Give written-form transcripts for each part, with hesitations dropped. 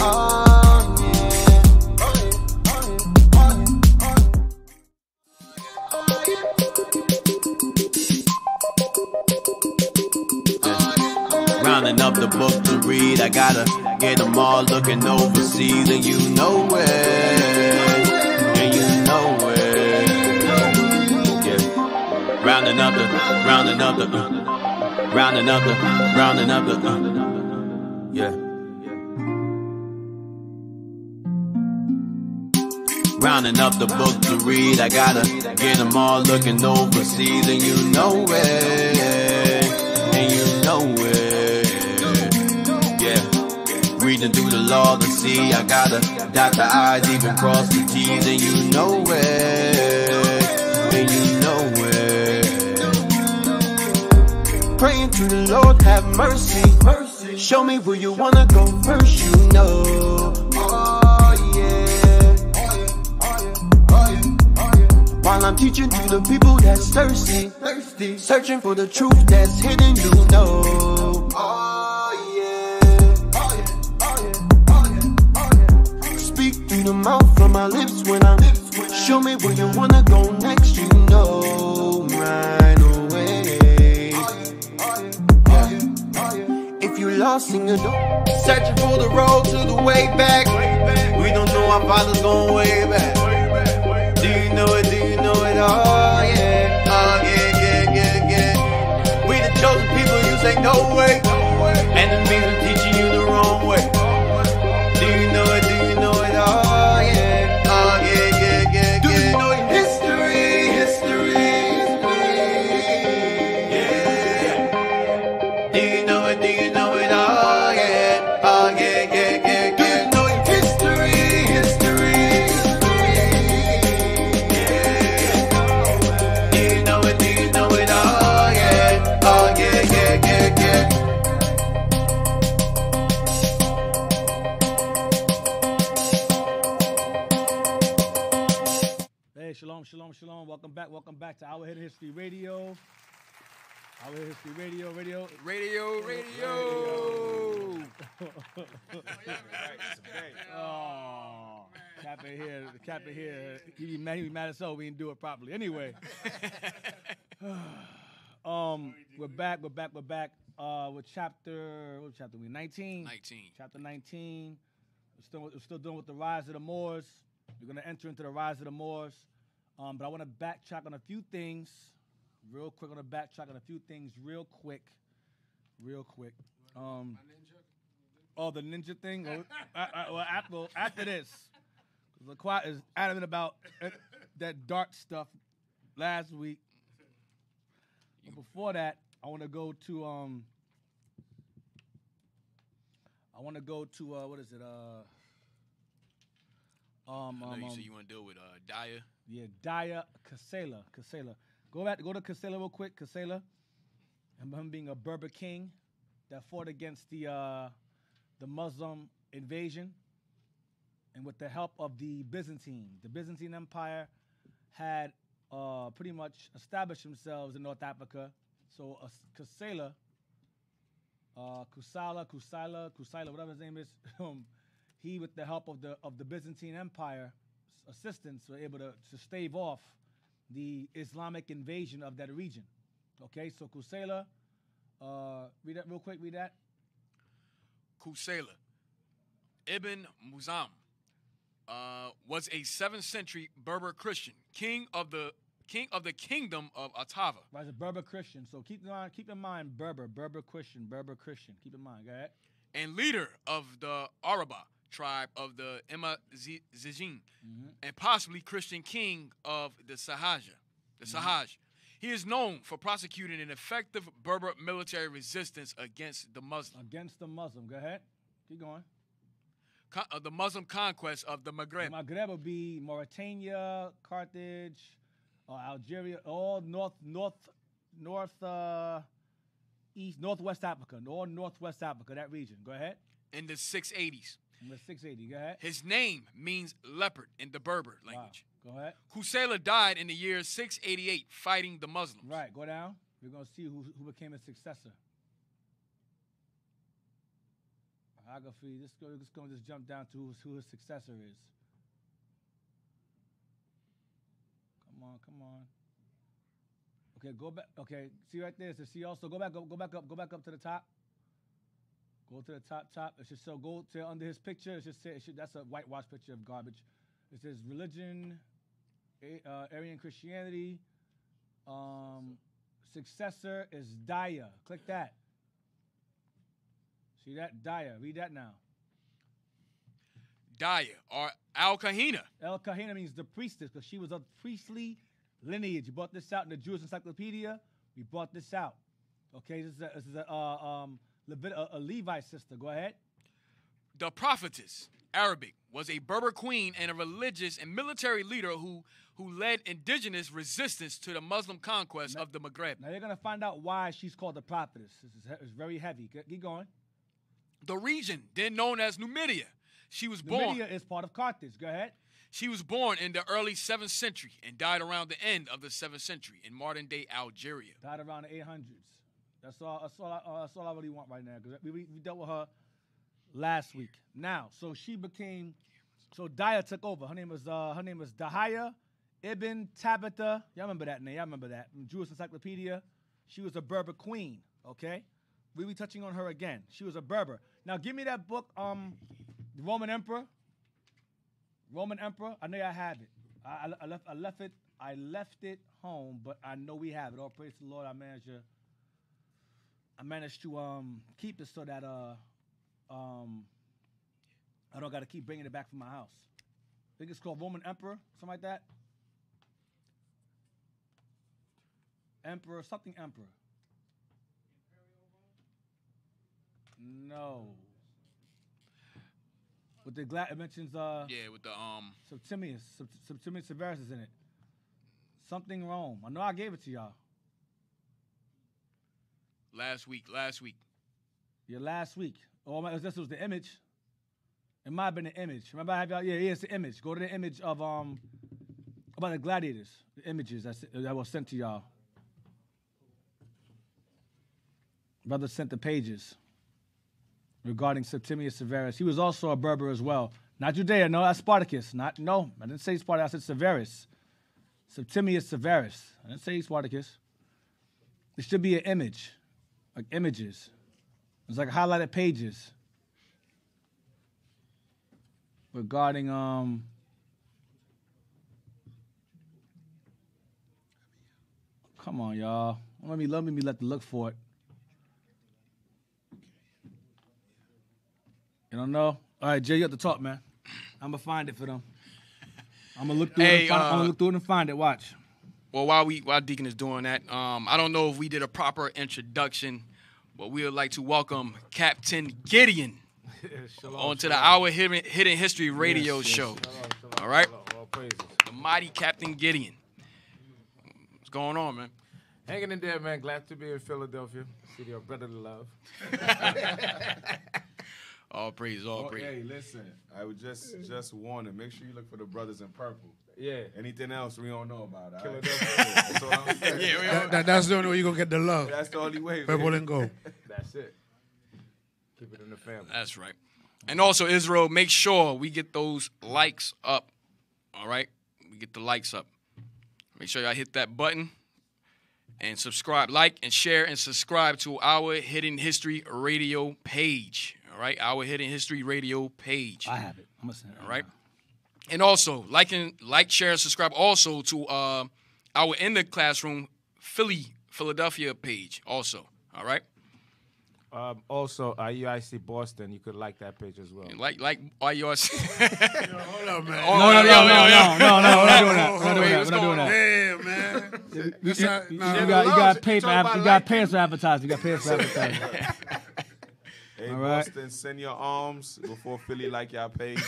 Oh, yeah. Rounding up the book to read, I gotta get them all looking overseas, and you know it, and you know it. Yeah. Rounding up the, yeah. Rounding up the book to read, I gotta get them all looking overseas, and you know it, and you know it. Yeah. Reading through the law to see, I gotta dot the I's, even cross the T's, and you know it, and you know it. Praying to the Lord, have mercy. Show me where you wanna go first, you know. Oh yeah. While I'm teaching to the people that's thirsty, searching for the truth that's hidden, you know. Oh yeah. Speak through the mouth from my lips when I'm. Show me where you wanna go next, you know. Right away. If you lost in your door, searching for the road to the way back. We don't know our father's going way back. Do you know it? Do you know it? Oh yeah, oh yeah. We the chosen people, you say no way. Enemies are teaching you the wrong way. Do you know it? Do you know it? Oh yeah, oh yeah. Do you know your history? Yeah. Do you know it? Do you know it? Oh yeah, oh yeah. Do you know your history? Hey, shalom. Welcome back to Our Hidden History Radio. Our Hidden History Radio. Oh, the captain here. He be mad as hell. We didn't do it properly. Anyway, we're back. With chapter. What chapter we? 19. Chapter 19. We're still dealing with the rise of the Moors. We're gonna enter into the rise of the Moors. But I want to backtrack on a few things real quick. Real quick. Oh, the ninja thing? Well, after this. LaQuat is adamant about that dark stuff last week. But before that, I want to go to what is it? I know you said you want to deal with Daya. Yeah, Daya Kasela. Go to Kasela real quick. Kasela, and him being a Berber king that fought against the Muslim invasion, and with the help of the Byzantine Empire had pretty much established themselves in North Africa. So Kasela, Kusala, whatever his name is, he, with the help of the Byzantine Empire assistance, were able to stave off the Islamic invasion of that region. Okay, so Kusala, read that real quick. Read that. Kusala Ibn Muzam was a 7th century Berber Christian, king of the kingdom of Atava. Right, a Berber Christian. So keep in mind Berber Christian. Keep in mind, go ahead. And leader of the Araba tribe of the Imazigin, and possibly Christian king of the Sahaj. He is known for prosecuting an effective Berber military resistance against the Muslim. Go ahead. Keep going. The Muslim conquest of the Maghreb. The Maghreb would be Mauritania, Carthage, Algeria, all northwest Africa, northwest Africa, that region. Go ahead. In the 680s. In the 680, go ahead. His name means leopard in the Berber language. Go ahead. Kusala died in the year 688 fighting the Muslims. Right, go down. We're going to see who became his successor. Biography. Let's go just jump down to who his successor is. Come on. Okay, go back. Okay, see right there. So see also go back up to the top. Go to the top. It should so go to under his picture. It should say that's a whitewash picture of garbage. It says religion, Aryan Christianity. Successor is Daya. Click that. See that? Daya. Read that now. Daya or Al-Kahina. Al-Kahina means the priestess because she was of priestly lineage. You brought this out in the Jewish Encyclopedia. We brought this out. Okay, this is a Levi sister. Go ahead. The prophetess, Arabic, was a Berber queen and a religious and military leader who led indigenous resistance to the Muslim conquest of the Maghreb. Now you're going to find out why she's called the prophetess. It's very heavy. Keep going. The region, then known as Numidia. She was born. Numidia is part of Carthage. Go ahead. She was born in the early 7th century and died around the end of the 7th century in modern-day Algeria. Died around the 800s. That's all I really want right now because we dealt with her last week. Now, so Daya took over. Her name was Dahaya Ibn Tabitha. Y'all remember that name? Y'all remember that? From Jewish Encyclopedia. She was a Berber queen. Okay, we be touching on her again. She was a Berber. Now, give me that book. The Roman Emperor. I know I have it. I left it home, but I know we have it. All praise to the Lord. I managed to keep it so that I don't got to keep bringing it back from my house. I think it's called Roman Emperor, something like that. Emperor. No. With the it mentions with the Septimius Severus is in it. Something Rome. I know I gave it to y'all. Last week. Yeah, last week. Oh, this was the image. It might have been the image. Remember I have y'all? Yeah, it's the image. Go to the image of about the gladiators. The images that was sent to y'all. Brother sent the pages regarding Septimius Severus. He was also a Berber as well. Not Judea, no, that's Spartacus. I didn't say Spartacus, I said Severus. Septimius Severus. I didn't say Spartacus. It should be an image, like images. It's like highlighted pages regarding come on, y'all. Let me look for it. You don't know? All right, Jay, you have to talk, man. I'm gonna find it for them. I'm gonna look through it. I'm gonna look through it and find it. Watch. Well, while Deacon is doing that, I don't know if we did a proper introduction, but we would like to welcome Captain Gideon onto the Our Hidden History radio show. Shalom. All right? All praises. The mighty Captain Gideon. What's going on, man? Hanging in there, man. Glad to be in Philadelphia. City of brotherly love. All praise. Hey, listen. I would just warn him. Make sure you look for the brothers in purple. Yeah. Anything else we don't know about. All right? That's all I'm saying. That's the only way you're going to get the love. That's the only way. Purple and gold. That's it. Keep it in the family. That's right. And also, Israel, make sure we get those likes up. All right? We get the likes up. Make sure y'all hit that button and subscribe. Like and share and subscribe to Our Hidden History radio page. All right? Our Hidden History radio page. I have it. I'm going to send it. All right? And also, like, share, and subscribe also to our In the Classroom Philadelphia page also. All right? Also, UIC Boston, you could like that page as well. Like IUIC. Hold up, man. No, we're not doing that. Damn, man. You got to pay for advertising. Hey, all right. Boston, send your arms before Philly like y'all page.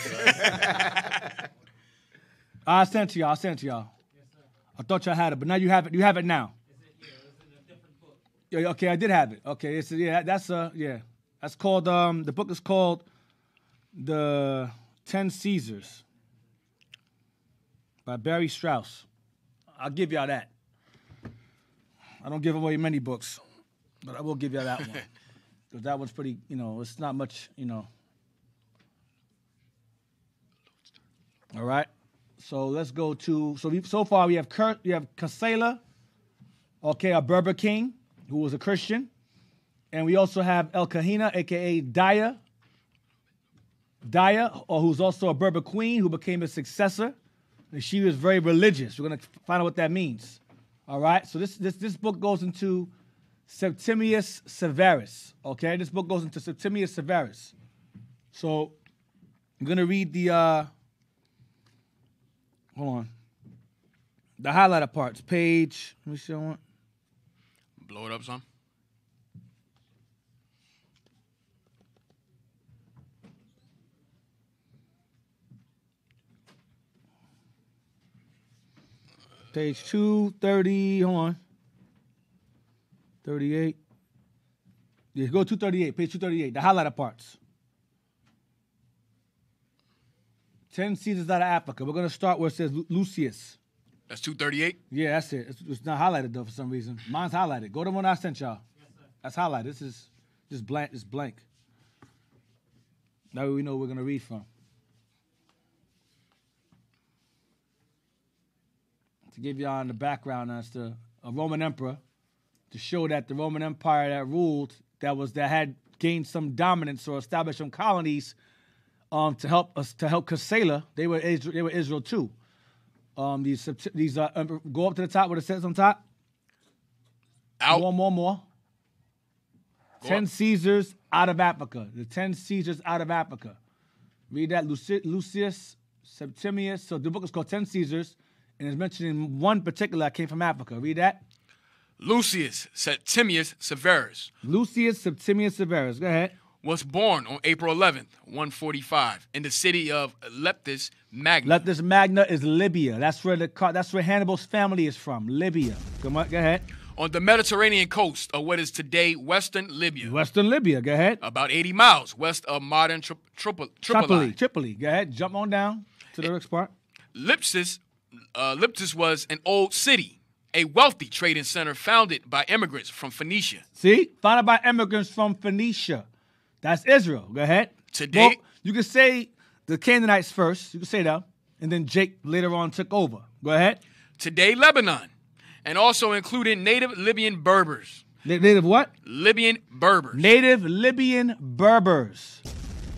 I sent it to y'all. Yes, sir. I thought y'all had it, but now you have it. You have it now. Is it in a different book? Yeah, okay, I did have it. Okay, that's called the book is called The 10 Caesars by Barry Strauss. I'll give y'all that. I don't give away many books, but I will give y'all that one. Because that one's pretty, it's not much, All right. So let's go to, so far we have Kasela, okay, a Berber king who was a Christian. And we also have El Kahina, a.k.a. Daya, or who's also a Berber queen who became a successor. And she was very religious. We're going to find out what that means. All right? So this book goes into Septimius Severus, okay? This book goes into Septimius Severus. So I'm going to read the, hold on, the highlighted parts. Page, let me see what I want. Blow it up some. Page 230, hold on. 38. Yeah, go 238, page 238, the highlighted parts. 10 Caesars out of Africa. We're going to start where it says Lucius. That's 238? Yeah, that's it. It's not highlighted, though, for some reason. Mine's highlighted. Go to the one I sent y'all. Yes, sir. That's highlighted. This is just blank. It's blank. Now we know what we're going to read from. To give y'all in the background as to a Roman emperor, to show that the Roman Empire that ruled, that had gained some dominance or established some colonies, to help Kasela, they were Israel too. These go up to the top what it says on top. Out. More. Go 10 up. Caesars out of Africa. The 10 Caesars out of Africa. Read that. Lucius, Septimius. So the book is called 10 Caesars. And it's mentioning one particular that came from Africa. Read that. Lucius Septimius Severus Lucius Septimius Severus. Go ahead. was born on April 11th, 145, in the city of Leptis Magna. Leptis Magna is Libya. That's where Hannibal's family is from. Libya. Come on, go ahead. On the Mediterranean coast of what is today Western Libya. Western Libya. Go ahead. About 80 miles west of modern Tripoli. Tripoli. Go ahead. Jump on down to the next part. Leptis was an old city, a wealthy trading center founded by immigrants from Phoenicia. See? Founded by immigrants from Phoenicia. That's Israel. Go ahead. Today, well, you can say the Canaanites first. You can say that. And then Jake later on took over. Go ahead. Today, Lebanon, and also including native Libyan Berbers. Native what? Libyan Berbers. Native Libyan Berbers.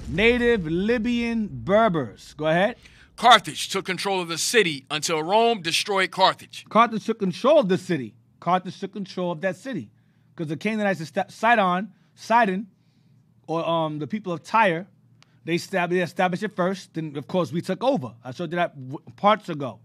Native Libyan Berbers. Go ahead. Carthage took control of the city until Rome destroyed Carthage. Carthage took control of the city. Carthage took control of that city. Because the Canaanites, Sidon, or the people of Tyre, they established it first. Then, of course, we took over. I showed you that parts ago.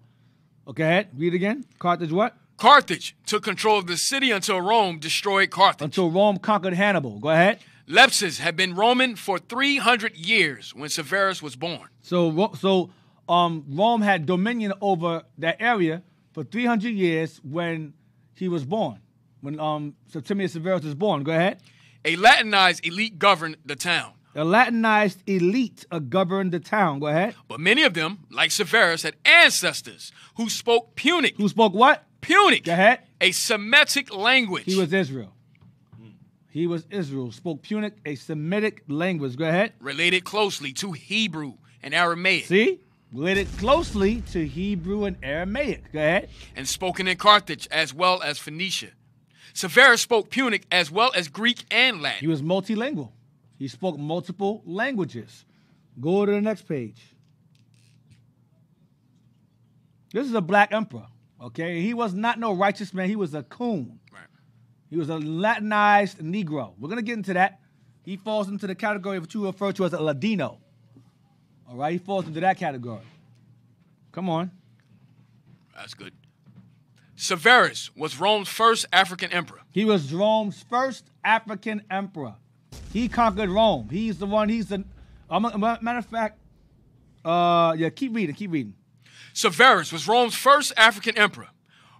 Okay, ahead. Read again. Carthage what? Carthage took control of the city until Rome destroyed Carthage. Until Rome conquered Hannibal. Go ahead. Leptis had been Roman for 300 years when Severus was born. So Rome had dominion over that area for 300 years when he was born. When Septimius Severus was born. Go ahead. A Latinized elite governed the town. A Latinized elite governed the town. Go ahead. But many of them, like Severus, had ancestors who spoke Punic. Who spoke what? Punic. Go ahead. A Semitic language. He was Israel. He was Israel. Spoke Punic, a Semitic language. Go ahead. Related closely to Hebrew and Aramaic. See? Related closely to Hebrew and Aramaic. Go ahead. And spoken in Carthage as well as Phoenicia. Severus spoke Punic as well as Greek and Latin. He was multilingual. He spoke multiple languages. Go to the next page. This is a black emperor, okay? He was not no righteous man. He was a coon. Right. He was a Latinized Negro. We're going to get into that. He falls into the category of what you refer to as a Ladino. All right? He falls into that category. Come on. That's good. Severus was Rome's first African emperor. He was Rome's first African emperor. He conquered Rome. He's the one. Matter of fact, keep reading. Severus was Rome's first African emperor.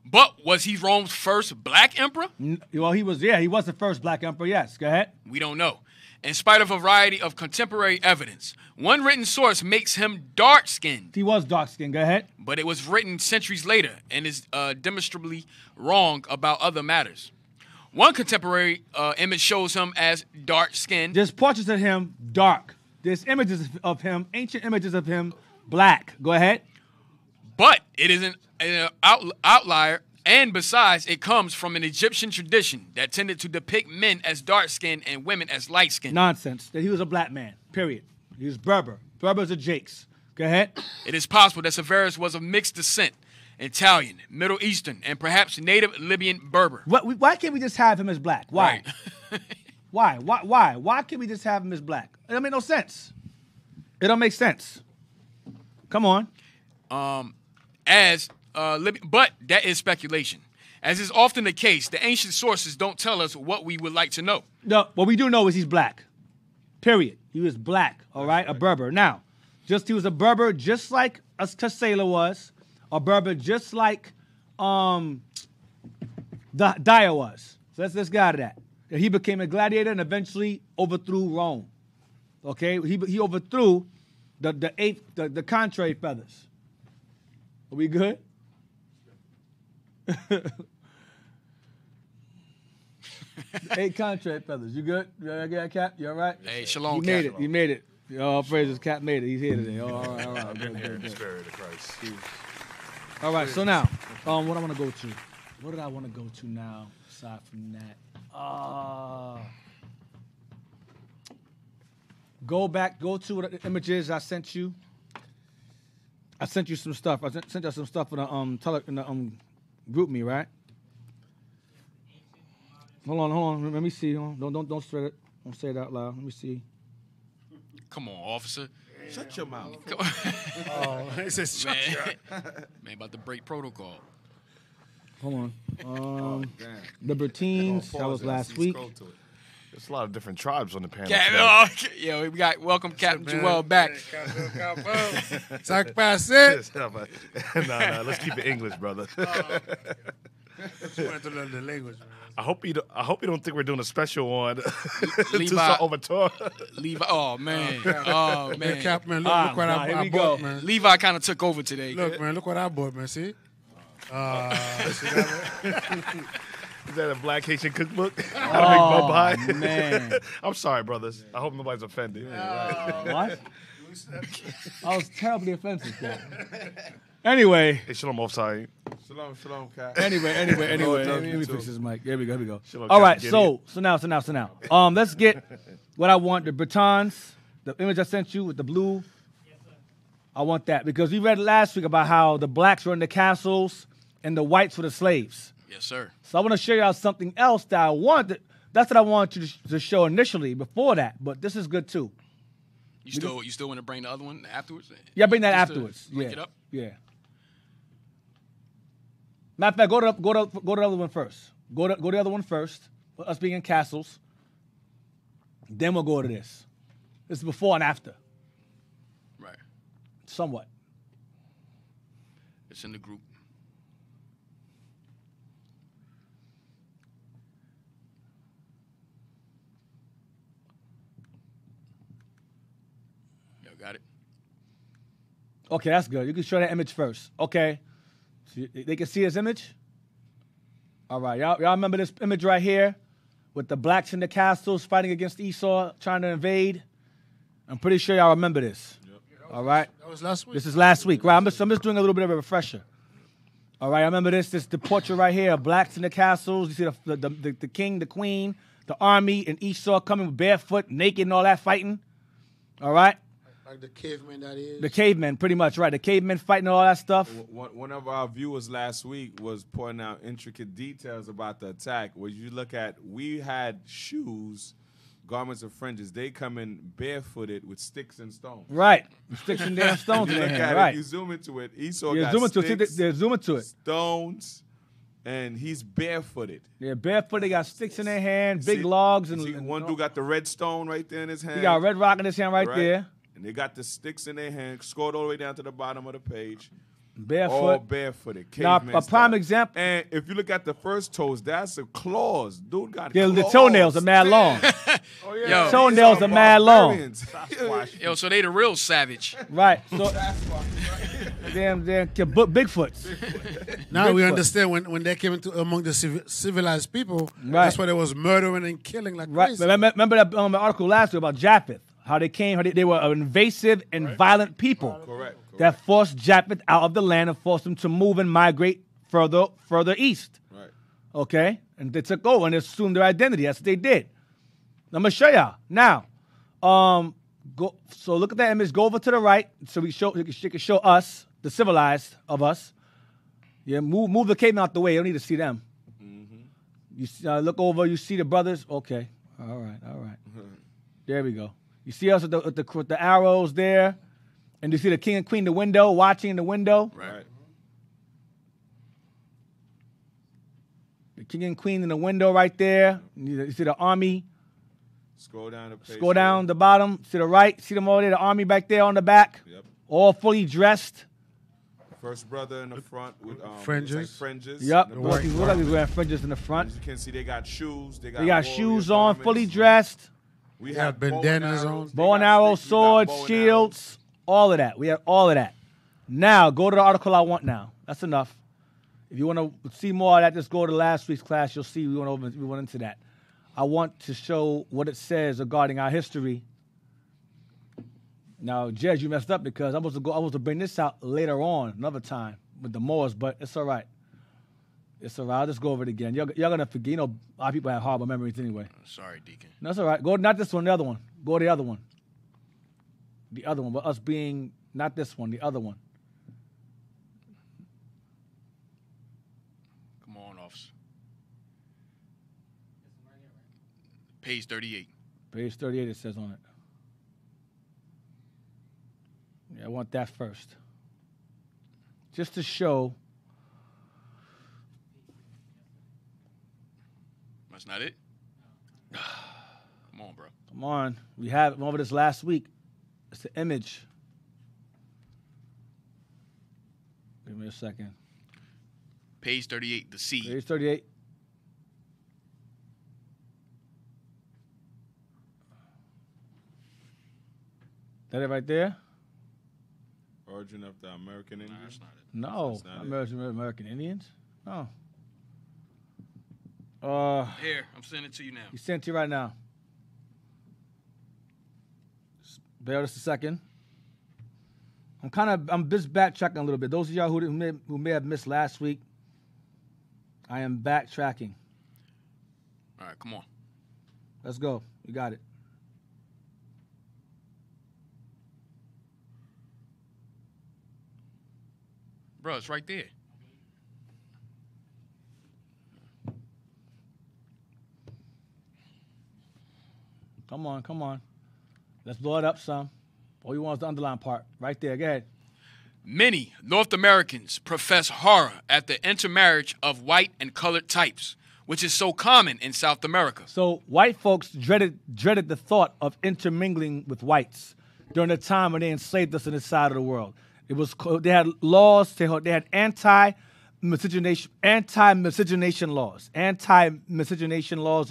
But was he Rome's first black emperor? Well, he was the first black emperor, yes. Go ahead. We don't know. In spite of a variety of contemporary evidence, one written source makes him dark-skinned. He was dark-skinned. Go ahead. But it was written centuries later and is demonstrably wrong about other matters. One contemporary image shows him as dark-skinned. There's portraits of him dark. There's images of him, ancient images of him Black. Go ahead. But it is an outlier, and besides, it comes from an Egyptian tradition that tended to depict men as dark-skinned and women as light-skinned. Nonsense. That he was a black man. Period. He was Berber. Berbers are Jakes. Go ahead. It is possible that Severus was of mixed descent, Italian, Middle Eastern, and perhaps native Libyan Berber. Why can't we just have him as black? Why? Right. Why can't we just have him as black? It don't make no sense. It don't make sense. Come on. But that is speculation. As is often the case, the ancient sources don't tell us what we would like to know. No, what we do know is he's black. Period. He was black, all right? A Berber. Now, he was a Berber just like a Kasela was, a Berber just like Daya was. So let's get out of that. He became a gladiator and eventually overthrew Rome. Okay? He overthrew the contrary feathers. Are we good? Eight contrary feathers. You good? You got Cap? You all right? Hey, shalom, You Cap. made it. You made it. All praises. Cap made it. He's here today. All right. Good. Spirit of Christ. All right. So now, what I want to go to? What did I want to go to now? Aside from that, go to the images I sent you. I sent you some stuff. I sent you some stuff in the group me, right? Hold on. Let me see. Don't spread it. Don't say it out loud. Let me see. Come on, officer. Shut your mouth. It says shut your Man, about to break protocol. Hold on. Damn. Libertines. That was last week. There's a lot of different tribes on the panel. Yeah, we got welcome Captain Joel back. Sac passe. No, let's keep it English, brother. You want to learn the language, man. I hope you don't think we're doing a special on Levi. Overture. Levi. Oh man. Oh man. Hey, Cap, man, look what I bought, man. Levi kind of took over today. Look, man, look what I bought, man. See? See that? Is that a Black Haitian cookbook? Oh, man. I'm sorry, brothers. I hope nobody's offended. What? I was terribly offensive, Cap. Anyway. Hey, shalom, offside. Shalom, Cap. Anyway. Lord, Let me too. fix this mic. Here we go. Shalom, All right, Captain so now. Let's get what I want. The batons, the image I sent you with the blue. I want that because we read last week about how the blacks were in the castles and the whites were the slaves. Yes, sir. So I want to show y'all something else that I wanted. That's what I wanted you to show initially before that, but this is good too. You still want to bring the other one afterwards? Yeah, bring that Just to afterwards. link it up? Yeah. Matter of fact, go to the other one first. Go to the other one first. Us being in castles. Then we'll go to this. This is before and after. Right. Somewhat. It's in the group. Y'all got it? Okay, that's good. You can show that image first. Okay. So they can see this image? All right. Y'all remember this image right here with the blacks in the castles fighting against Esau, trying to invade? I'm pretty sure y'all remember this. Yep. All right. That was last week. This is last week, right? I'm just doing a little bit of a refresher. All right, I remember this. This is the portrait right here of blacks in the castles. You see the king, the queen, the army, and Esau coming barefoot, naked, and all that fighting. All right? Like the caveman that is. The cavemen, pretty much, right. The cavemen fighting all that stuff. One of our viewers last week was pointing out intricate details about the attack. Where you look at, we had shoes, garments of fringes. They come in barefooted with sticks and stones. Right. Sticks and damn stones in You their look hand, at right. it, you zoom into it. Esau Yeah, got zoom into sticks, it. They're zooming to it. stones, and he's barefooted. They're barefoot. They got sticks in their hand, big See- logs. see, one dude got the red stone right there in his hand. He got a red rock in his hand right there. And they got the sticks in their hand, scrolled all the way down to the bottom of the page. Barefoot. All barefooted. Now, caveman a prime style. example. And if you look at the first toes, that's a claws. Dude got The claws. toenails are mad long. Oh, yeah. Yo. Toenails are mad long. Barbarians. Yo, so they the real savage. Right. So, damn, Bigfoots. Now we Bigfoot. understand when they came into among the civilized people, Right. that's why there was murdering and killing like Right. crazy. Remember that article last week about Japheth? How they came, they were an invasive and violent people Correct. that forced Japheth out of the land and forced him to move and migrate further east. Right. Okay? And they took over and assumed their identity. That's what they did. I'm going to show y'all. Now, so look at that image. Go over to the right so she can show us, the civilized of us. Yeah, move the caveman out the way. You don't need to see them. You look over, you see the brothers. Okay. All right. There we go. You see us with the arrows there. And you see the king and queen in the window, watching in the window. Right. The king and queen in the window right there. You see the army. Scroll down the page. Scroll down the bottom. To the right. See them all there. The army back there on the back. Yep. All fully dressed. First brother in the front with fringes. like fringes. Yep. The Look like he's wearing fringes in the front. As you can see, they got shoes. They got They got warrior shoes on, garments. fully dressed. We Got have bow and bandanas arrows. on. They Bow and got arrows, sticks. We got swords, bow and shields, all of that. We have all of that. Now, go to the article I want now. That's enough. If you want to see more of that, just go to last week's class. You'll see we went into that. I want to show what it says regarding our history. Now, Jez, you messed up because I was to bring this out later on, another time with the Moors, but it's all right. It's all right. I'll just go over it again. Y'all gonna forget. You know, a lot of people have horrible memories anyway. Sorry, Deacon. No, that's all right. Go not this one, the other one. Go to the other one. The other one, but us being not this one, the other one. Come on, officer. Page 38. Page 38 it says on it. Yeah, I want that first. Just to show. That's not it? Come on, bro. Come on. We had over this last week. It's the image. Give me a second. Page 38, the C. Page 38. That it right there? Origin of the American Indian. That's not it. No. That's not it. American Indians? Oh. Here, I'm sending it to you now. You sent it right now. Bear just a second. I'm just backtracking a little bit. Those of y'all who may have missed last week, I am backtracking. All right, come on. Let's go. You got it. Bro, it's right there. Come on. Let's blow it up some. All you want is the underline part. Right there. Go ahead. Many North Americans profess horror at the intermarriage of white and colored types, which is so common in South America. So white folks dreaded the thought of intermingling with whites during the time when they enslaved us in this side of the world. They had laws. They had anti-miscegenation laws,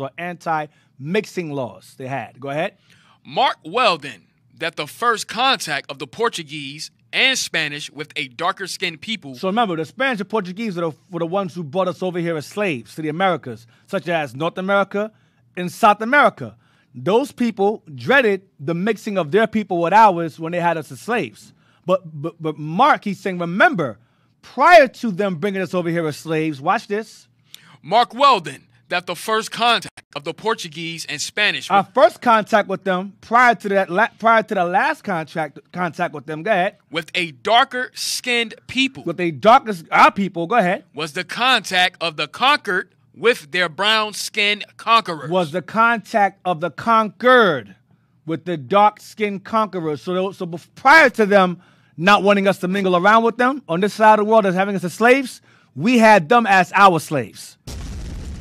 or anti-mixing laws. They had. Go ahead. Mark well then that the first contact of the Portuguese and Spanish with a darker-skinned people. So remember, the Spanish and Portuguese were the ones who brought us over here as slaves to the Americas, such as North America and South America. Those people dreaded the mixing of their people with ours when they had us as slaves. But Mark, he's saying, remember, prior to them bringing us over here as slaves, watch this. Mark well then that the first contact of the Portuguese and Spanish. Our first contact with them, prior to the last contact with them, go ahead. With a darker-skinned people. Our people, go ahead. Was the contact of the conquered with their brown-skinned conquerors. Was the contact of the conquered with the dark-skinned conquerors. So prior to them not wanting us to mingle around with them on this side of the world as having us as slaves, we had them as our slaves.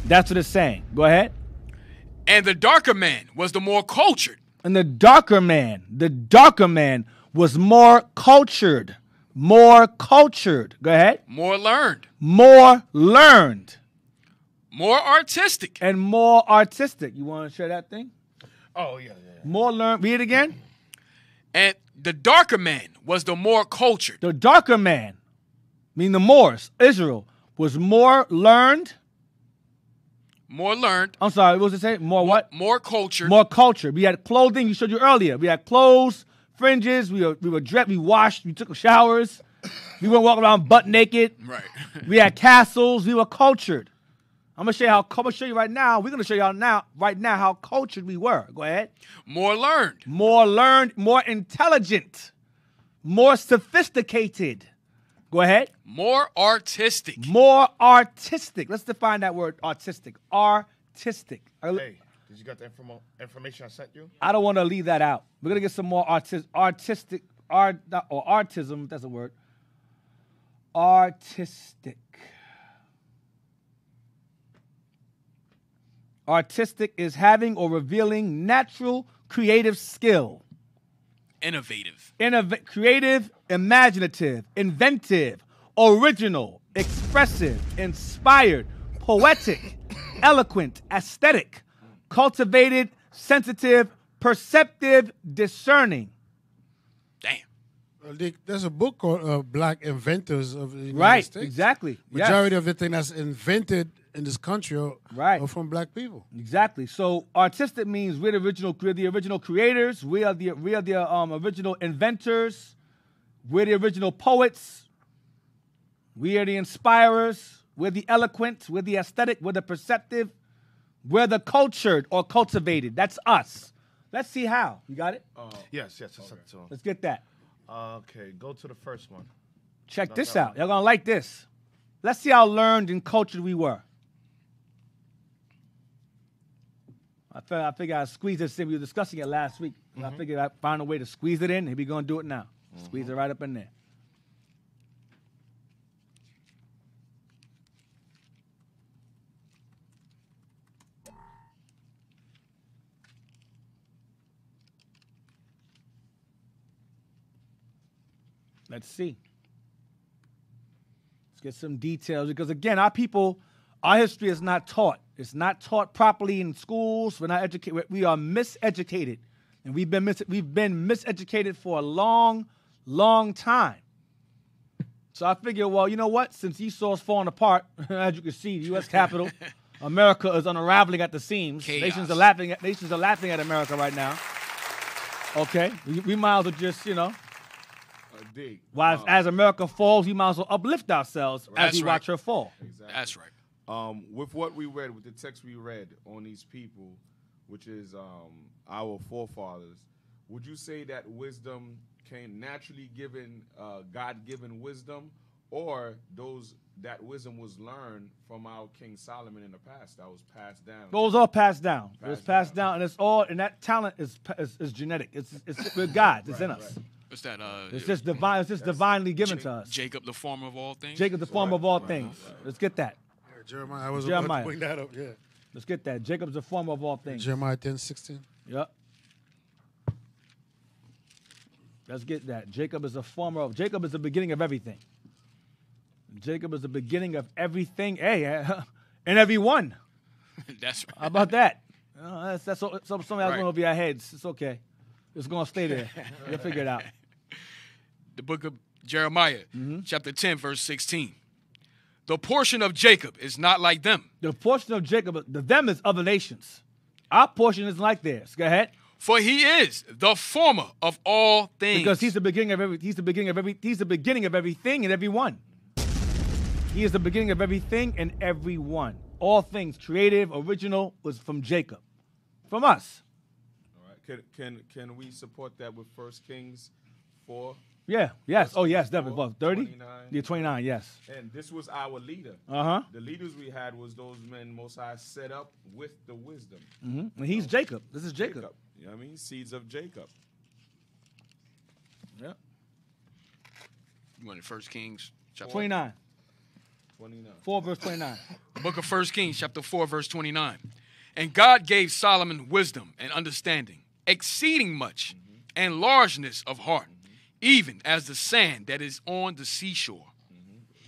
That's what it's saying. Go ahead. And the darker man was the more cultured. And the darker man was more cultured. More cultured. Go ahead. More learned. More learned. More artistic. And more artistic. You want to share that thing? Oh, yeah. More learned. Read it again. And the darker man was the more cultured. The darker man, meaning the Moors, Israel, was more learned. More learned. I'm sorry, what was it say? More what? More cultured. More culture. We had clothing. You showed you earlier. We had clothes, fringes. We were dressed. We washed. We took showers. We weren't walking around butt naked. Right. We had castles. We were cultured. I'm gonna show you how. I'm gonna show you right now. We're gonna show y'all right now, how cultured we were. Go ahead. More learned. More learned. More intelligent. More sophisticated. Go ahead. More artistic. More artistic. Let's define that word, artistic. Artistic. Hey, did you got the information I sent you? I don't want to leave that out. We're going to get some more artistic, or artism, that's a word. Artistic. Artistic is having or revealing natural creative skill. Innovative. Creative, imaginative, inventive, original, expressive, inspired, poetic, eloquent, aesthetic, cultivated, sensitive, perceptive, discerning. Damn. There's a book called Black Inventors of the United Right, States. exactly. Majority of everything that's invented in this country are from black people. Exactly. So artistic means we're the original creators. We are the original inventors. We're the original poets. We are the inspirers. We're the eloquent. We're the aesthetic. We're the perceptive. We're the cultured or cultivated. That's us. Let's see how. You got it? Yes. Okay. Let's get that. Okay, go to the first one. Check this out. Y'all gonna like this. Let's see how learned and cultured we were. I figured I'd squeeze this in. We were discussing it last week. I figured I'd find a way to squeeze it in, and we're going to do it now. Squeeze it right up in there. Let's see. Let's get some details, because, again, our history is not taught. It's not taught properly in schools. We're not educated. We are miseducated, and we've been miseducated for a long, long time. So I figure, well, you know what? Since Esau's falling apart, as you can see, the U.S. Capitol, America is unraveling at the seams. Chaos. Nations are laughing at America right now. Okay, we might as well just, as America falls, we might as well uplift ourselves as we watch her fall. Exactly. That's right. With what we read, with the text we read on these people, which is our forefathers, would you say that wisdom came naturally given, God-given wisdom, or that wisdom was learned from our King Solomon in the past, that was passed down? It was all passed down. It was passed down, and that talent is genetic. It's with God. It's in us. Right. What's that? It's just divine. It's just divinely given to us. Jacob, the former of all things. Jacob, the former of all things. Let's get that. Jeremiah, I was about to bring that up, yeah. Let's get that. Jacob's the former of all things. Jeremiah 10:16. Yep. Let's get that. Jacob is the beginning of everything. Jacob is the beginning of everything. Hey, and everyone. That's right. How about that? That's something else going over your heads. It's okay. It's going to stay there. You'll figure it out. The book of Jeremiah, chapter 10, verse 16. The portion of Jacob is not like them. The portion of Jacob, the them is other nations. Our portion is like theirs. Go ahead. For he is the former of all things. Because he's the beginning of everything and everyone. He is the beginning of everything and everyone. All things creative, original was from Jacob. From us. All right. Can we support that with 1 Kings 4? Yeah, yes. Oh, yes, definitely. 4, What, 30? 29. Yeah, 29, yes. And this was our leader. Uh-huh. The leaders we had was those men Most High set up with the wisdom. And he's Jacob. This is Jacob. You know what I mean? Seeds of Jacob. Yeah. You want 1 Kings chapter 29. 29. 4 verse 29. The book of 1 Kings, chapter 4, verse 29. And God gave Solomon wisdom and understanding, exceeding much, and largeness of heart, even as the sand that is on the seashore.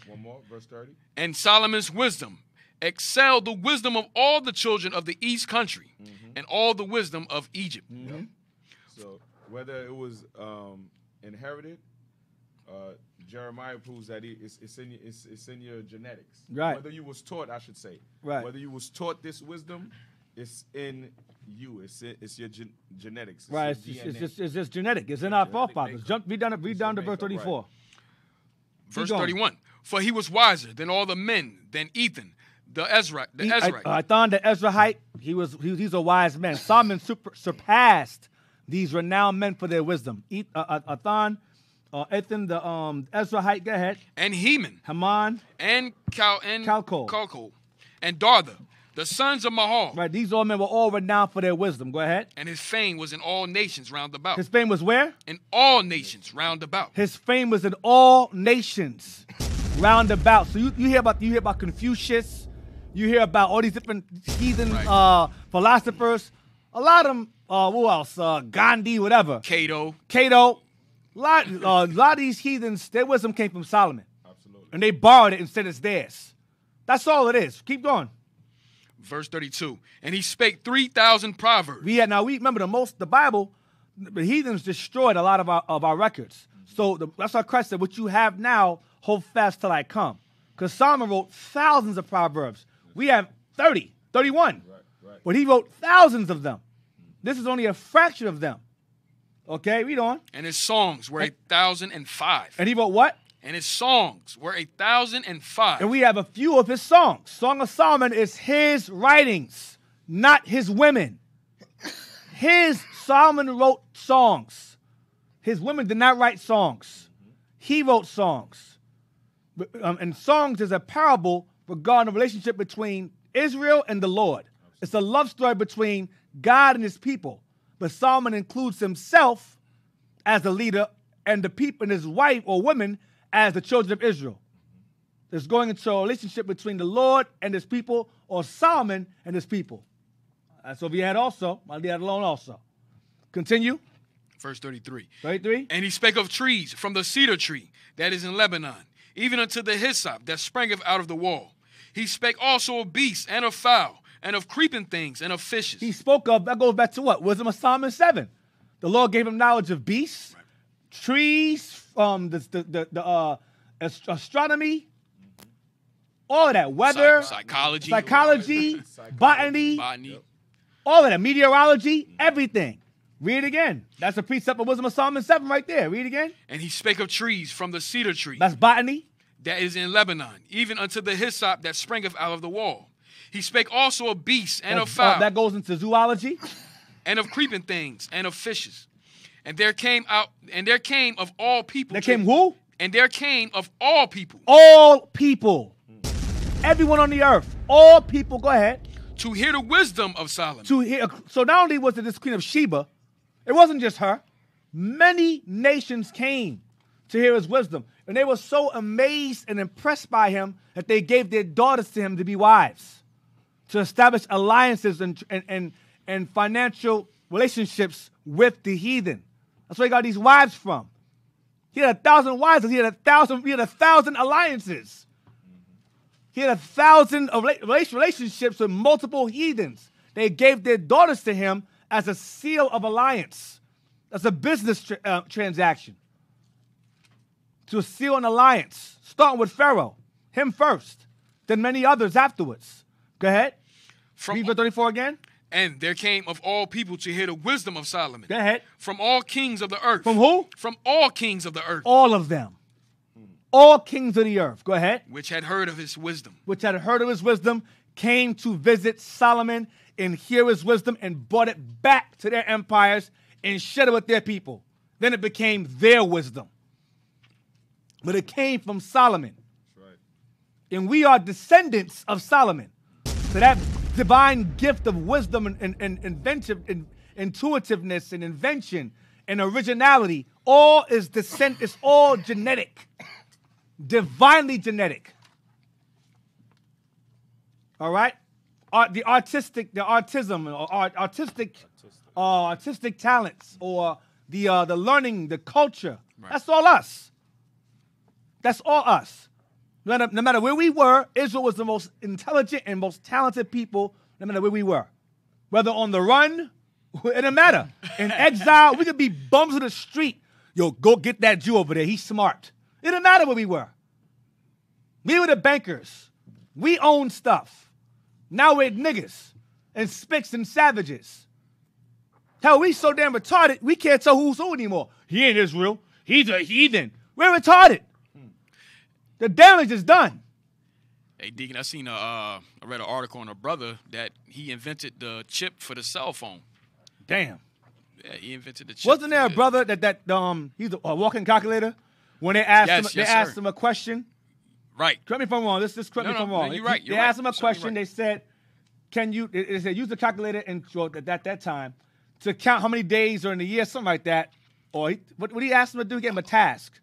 One more, verse 30. And Solomon's wisdom excelled the wisdom of all the children of the east country and all the wisdom of Egypt. So whether it was inherited Jeremiah proves that it's in your genetics. Right. Whether you was taught, I should say. Right. Whether you was taught this wisdom, it's in you. It's your genetics. It's Right. your It's just genetic. It's in our forefathers. makeup. Read down to verse makeup, 34. right. Verse going. 31. For he was wiser than all the men, than Ethan, the Ezrite. Athan the Ezrahite, he's a wise man. Solomon surpassed these renowned men for their wisdom. Athan, Ethan the Ezrahite, go ahead. And Heman. Haman. And Calcol. Calcol. And Dartha, the sons of Mahal. Right, these all men were all renowned for their wisdom. Go ahead. And his fame was in all nations round about. His fame was where? In all nations round about. His fame was in all nations round about. So you hear about Confucius, you hear about all these different heathen philosophers. A lot of them, who else? Gandhi, whatever. Cato. A lot of these heathens, their wisdom came from Solomon. Absolutely. And they borrowed it and said it's theirs. That's all it is. Keep going. Verse 32. And he spake 3,000 proverbs. We remember the Bible, the heathens destroyed a lot of our records. So that's why Christ said, what you have now, hold fast till I come. Because Solomon wrote thousands of proverbs. We have 31. Right. But he wrote thousands of them. This is only a fraction of them. Okay, read on. And his songs were 1,005. And he wrote what? And his songs were 1,005. And we have a few of his songs. Song of Solomon is his writings, not his women. Solomon wrote songs. His women did not write songs. He wrote songs. And songs is a parable regarding the relationship between Israel and the Lord. It's a love story between God and his people. But Solomon includes himself as the leader and the people and his wife or women as the children of Israel. There's going into a relationship between the Lord and his people or Solomon and his people. That's what we had also. I'll leave that alone also. Continue. Verse 33. 33. And he spake of trees from the cedar tree that is in Lebanon, even unto the hyssop that springeth out of the wall. He spake also of beasts and of fowl and of creeping things and of fishes. He spoke of, that goes back to what? Wisdom of Solomon 7. The Lord gave him knowledge of beasts, trees, the astronomy, all of that, weather, psychology, botany, all of that, meteorology, everything. Read it again. That's a precept of Wisdom of Solomon 7 right there. Read it again. And he spake of trees from the cedar tree. That's botany. That is in Lebanon, even unto the hyssop that springeth out of the wall. He spake also of beasts and of fowl. That goes into zoology. And of creeping things and of fishes. And there came of all people. There came who? And there came of all people. All people. Everyone on the earth. All people. Go ahead. To hear the wisdom of Solomon. So not only was it this Queen of Sheba, it wasn't just her. Many nations came to hear his wisdom. And they were so amazed and impressed by him that they gave their daughters to him to be wives, to establish alliances and financial relationships with the heathen. That's where he got these wives from. He had 1,000 wives. He had 1,000 alliances. He had 1,000 relationships with multiple heathens. They gave their daughters to him as a seal of alliance. That's a business transaction. To seal an alliance, starting with Pharaoh, him first, then many others afterwards. Go ahead. Read verse 34 again. And there came of all people to hear the wisdom of Solomon. Go ahead. From all kings of the earth. From who? From all kings of the earth. All of them. All kings of the earth. Go ahead. Which had heard of his wisdom. Which had heard of his wisdom, came to visit Solomon and hear his wisdom and brought it back to their empires and shared it with their people. Then it became their wisdom. But it came from Solomon. That's right. And we are descendants of Solomon. So that divine gift of wisdom and intuitiveness and invention and originality, all is descent. It's all genetic, divinely genetic. All right, the artistic talents, or the learning, the culture. Right. That's all us. That's all us. No matter where we were, Israel was the most intelligent and most talented people, no matter where we were. Whether on the run, it didn't matter. In exile, we could be bums in the street. Yo, go get that Jew over there. He's smart. It didn't matter where we were. We were the bankers. We owned stuff. Now we're niggas and spicks and savages. Hell, we so damn retarded, we can't tell who's who anymore. He ain't Israel. He's a heathen. We're retarded. The damage is done. Hey, Deacon, I read an article on a brother that he invented the chip for the cell phone. Damn. Yeah, he invented the chip. Wasn't there a brother that he's a walking calculator? When they asked him a question. Right. Correct me if I'm wrong. This correct me if I'm wrong. You're right. They asked him a question. They said, "Can you?" They said, "Use the calculator and at that time to count how many days are in the year, something like that." Or what he asked him to do? Give him a task.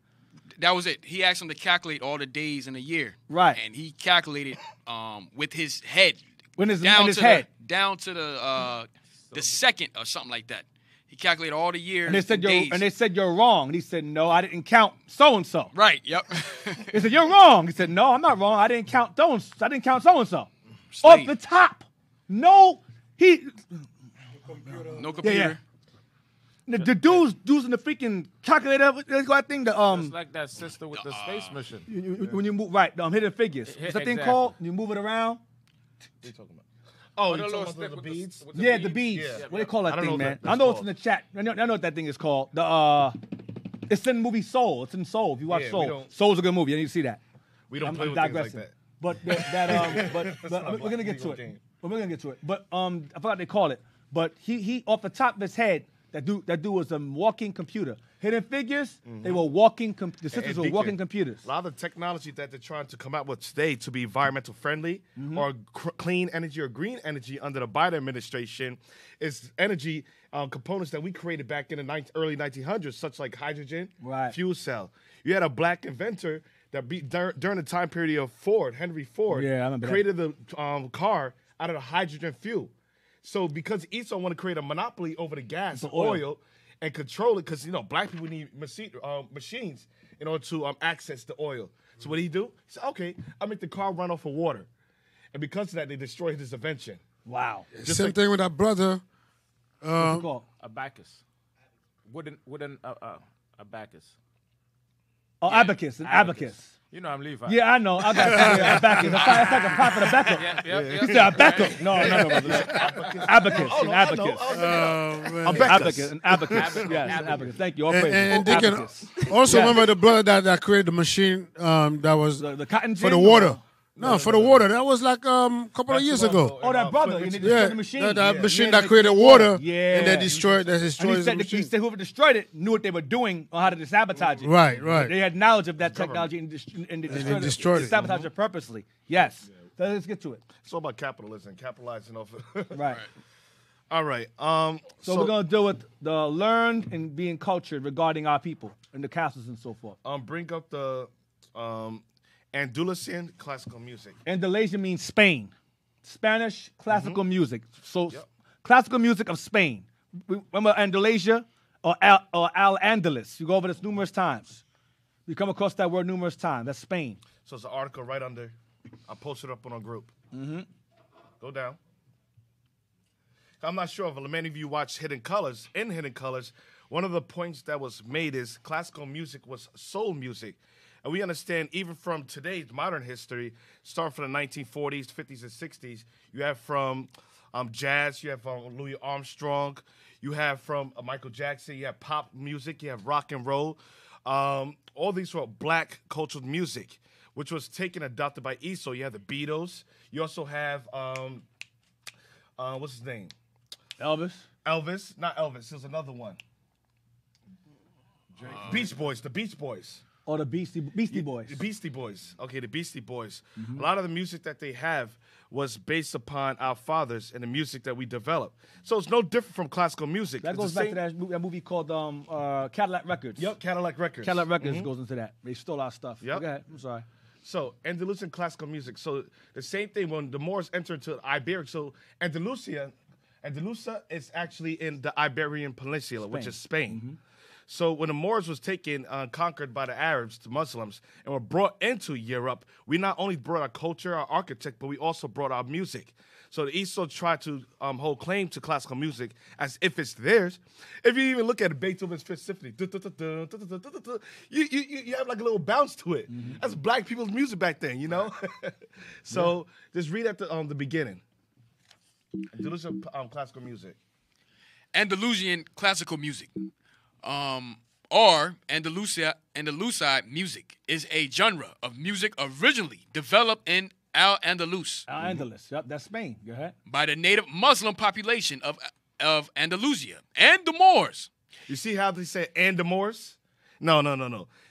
That was it. He asked him to calculate all the days in a year. Right. And he calculated with his head. In his head. Down to the second or something like that. He calculated all the years. And they said you're wrong. And he said, "No, I didn't count so and so." Right. Yep. He said, "You're wrong." He said, "No, I'm not wrong. I didn't count so and so." Off the top. No, No computer. Yeah. The dudes in the freaking calculator, that thing, It's like that sister with the space mission. when you move, right, hidden figures. What's that thing called? You move it around? What are you talking about? Oh, the you're little talking stick about the with beads? Yeah, the beads. Yeah. What do they call that I don't thing, know man? what that's I know it's in called. the chat. I know what that thing is called. It's in the movie Soul. It's in Soul. If you watch Yeah, we Soul, don't- Soul's a good movie. I need to see that. We don't I'm play with things like digressing. that. But we're gonna get to it. game. We're gonna get to it. But I forgot what they call it. But he off the top of his head, that dude was a walking computer. Hidden Figures, they were walking. The sisters were Deacon, walking computers. A lot of the technology that they're trying to come out with today to be environmental friendly or clean energy or green energy under the Biden administration is energy components that we created back in the early 1900s, such like hydrogen, fuel cell. You had a black inventor that during the time period of Henry Ford, Yeah, I remember that. created the car out of the hydrogen fuel. So because Esau want to create a monopoly over the gas, the oil, and control it, because black people need machines in order to access the oil. So what did he do? He said, "Okay, I'll make the car run off of water," and because of that, they destroyed his invention. Wow. Same thing with that brother. What's it called? Abacus. Wooden abacus. Oh, abacus. An abacus. You know I'm Levi. Yeah, I know. I got abacus. It's like a prophet of backup. You said abacus. No. Abacus. An abacus. An abacus. Yes, an abacus. Thank you. All praise. And Deacon, Abacus. also remember the brother that created the machine that was The cotton for gin? the water. No, for the water. That was like a couple of years ago. Oh, that brother. You need to destroy the machine. That machine that created water. Yeah. And that destroyed And the he machine. said whoever destroyed it knew what they were doing on how to sabotage it. Right. They had knowledge of that technology and they destroyed it. Sabotage it purposely. Yes. So let's get to it. It's all about capitalism, capitalizing off it. Right. All right. So we're going to deal with the learned and being cultured regarding our people and the castles and so forth. Bring up the Andalusian classical music. Andalusia means Spain. Spanish classical music. So classical music of Spain. Remember Andalusia or Al-Andalus? You go over this numerous times. You come across that word numerous times. That's Spain. So it's an article right under. I'll post it up on our group. Go down. I'm not sure if many of you watch Hidden Colors. In Hidden Colors, one of the points that was made is classical music was soul music. And we understand even from today's modern history, starting from the 1940s, 50s, and 60s, you have from jazz, you have from Louis Armstrong, you have from Michael Jackson, you have pop music, you have rock and roll. All these were black cultural music, which was taken and adopted by Esau. You have the Beatles. You also have, what's his name? Elvis. Not Elvis. There's another one. Beach Boys. The Beach Boys. Or the Beastie Boys. The Beastie Boys. Okay, the Beastie Boys. A lot of the music that they have was based upon our fathers and the music that we developed. So it's no different from classical music. That goes back to that movie called Cadillac Records. Yep, Cadillac Records. Cadillac Records goes into that. They stole our stuff. Yep. Go ahead. I'm sorry. So Andalusian classical music. So the same thing when the Moors entered to Iberia. So Andalusia is actually in the Iberian Peninsula, which is Spain. So when the Moors was taken, conquered by the Arabs, the Muslims, and were brought into Europe, we not only brought our culture, our architect, but we also brought our music. So the Esau tried to hold claim to classical music as if it's theirs. If you even look at Beethoven's Fifth Symphony, you have like a little bounce to it. That's black people's music back then, you know? So just read at the beginning. Andalusian classical music. Andalusian classical music, or Andalusi music, is a genre of music originally developed in Al-Andalus. Al-Andalus, yep, that's Spain. Go ahead. By the native Muslim population of Andalusia and the Moors. You see how they say and the Moors? No.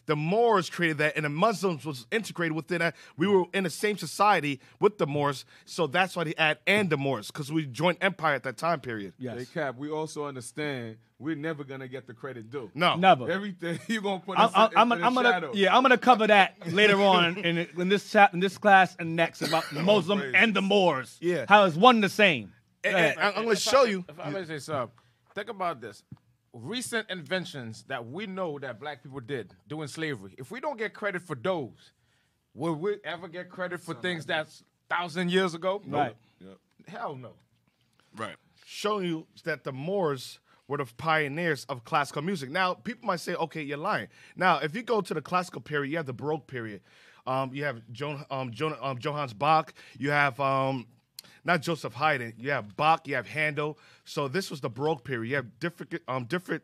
The Moors created that, and the Muslims was integrated within that. We were in the same society with the Moors, so that's why they add and the Moors, because we joined empire at that time period. Yes. Hey, Cap, we also understand we're never going to get the credit due. No. Never. Everything you're going to put us in the shadow. I'm going to cover that later on in this class and next about Muslim and the Moors. Yeah. How it's one and the same. And I'm going to show you. If I may say something, think about this. Recent inventions that we know that black people did during slavery. If we don't get credit for those, will we ever get credit for things that's 1,000 years ago? Right. Yep. Hell no. Right. Showing you that the Moors were the pioneers of classical music. Now, people might say, okay, you're lying. Now, if you go to the classical period, you have the Baroque period. You have Johannes Bach. You have not Joseph Haydn. You have Bach. You have Handel. So this was the Baroque period. You have different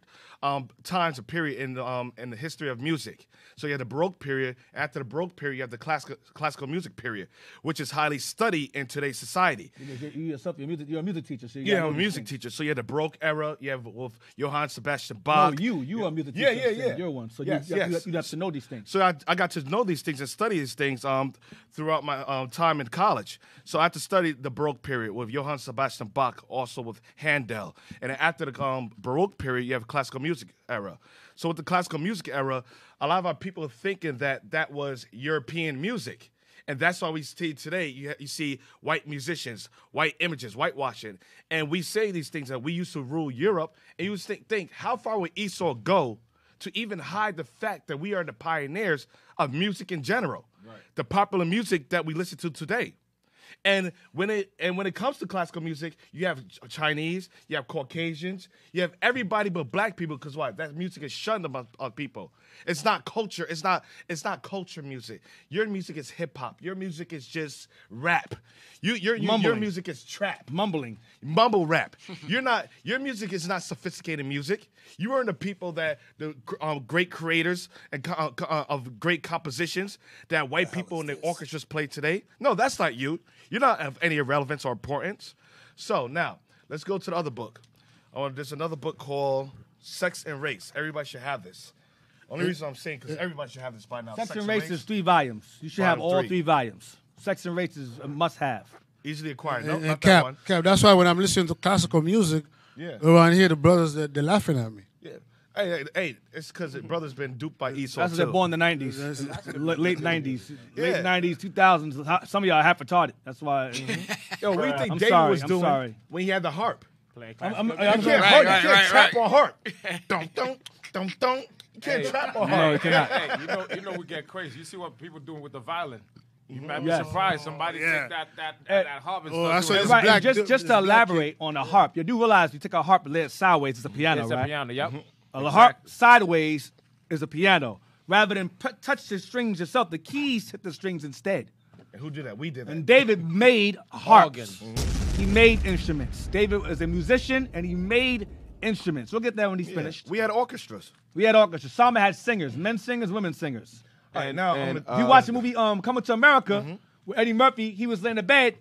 times of period in the history of music. So you have the Baroque period. After the Baroque period, you have the classical music period, which is highly studied in today's society. You're a music teacher. So I'm a music teacher. So you have the Baroque era. You have with Johann Sebastian Bach. No, you are a music teacher. Yeah. You're one. So Yes. you have to know these things. So I got to know these things and study these things throughout my time in college. So I had to study the Baroque period with Johann Sebastian Bach, also with Handel. And then after the Baroque period, you have classical music era. So with the classical music era, a lot of our people are thinking that was European music. And that's why we see today, you see white musicians, white images, whitewashing. And we say these things that we used to rule Europe. And you think how far would Esau go to even hide the fact that we are the pioneers of music in general, right? The popular music that we listen to today. And when it comes to classical music, you have Chinese, you have Caucasians, you have everybody but black people, because why? That music is shunned among people. It's not culture. It's not culture music. Your music is hip hop. Your music is just rap. Your music is trap. Mumble rap. Your music is not sophisticated music. You are the people that the great creators and of great compositions that white people in the orchestras play today. No, that's not you. You're not of any relevance or importance. So now let's go to the other book. There's another book called Sex and Race. Everybody should have this. Only reason I'm saying because everybody should have this by now. Sex and Race is 3 volumes. You should have all 3 volumes. Sex and Race is a must-have. Easily acquired. No, not Cap, that one. Cap, that's why when I'm listening to classical music, around here, the brothers, they're laughing at me. Yeah. Hey, it's because the brother's been duped by Esau, That's too. they're born in the 90s. Late 90s. Late 90s, 2000s. Some of y'all are half retarded. That's why. Yo, what do you think I'm David sorry, was I'm doing sorry. when he had the harp? I'm You can't trap on harp. Don't. You can't trap on harp. No, you cannot. Hey, you know we get crazy. You see what people doing with the violin. You might be surprised somebody take that harp and that's stuff. what Right, and just to elaborate on the harp, you do realize you take a harp and lay it sideways, it's a piano, It's right? a piano, yep. The harp sideways is a piano. Rather than touch the strings yourself, the keys hit the strings instead. And who did that? We did that. And David made harps. Organ. He made instruments. David was a musician, and he made instruments. We'll get there when he's finished. We had orchestras. We had orchestras. Solomon had singers, men singers, women singers. All right, now If you watch the movie Coming to America, with Eddie Murphy, he was laying in bed,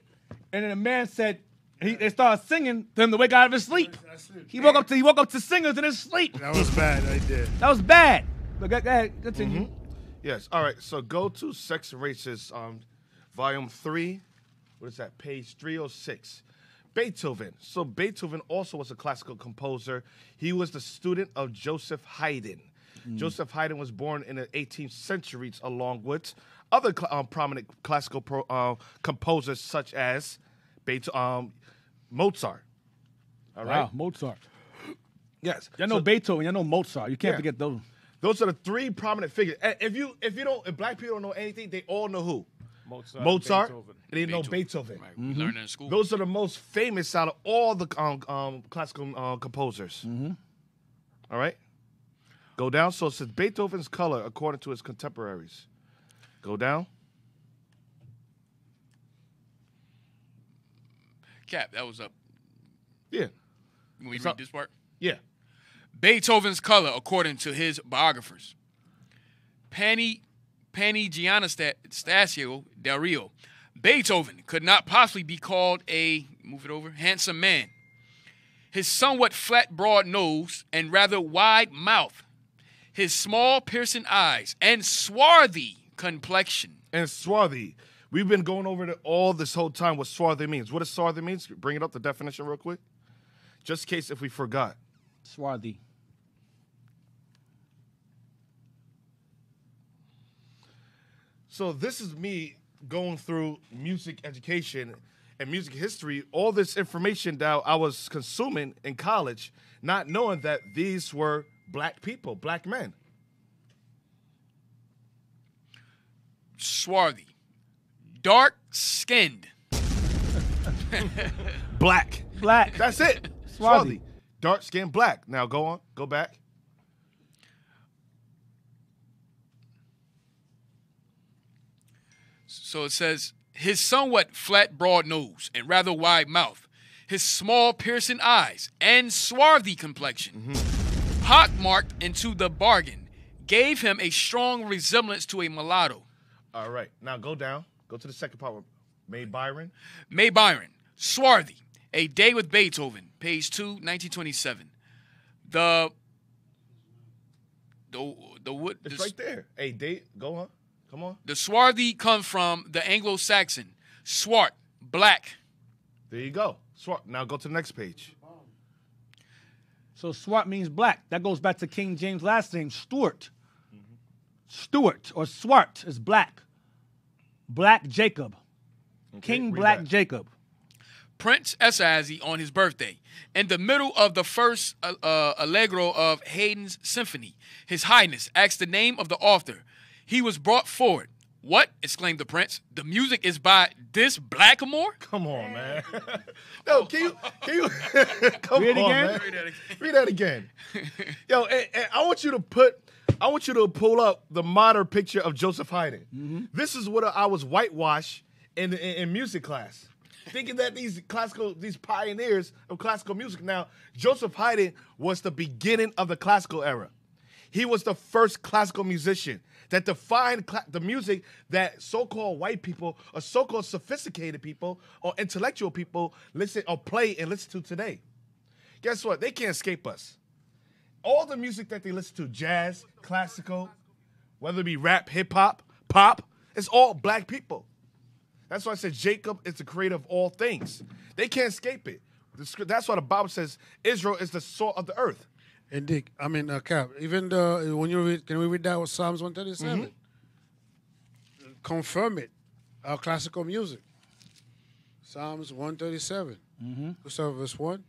and then a man said, they started singing to him to wake out of his sleep. He woke up to singers in his sleep. That was bad right there. That was bad. But go ahead, continue. Yes. All right. So go to Sex and Races, volume 3. What is that? Page 306. Beethoven. So Beethoven also was a classical composer. He was the student of Joseph Haydn. Joseph Haydn was born in the 18th century, along with other prominent classical composers such as Mozart. All right. Wow, Mozart. Yes. Y'all know Beethoven. Y'all know Mozart. You can't forget those. Those are the three prominent figures. And if black people don't know anything, they all know who? Mozart, and they know Beethoven. Right. We learned that in school. Those are the most famous out of all the classical composers. All right? Go down. So it says Beethoven's color according to his contemporaries. Go down. Cap, that was up. Yeah. When we read this part? Yeah. Beethoven's color according to his biographers. Gianastasio del Rio. Beethoven could not possibly be called a, handsome man. His somewhat flat, broad nose and rather wide mouth, his small, piercing eyes, and swarthy complexion. And swarthy. We've been going over all this whole time what swarthy means. What does swarthy mean? Bring it up, the definition real quick. Just in case if we forgot. Swarthy. So this is me going through music education and music history, all this information that I was consuming in college, not knowing that these were black people, black men. Swarthy. Dark-skinned. Black. Black. That's it. Swarthy. Dark skin, black. Now go on. Go back. So it says, his somewhat flat, broad nose and rather wide mouth, his small, piercing eyes, and swarthy complexion, pockmarked into the bargain, gave him a strong resemblance to a mulatto. All right. Now go down. Go to the second part. May Byron. May Byron, swarthy, A Day with Beethoven, page 2, 1927. The wood. It's right there. A day. Go on. Come on. The swarthy come from the Anglo-Saxon swart, black. There you go. Swart. Now go to the next page. So swart means black. That goes back to King James' last name, Stuart. Stuart or swart is black. Black Jacob. Okay, King read Black that. Jacob. Prince Esazi on his birthday. In the middle of the first allegro of Haydn's symphony, His Highness asked the name of the author. He was brought forward. What? Exclaimed the prince. The music is by this Blackamoor? Come on, man. No, can you come Read it on, again? man. Read that again. Yo, and I want you to pull up the modern picture of Joseph Haydn. This is what I was whitewashed in music class. Thinking that these pioneers of classical music. Now, Joseph Haydn was the beginning of the classical era. He was the first classical musician that defined the music that so-called white people or so-called sophisticated people or intellectual people listen or play and listen to today. Guess what? They can't escape us. All the music that they listen to, jazz, classical, whether it be rap, hip-hop, pop, it's all black people. That's why I said Jacob is the creator of all things. They can't escape it. That's why the Bible says Israel is the salt of the earth. And Dick, I mean, Cap, even when you read, can we read that with Psalms 137? Confirm it, our classical music. Psalms 137. Let's start with verse 1.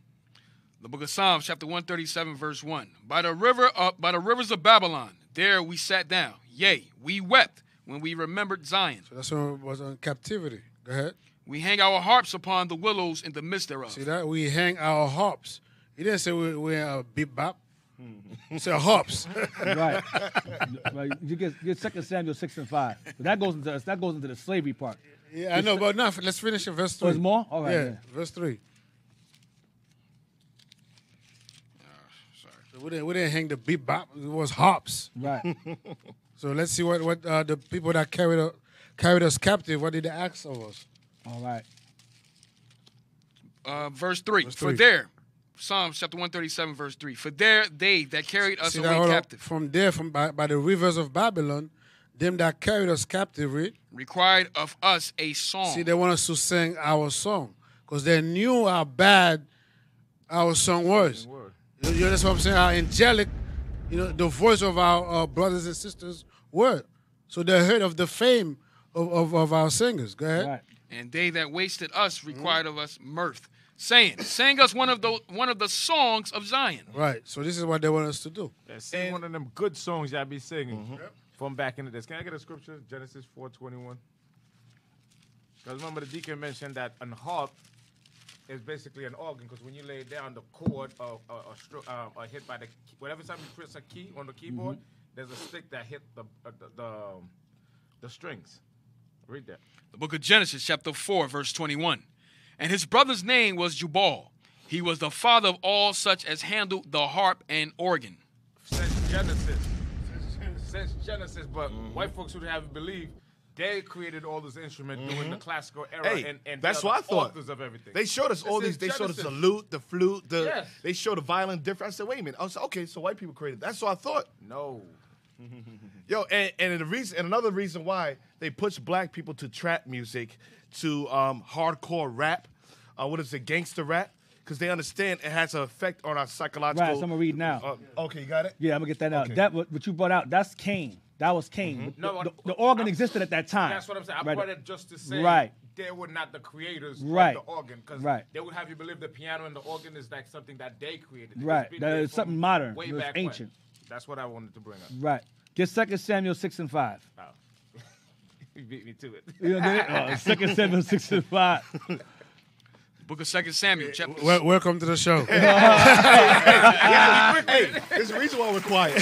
The book of Psalms, chapter 137, verse 1. By the rivers of Babylon, there we sat down. Yea, we wept when we remembered Zion. So that's when it was in captivity. Go ahead. We hang our harps upon the willows in the midst thereof. See that? We hang our harps. He didn't say we're beep bop. He said harps. Right. You get 2 Samuel 6 and 5. But that goes into the slavery part. Yeah, I know, but now let's finish in verse 3. There's more? All right. Yeah, Yeah. verse 3. Sorry. So we didn't hang the beep bop. It was harps. Right. So let's see what the people that carried us captive, what did they ask of us? All right. Verse 3. Verse For 3. there, Psalms chapter 137, verse 3. For there they that carried us See away that, hold up. captive From there, by the rivers of Babylon, them that carried us captive, read. required of us a song. See, they want us to sing our song because they knew how bad our song was. You know, that's what I'm saying, how angelic, the voice of our brothers and sisters were. So they heard of the fame of our singers. Go ahead. Right. And they that wasted us required of us mirth, saying, "Sing us one of the songs of Zion." Right. So this is what they want us to do. Yeah, sing one of them good songs y'all be singing from back in the days. Can I get a scripture? Genesis 4:21. Because remember the deacon mentioned that an harp is basically an organ. Because when you lay down the chord or hit by the whatever time you press a key on the keyboard, there's a stick that hit the strings. Read that. The book of Genesis, chapter 4, verse 21. And his brother's name was Jubal. He was the father of all such as handled the harp and organ. Since Genesis. But white folks who haven't believed, they created all this instrument during the classical era. Hey, and that's the what I thought. authors of everything. They showed us all these. They showed us the lute, the flute. They showed the violin different. I said, wait a minute. I was like, okay, so white people created. That's what I thought. No. Yo, and another reason why they push black people to trap music, to hardcore rap, what is it, gangster rap? Because they understand it has an effect on our psychological. Right, so I'm gonna read now. Okay, you got it? Yeah, I'm gonna get that out. Okay. That what you brought out, that's Cain. That was Cain. The organ existed at that time. That's what I'm saying. I Right. brought it just to say they were not the creators Right. of the organ. Because Right. they would have you believe the piano and the organ is like something that they created. It's Right. been That there is from something modern. way It was back when. ancient. That's what I wanted to bring up. Right. Get 2 Samuel 6 and 5. Oh. You beat me to it. You know, get it? 2 Samuel 6 and 5. Book of 2 Samuel, chapter Welcome to the show. Hey, there's a reason why we're quiet.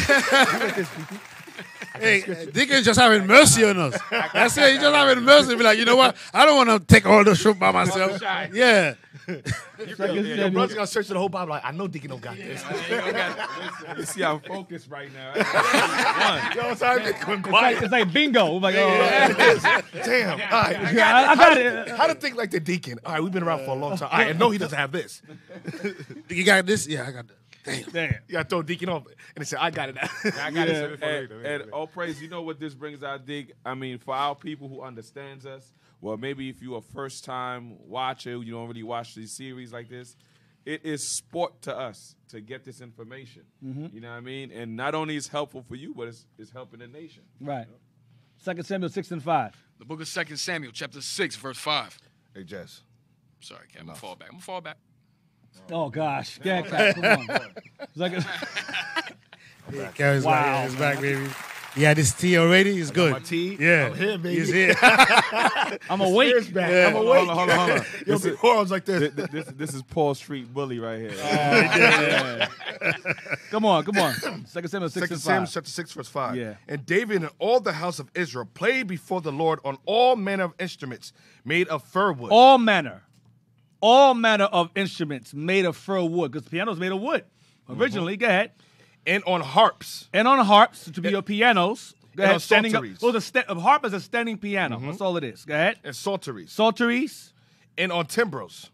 Hey, Deacon just having mercy on us. That's it. He's just having mercy. Be like, you know what? I don't want to take all the show by myself. Yeah. Your brother's gonna search the whole Bible. Like, I know Deacon don't got this. You see, I'm focused right now. Yo, sorry, been quiet. It's like bingo. I'm like, oh, Damn. All right. I got it. How to think like the Deacon? All right, we've been around for a long time. All right, I know he doesn't have this. You got this? Yeah, I got that. Damn. You gotta throw Deacon off, and they said, "I got it." I got it for later. And all praise, you know what this brings out, Dig? I mean, for our people who understands us, well, maybe if you're a first-time watcher, you don't really watch these series like this, it is sport to us to get this information. You know what I mean? And not only is it helpful for you, but it's helping the nation. Right. 2 Samuel 6 and 5. The book of 2 Samuel, chapter 6, verse 5. Hey, Jess. Sorry, Cap, I'm gonna fall back. I'm gonna fall back. Oh, gosh. Yeah, Cap, come on. It's like Yeah, Carrie's Wow. back. He's back, baby. He had his tea already. He's good. My tea. Yeah. I'm here, baby. He's here. I'm awake. Spears back. Yeah. I'm awake. Hold on. Yo, before I was like this. This is Paul Street Bully right here. Come on. 2 Samuel 6 2 and Samuel 5. chapter 6, verse 5. Yeah. And David and all the house of Israel played before the Lord on all manner of instruments made of fir wood. All manner of instruments made of fir wood, because piano's made of wood. Originally, go ahead. And on harps. And on harps, to be your pianos. Go And ahead. on Standing up. psalteries. A harp is a standing piano. That's all it is. Go ahead. And psalteries. Psalteries. And on timbrels.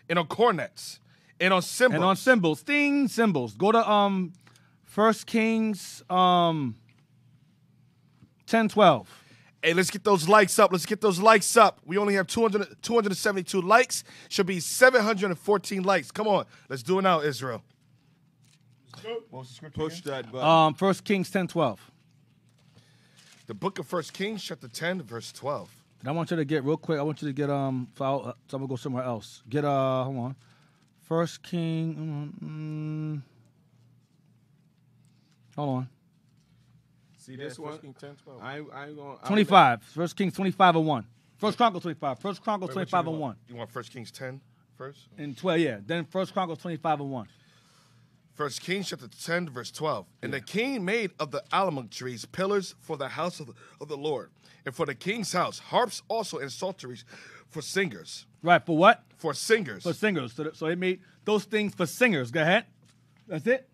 And on cornets. And on cymbals. And on cymbals. Ding, cymbals. Go to 1 Kings 10:12. Hey, let's get those likes up. We only have 272 likes. Should be 714 likes. Come on. Let's do it now, Israel. What was the scripture Push again? that button. 1 Kings 10:12. The book of 1 Kings, chapter 10, verse 12. And I want you to get real quick. I want you to get so I'm gonna go somewhere else. Get hold on. 1 King. Hold on. See this one? I ain't gonna. 25. 1 Kings 25 and 1. 1 Chronicles 25. 1 Chronicles 25 and 1. You want 1 Kings 10 first? And 12, yeah. Then 1 Chronicles 25 and 1. 1 Kings chapter 10, verse 12. And the king made of the almond trees pillars for the house of the Lord, and for the king's house harps also and psalteries for singers. Right, for what? For singers. For singers. So they made those things for singers. Go ahead. That's it?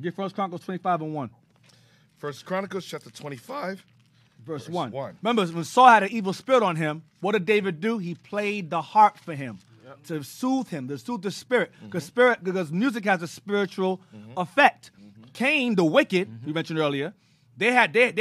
Get 1 Chronicles 25 and 1. 1 Chronicles chapter 25. Verse 1. 1. Remember, when Saul had an evil spirit on him, what did David do? He played the harp for him to soothe him, to soothe the spirit. Because music has a spiritual effect. Cain, the wicked, we mentioned earlier, they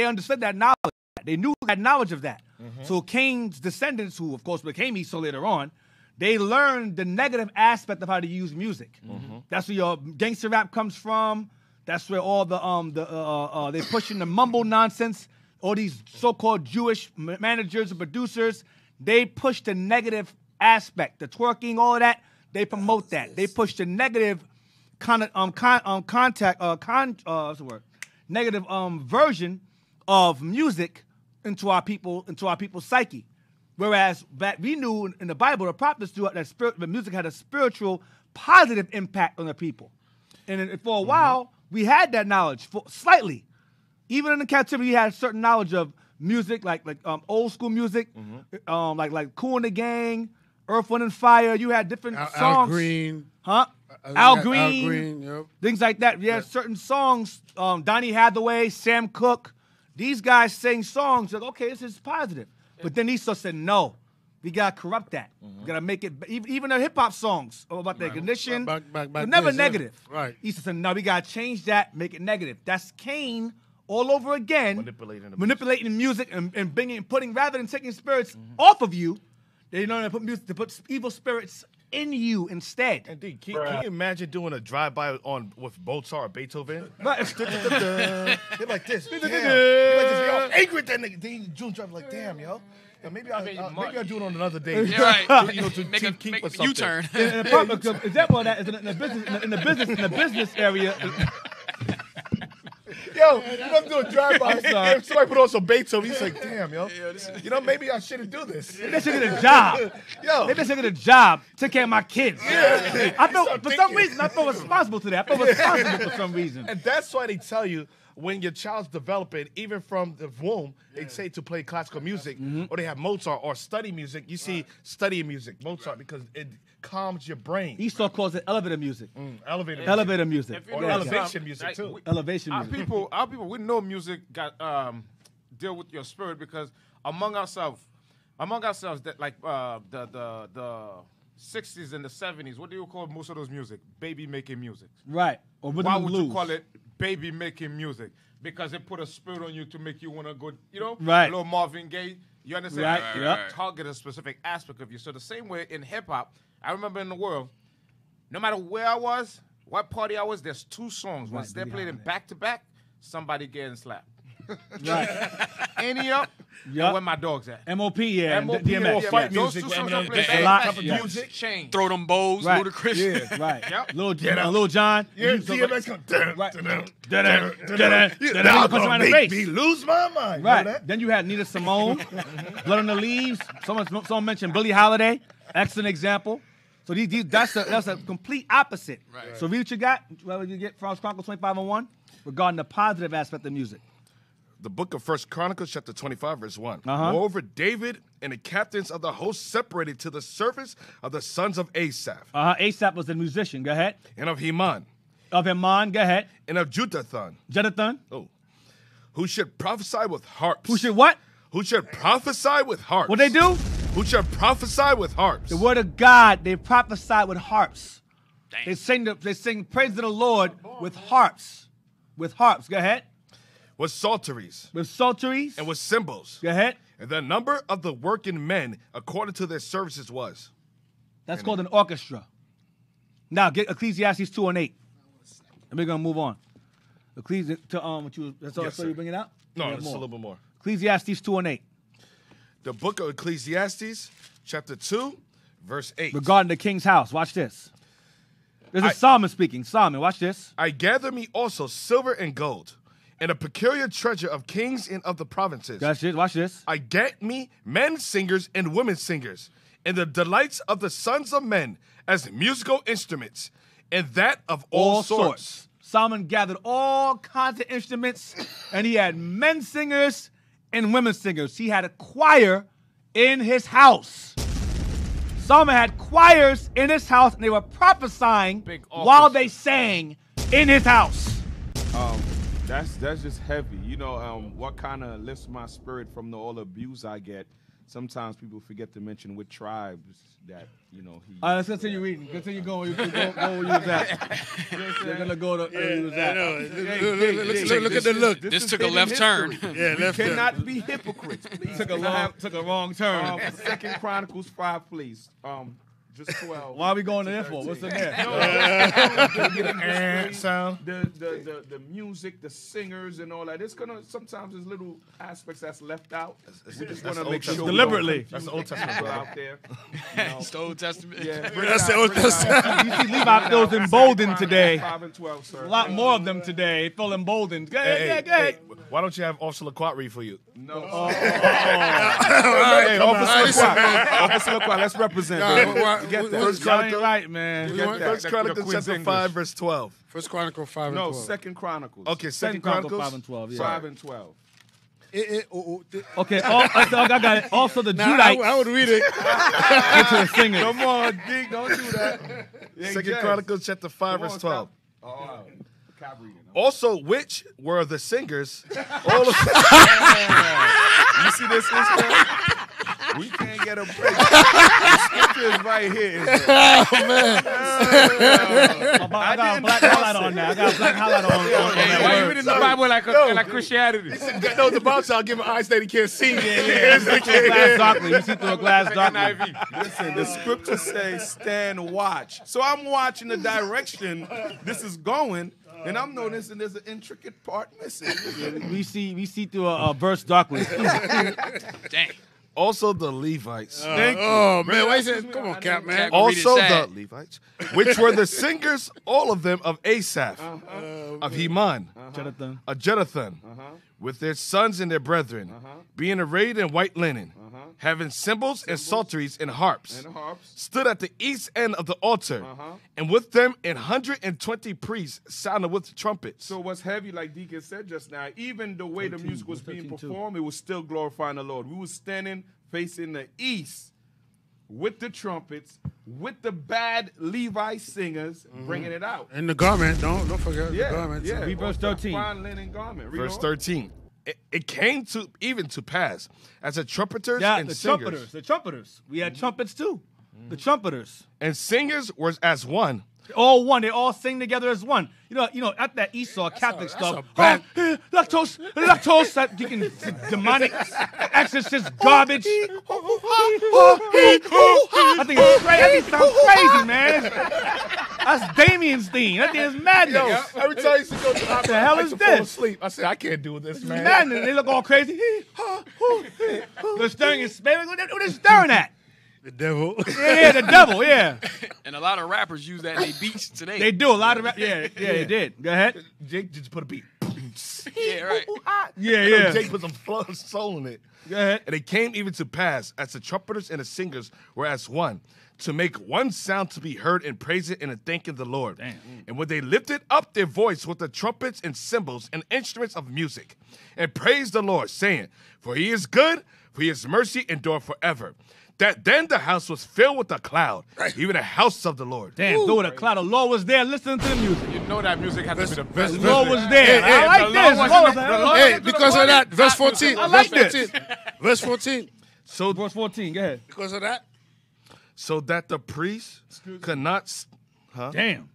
understood that knowledge. They knew that knowledge of that. So Cain's descendants, who of course became Esau later on, they learned the negative aspect of how to use music. That's where your gangster rap comes from. That's where all they pushing the mumble nonsense. All these so-called Jewish managers and producers, they push the negative aspect, the twerking, all of that. They promote that. They push the negative what's the word? Negative version of music into our people's psyche. Whereas back we knew in the Bible, the prophets knew that the music had a spiritual positive impact on the people. And for a while, we had that knowledge slightly. Even in the captivity, we had a certain knowledge of music, like old school music, like Kool and the Gang, Earth, Wind and Fire. You had different songs. Al Green. Huh? Al Green. Yep. Things like that. We had certain songs, Donny Hathaway, Sam Cooke. These guys sang songs like, okay, this is positive. But then Esau said, no, we got to corrupt that. We got to make it, even the hip-hop songs about the ignition, they're never negative. Right. Esau said, no, we got to change that, make it negative. That's Cain all over again, manipulating the music and putting, rather than taking spirits off of you, they know to put evil spirits in you instead. And D, can you imagine doing a drive-by with Mozart or Beethoven? Right. They're like this. Damn. They're like this. Yo, angry at that nigga. Then June drive like, damn, yo. Maybe I'll do it on another day. Yeah, right. To make keep a U-turn. And a perfect example of that is in the business area. Yo, I'm doing drive-by. Somebody put on some Beethoven. He's like, damn, yo. Maybe I shouldn't do this. Maybe I should get a job. Maybe I should get a job. Take care of my kids. Yeah. I feel, for some reason, I feel responsible to that. I feel responsible for some reason. And that's why they tell you when your child's developing, even from the womb, they say to play classical music, or they have Mozart or study music. You see studying music, Mozart, because it calms your brain. Esau calls it elevator music. Elevator music. Or elevation music, too. Elevation Our music. people, we know music got deal with your spirit because among ourselves, that like the 60s and the 70s, what do you call most of those music? Baby making music. Right. Or Why would you call it baby making music? Because it put a spirit on you to make you want to go, Right. a little Marvin Gaye. You understand? Right, yeah. Target a specific aspect of you. So the same way in hip hop, I remember in the world, no matter where I was, what party I was, there's two songs. Once they're played in back to back, somebody getting slapped. Right. Any up, and where my dogs at? MOP, yeah. MOP, DMX. yeah, fight those music, two songs Eminem, are played a lot, back to yeah. music change. Throw them bows, Right. Ludacris. Yeah, right. Yep. Lil John. Yeah, You- DMX comes Right. Now punch him gonna in the make face. me lose my mind. You know Right. that? Then you had Nina Simone, Blood on the Leaves. Someone mentioned Billie Holiday. Excellent example. So that's a complete opposite. Right. So read what you got. What did you get? First Chronicles 25:1 regarding the positive aspect of music. The book of 1 Chronicles, chapter 25, verse 1. Uh-huh. Moreover, David and the captains of the host separated to the service of the sons of Asaph, Asaph was a musician. Go ahead. and of Heman, Of Heman. Go ahead. and of Jeduthun, Jonathan. who should prophesy with harps. Who should what? Who should prophesy with harps. What they do? Who should prophesy with harps. The word of God. They prophesy with harps. Dang. They sing praise to the Lord with harps. With harps. Go ahead. With psalteries. With psalteries. And with cymbals. Go ahead. And the number of the working men according to their services was. That's called an orchestra. Now get Ecclesiastes 2:8. And we're gonna move on. That's all Yes, you sir. bring it out? No, Yeah, it's a little bit more. Ecclesiastes 2:8. The book of Ecclesiastes, chapter 2, verse 8. Regarding the king's house. Watch this. This is Solomon speaking. Solomon, watch this. I gather me also silver and gold, and a peculiar treasure of kings and of the provinces. Watch this. I get me men singers and women singers, and the delights of the sons of men as musical instruments, and that of all sorts. Solomon gathered all kinds of instruments, and he had men singers and women singers. He had a choir in his house. Solomon had choirs in his house, and they were prophesying while they sang in his house. That's just heavy. What kind of lifts my spirit from all the abuse I get. Sometimes people forget to mention what tribes that he. All right, let's continue reading. Continue going. Go where you was at. We're gonna go to where you was at. Look at the look. This took a left turn. Yeah, left turn. Cannot be hypocrites, please. Took a wrong turn. 2 Chronicles 5, please. Just 12. Why are we going there for? What's in there? Sound. The music, the singers, and all that. It's gonna sometimes there's little aspects that's left out. We just want to make sure Deliberately. That's the Old Testament, people brother. out there. It's the Old Testament. Yeah, That's the Old Testament. You see Levi feels emboldened today. 5 and 12, sir. A lot more of them today. Feel emboldened. Go ahead, go ahead. Why don't you have Officer LaQuat read for you? No. Hey, Officer LaQuat. Officer LaQuat, let's represent. Get that. First Y'all ain't right, man. Get that. First Chronicles chapter 5, verse 12. First Chronicle 5 and No, 12. Second Chronicles. Okay, Second Chronicle Chronicles 5 and 12. Yeah. 5 and 12. Okay. I got it. Also, the Judites. I would read it. Into the singers. Come on, Deke, don't do that. Second Chronicles chapter 5, Come verse on, 12. Oh, cap reading. Also, which were the singers? All of You see this, Israel? We can't get a break. The scripture is right here. Israel. I got a black highlight on that. I got a black highlight on that. Why you word. reading the Bible like Christianity? no, the Bible shall give him eyes that he can't see. Glass darkly. You see through a glass darkly. Listen, the scripture says stand watch. So I'm watching the direction this is going, and I'm noticing there's an intricate part missing. We see through a verse darkly. Dang. Also, the Levites. Oh, man. Why you saying? Come on, Cap, man. Also, Read it the sad. Levites, which were the singers, all of them of Asaph, of Heman, Jonathan. of Jeduthun, with their sons and their brethren, being arrayed in white linen, having cymbals and psalteries and harps, And harps. stood at the east end of the altar, and with them 120 priests sounded with trumpets. So what's heavy, like Deacon said just now, even the way the music was being 13 too. performed, it was still glorifying the Lord. We were standing facing the east with the trumpets, with the bad Levi singers bringing it out. And the garment. Don't forget the garment. Yeah. Read verse 13. Fine linen garment. Read Verse on. 13. It came to even to pass as the trumpeters Yeah, and the singers. trumpeters. The trumpeters. We had trumpets too. The trumpeters. And singers were as one. All one. They all sing together as one. You know, at that Esau Catholic stuff. Lactose, that Deacon demonic exorcist garbage. I think it's crazy. That thing sounds crazy, man. That's Damien's theme. That thing is madness. Every time I used to go to the opera, the hell I is used to fall this? asleep. I said, I can't do this, man. Madness. They look all crazy. They're stirring in space. What are they stirring at? The devil. Yeah, the devil. Yeah, And a lot of rappers use that in their beats today. they do a lot of. Yeah, they did. Go ahead. Jake just put a beat. Yeah, right. Yeah. Jake put some soul in it. Go ahead. And it came even to pass, as the trumpeters and the singers were as one, to make one sound to be heard in praising and in thanking the Lord. Damn. And when they lifted up their voice with the trumpets and cymbals and instruments of music, and praised the Lord, saying, For he is good, for his mercy endure forever. That then the house was filled with a cloud, even the house of the Lord. Damn, though the cloud of Lord was there listening to the music. You know that music has to be the best. The Lord was there. Hey, I like the this. Lord was in the- the Lord- Hey, because of that, verse 14. I like verse this. 14. Verse 14. So, Verse 14, go ahead. Because of that. so that the priests could not Damn.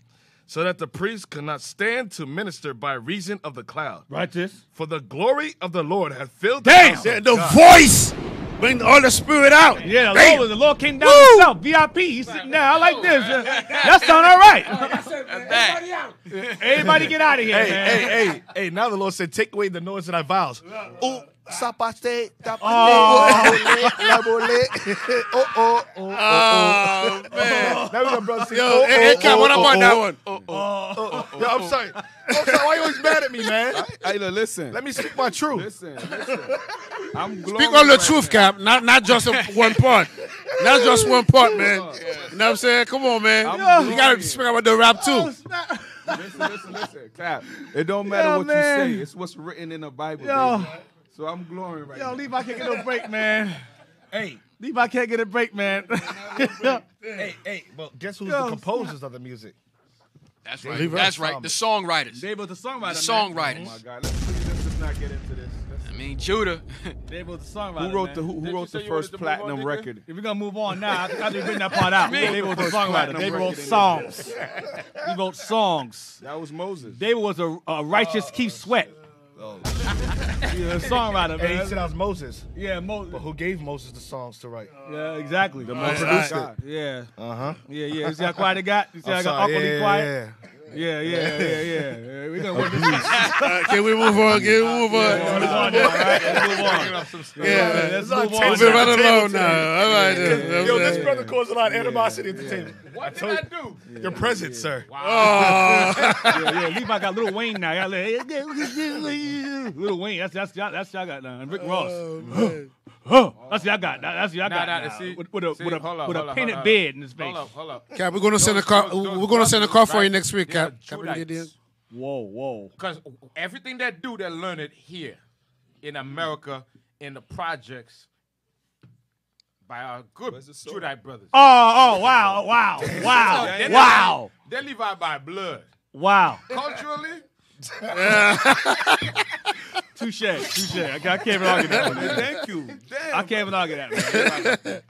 so that the priests could not stand to minister by reason of the cloud. Right this. For the glory of the Lord had filled the Damn. house. The voice. Bring all the spirit out. Yeah, Bam. the Lord came down himself. VIP. He's sitting there. I like this. That sound all right. Everybody out. Everybody get out of here, man. Hey, now the Lord said, take away the noise of thy vows. Oh, sapaste, tapaste, Oh, man. Now we got brother sing, Yo, hey, Cap, what about that one? Yo, I'm sorry. Why you always mad at me, man? Hey, look, listen. Let me speak my truth. Listen. I'm glowing Speak on the right truth, now. Cap. Not just one part. Not just one part, man. You know what I'm saying? Come on, man. You got to speak about the rap, too. Listen, Cap. It don't matter Yo, what man. you say. It's what's written in the Bible. Yo. Baby. So I'm glowing right Yo, now. Levi can't get no break, man. Hey, Levi can't get a break, man. hey, well, guess who's Yo, the composers of the music? That's right. Levi? That's right. The songwriters. Dave was the songwriter. The man. songwriters. Oh my God. Let's not get into this. I mean, Judah. Dave was the songwriter. Who wrote the man. who wrote say the you first wanted to move on, platinum nigga? record? If we're gonna move on now, I have to bring that part out. David was the songwriter. platinum David record wrote in songs. He wrote songs. That was Moses. David was a righteous Keith Sweat. Oh, Yeah, songwriter, hey, he man. said that was Moses. Yeah, But who gave Moses the songs to write? Yeah, exactly. The most produced it. Yeah. Uh-huh. Yeah. You see how quiet it got? You see how I got awkwardly quiet? Yeah. We're gonna work this out. Can we move on? Can we move on? Let's move on, right? Let's move on. Yeah, Let's like move on. We've been running low now. All right. Yo, this brother caused a lot of animosity at the table. What did I do? Your presence, sir. Yeah. Levi got Lil Wayne now. Y'all Lil Wayne. That's y'all got now. And Rick Ross. That's y'all got. That's y'all got. Nah, now. see- With a hold up, painted hold up. bed in his face. Hold up. Cap, we're gonna send a car. We're gonna send a car for you next week, Cap. They are Cap, we get Judites. Whoa. Because everything they do, they learn it here in America, in the projects, by our good Where's the sword? Judite brothers. Oh, wow. They live out by blood. Wow. Culturally, Touche. I can't even argue that, man. Thank you. Damn. I can't even argue that, man.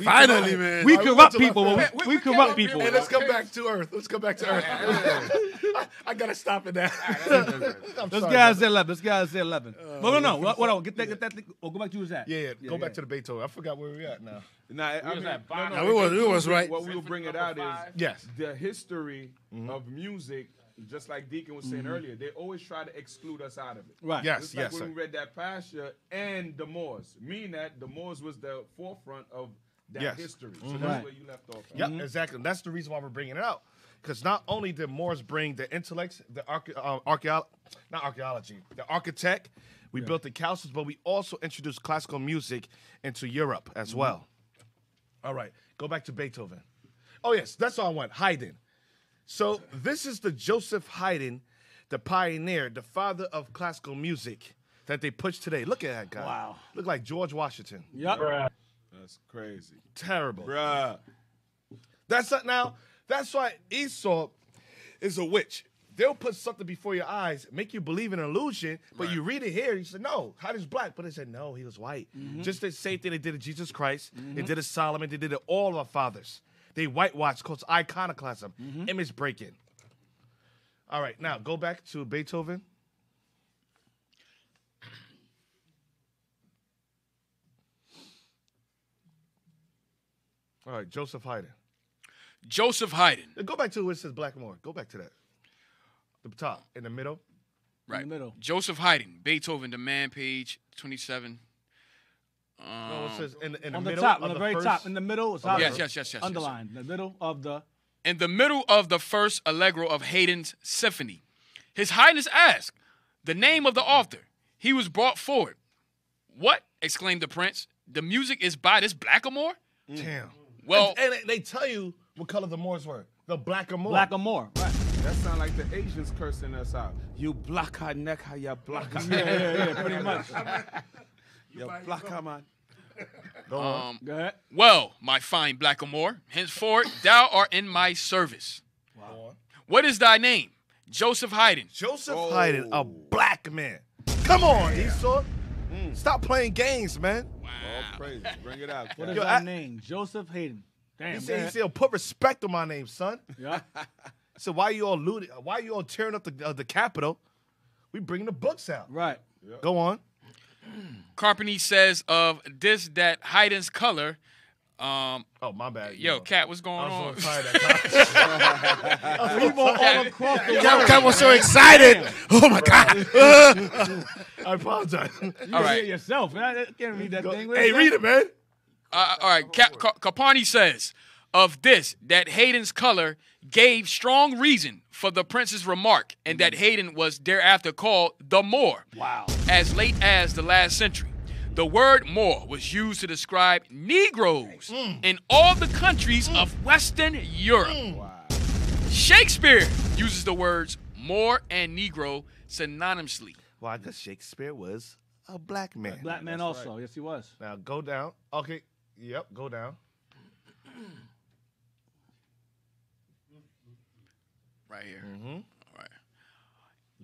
Finally, man. We All right, corrupt we went people. to We we corrupt can't people. Hey, let's come back to Earth. I gotta stop it now. Let's get out of 11. No. What else? Get that thing. Oh, go back to who's that. Yeah, go back to the Beethoven. I forgot where we're at now. Nah, I mean, we was right. What we will bring it out is Yes. the history of music. Just like Deacon was saying earlier, they always try to exclude us out of it. Right. Yes, Just like yes, when sir. we read that pasture and the Moors, meaning that the Moors was the forefront of that Yes. history. So Right. that's where you left off. Yep, exactly. And that's the reason why we're bringing it out. Because not only did Moors bring the intellects, the the architect, we built the castles, but we also introduced classical music into Europe as well. All right, go back to Beethoven. Oh, yes, that's all I want, Haydn. So this is the Joseph Haydn, the pioneer, the father of classical music that they push today. Look at that guy. Wow. Look like George Washington. Yep. That's crazy. Terrible. Bruh. That's why Esau is a witch. They'll put something before your eyes, make you believe in an illusion, but you read it here, you say, no, Haydn's black. But they said, no, he was white. Just the same thing they did to Jesus Christ. They did it to Solomon. They did it to all of our fathers. They whitewashed, called iconoclasm, image breaking. All right, now go back to Beethoven. All right, Joseph Haydn. Joseph Haydn. Go back to where it says Blackmore. Go back to that. The top, in the middle. Right. In the middle. Joseph Haydn. Beethoven, the man, page 27. No, it says in the On the middle. top, of on the the very first- top, in the middle. It's Yes. Underlined. The middle of the. In the middle of the first allegro of Haydn's symphony, His Highness asked the name of the author. He was brought forward. What? Exclaimed the prince. The music is by this Blackamoor? Damn. Well, and they tell you what color the Moors were. The Blackamoor. Blackamoor. Right. That sound like the Asians cursing us out. You blacker neck, how you blacker. Yeah, pretty much. You blacker man. Go on. Go ahead. well, my fine Blackamoor, henceforth thou art in my service. Wow. What is thy name? Joseph Haydn. Joseph Haydn, a black man. Come on, Esau. Stop playing games, man. All praise. Bring it out. What Cat. is Yo, thy I- name? Joseph Haydn. Damn. He go said, ahead. put respect on my name, son. Yeah. So why you all looting? Why you all tearing up the Capitol? We bringing the books out. Right. Go on. Carpenter says of this that Haydn's color. Oh, my bad. Yo, Cat, what's going I on? was so tired that time. People all across the world. Cap was so excited. Oh my God. I apologize. You All right. read it yourself. I can't read that thing. What Hey, is read that? it, man. All right, Carpani says of this that Haydn's color gave strong reason for the prince's remark, and that Haydn was thereafter called the Moor. Wow. As late as the last century. The word Moor was used to describe Negroes in all the countries of Western Europe. Shakespeare uses the words Moor and Negro synonymously. Why? Because Shakespeare was a black man. Black man also. Yes, he was. Now go down. Okay. Yep. Go down. Right here. All right.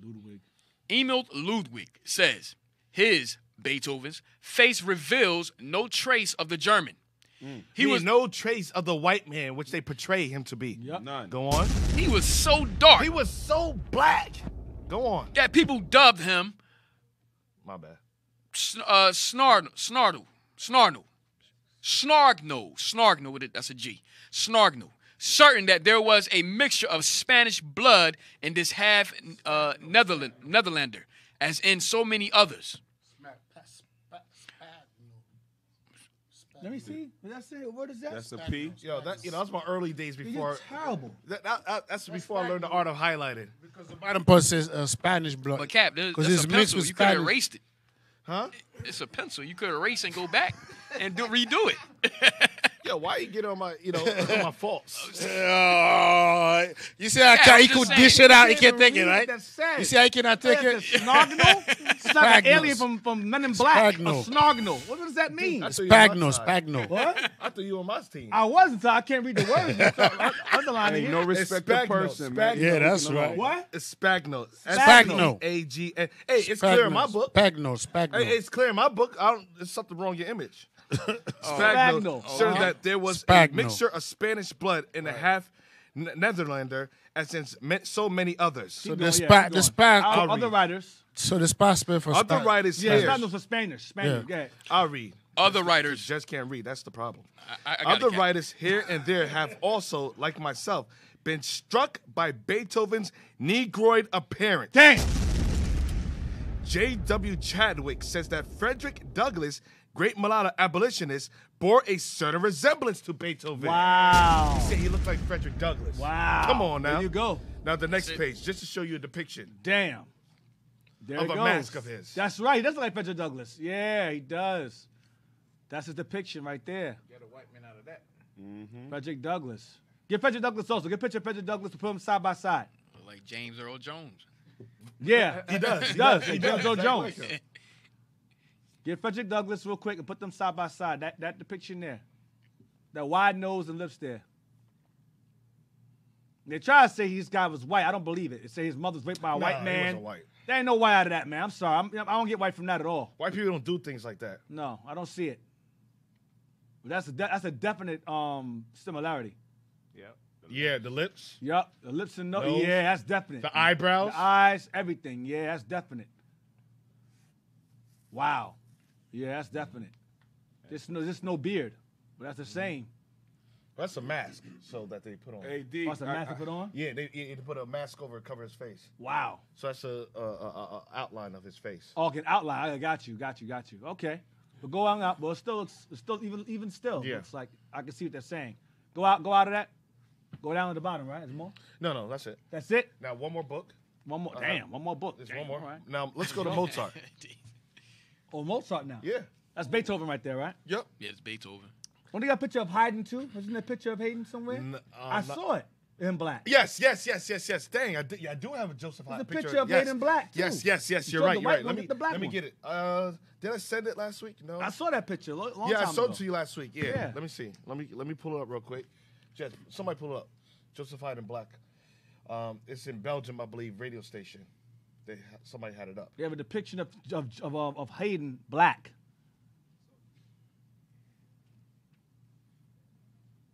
Ludwig. Emil Ludwig says his, Beethoven's, face reveals no trace of the German. He was no trace of the white man, which they portray him to be. Yep. None. Go on. He was so dark He was so black. Go on. that people dubbed him My bad. Snargnel. That's a G. Snargnel. Certain that there was a mixture of Spanish blood in this half Netherlander, as in so many others. Let me see. What that say? What is that? That's a P. Yo, that's my early days before. You're terrible. That's before I learned the art of highlighting. Because the bottom part says Spanish blood. But Cap, that's it's a mixed pencil. with You could have Spanish. erased it. Huh? It's a pencil. You could erase and go back and redo it. Yo, why you get on my, on my faults? You see how I'm he just could saying. dish it out? He can't take it, Read right? that sad. You see how he cannot take it? Snargnel? It's like an Spagnos. alien from Men in Black. Spagno. A snargnel. What does that mean? I thought you on my Spagno, side. Spagno. What? I thought you were on my team. I wasn't, so I can't read the words. Underlining Hey, it. no respect to Spagno, person, man. Spagno. Yeah, that's right. What? It's Spagno. Spagno. A-G-N. Hey, it's clear in my book. Spagno. Hey, it's clear in my book. There's something wrong with your image. Spagno. Shows that there was a Spagno. mixture of Spanish blood in a half Netherlander, as in so many others. So Keep the going, keep spag. going. Other writers. So the spag spell for Other spag. writers Yeah, here. Spagnos for Spanish. Yeah. Yeah. I'll read. Other writers. Just can't read. That's the problem. I got Other it, Cap. writers here and there have also, like myself, been struck by Beethoven's Negroid appearance. Damn. J.W. Chadwick says that Frederick Douglass, great mulatto abolitionist, bore a certain resemblance to Beethoven. Wow. He said he looked like Frederick Douglass. Wow. Come on now. There you go. Now the next page, just to show you a depiction. Damn. There Of it a goes. mask of his. That's right. He does look like Frederick Douglass. Yeah, he does. That's his depiction right there. Get a white man out of that. Frederick Douglass. Get Frederick Douglass also. Get a picture of Frederick Douglass and put them side by side. Like James Earl Jones. Yeah. He does. He does. He does. James Earl Jones. Exactly like him. Get Frederick Douglass real quick and put them side by side. That depiction there. That wide nose and lips there. They try to say this guy was white. I don't believe it. They say his mother's raped by a white He man. wasn't white. There ain't no white out of that, man. I'm sorry. I don't get white from that at all. White people don't do things like that. No, I don't see it. But that's a definite similarity. Yeah, the lips, Yup, the lips and nose. Nose. Yeah, that's definite. the eyebrows. The eyes, everything. Yeah, that's definite. Wow. Yeah, that's definite. There's no beard, but that's the same. That's a mask, so that they put on. Hey, D. What's the mask to put on? Yeah, they put a mask over to cover his face. Wow. So that's a outline of his face. Oh, can outline. I got you. Okay. But go on out. Well, it's still even still. Yeah. Looks like I can see what they're saying. Go out of that. Go down to the bottom, right? There's more? No, that's it. That's it? Now one more book. One more. Damn, one more book. There's Damn, one more. all right. Now let's go to Mozart. Oh, Mozart now. Yeah. That's Beethoven right there, right? Yep. Yeah, it's Beethoven. Don't they got a picture of Haydn too? Wasn't there a picture of Haydn somewhere? I saw it in black. Yes. Dang, I do have a Joseph There's a picture. picture of yes. Haydn black too. Yes. You You're showed right. the You're white right. one, Let me get the black let me one. get it. Did I send it last week? No. I saw that picture long Yeah, time I showed ago. it to you last week. Yeah. Yeah. Let me see. Let me pull it up real quick. Jess, somebody pull it up. Joseph Haydn Black. It's in Belgium, I believe. Radio station. Somebody had it up. They have a depiction of Haydn black.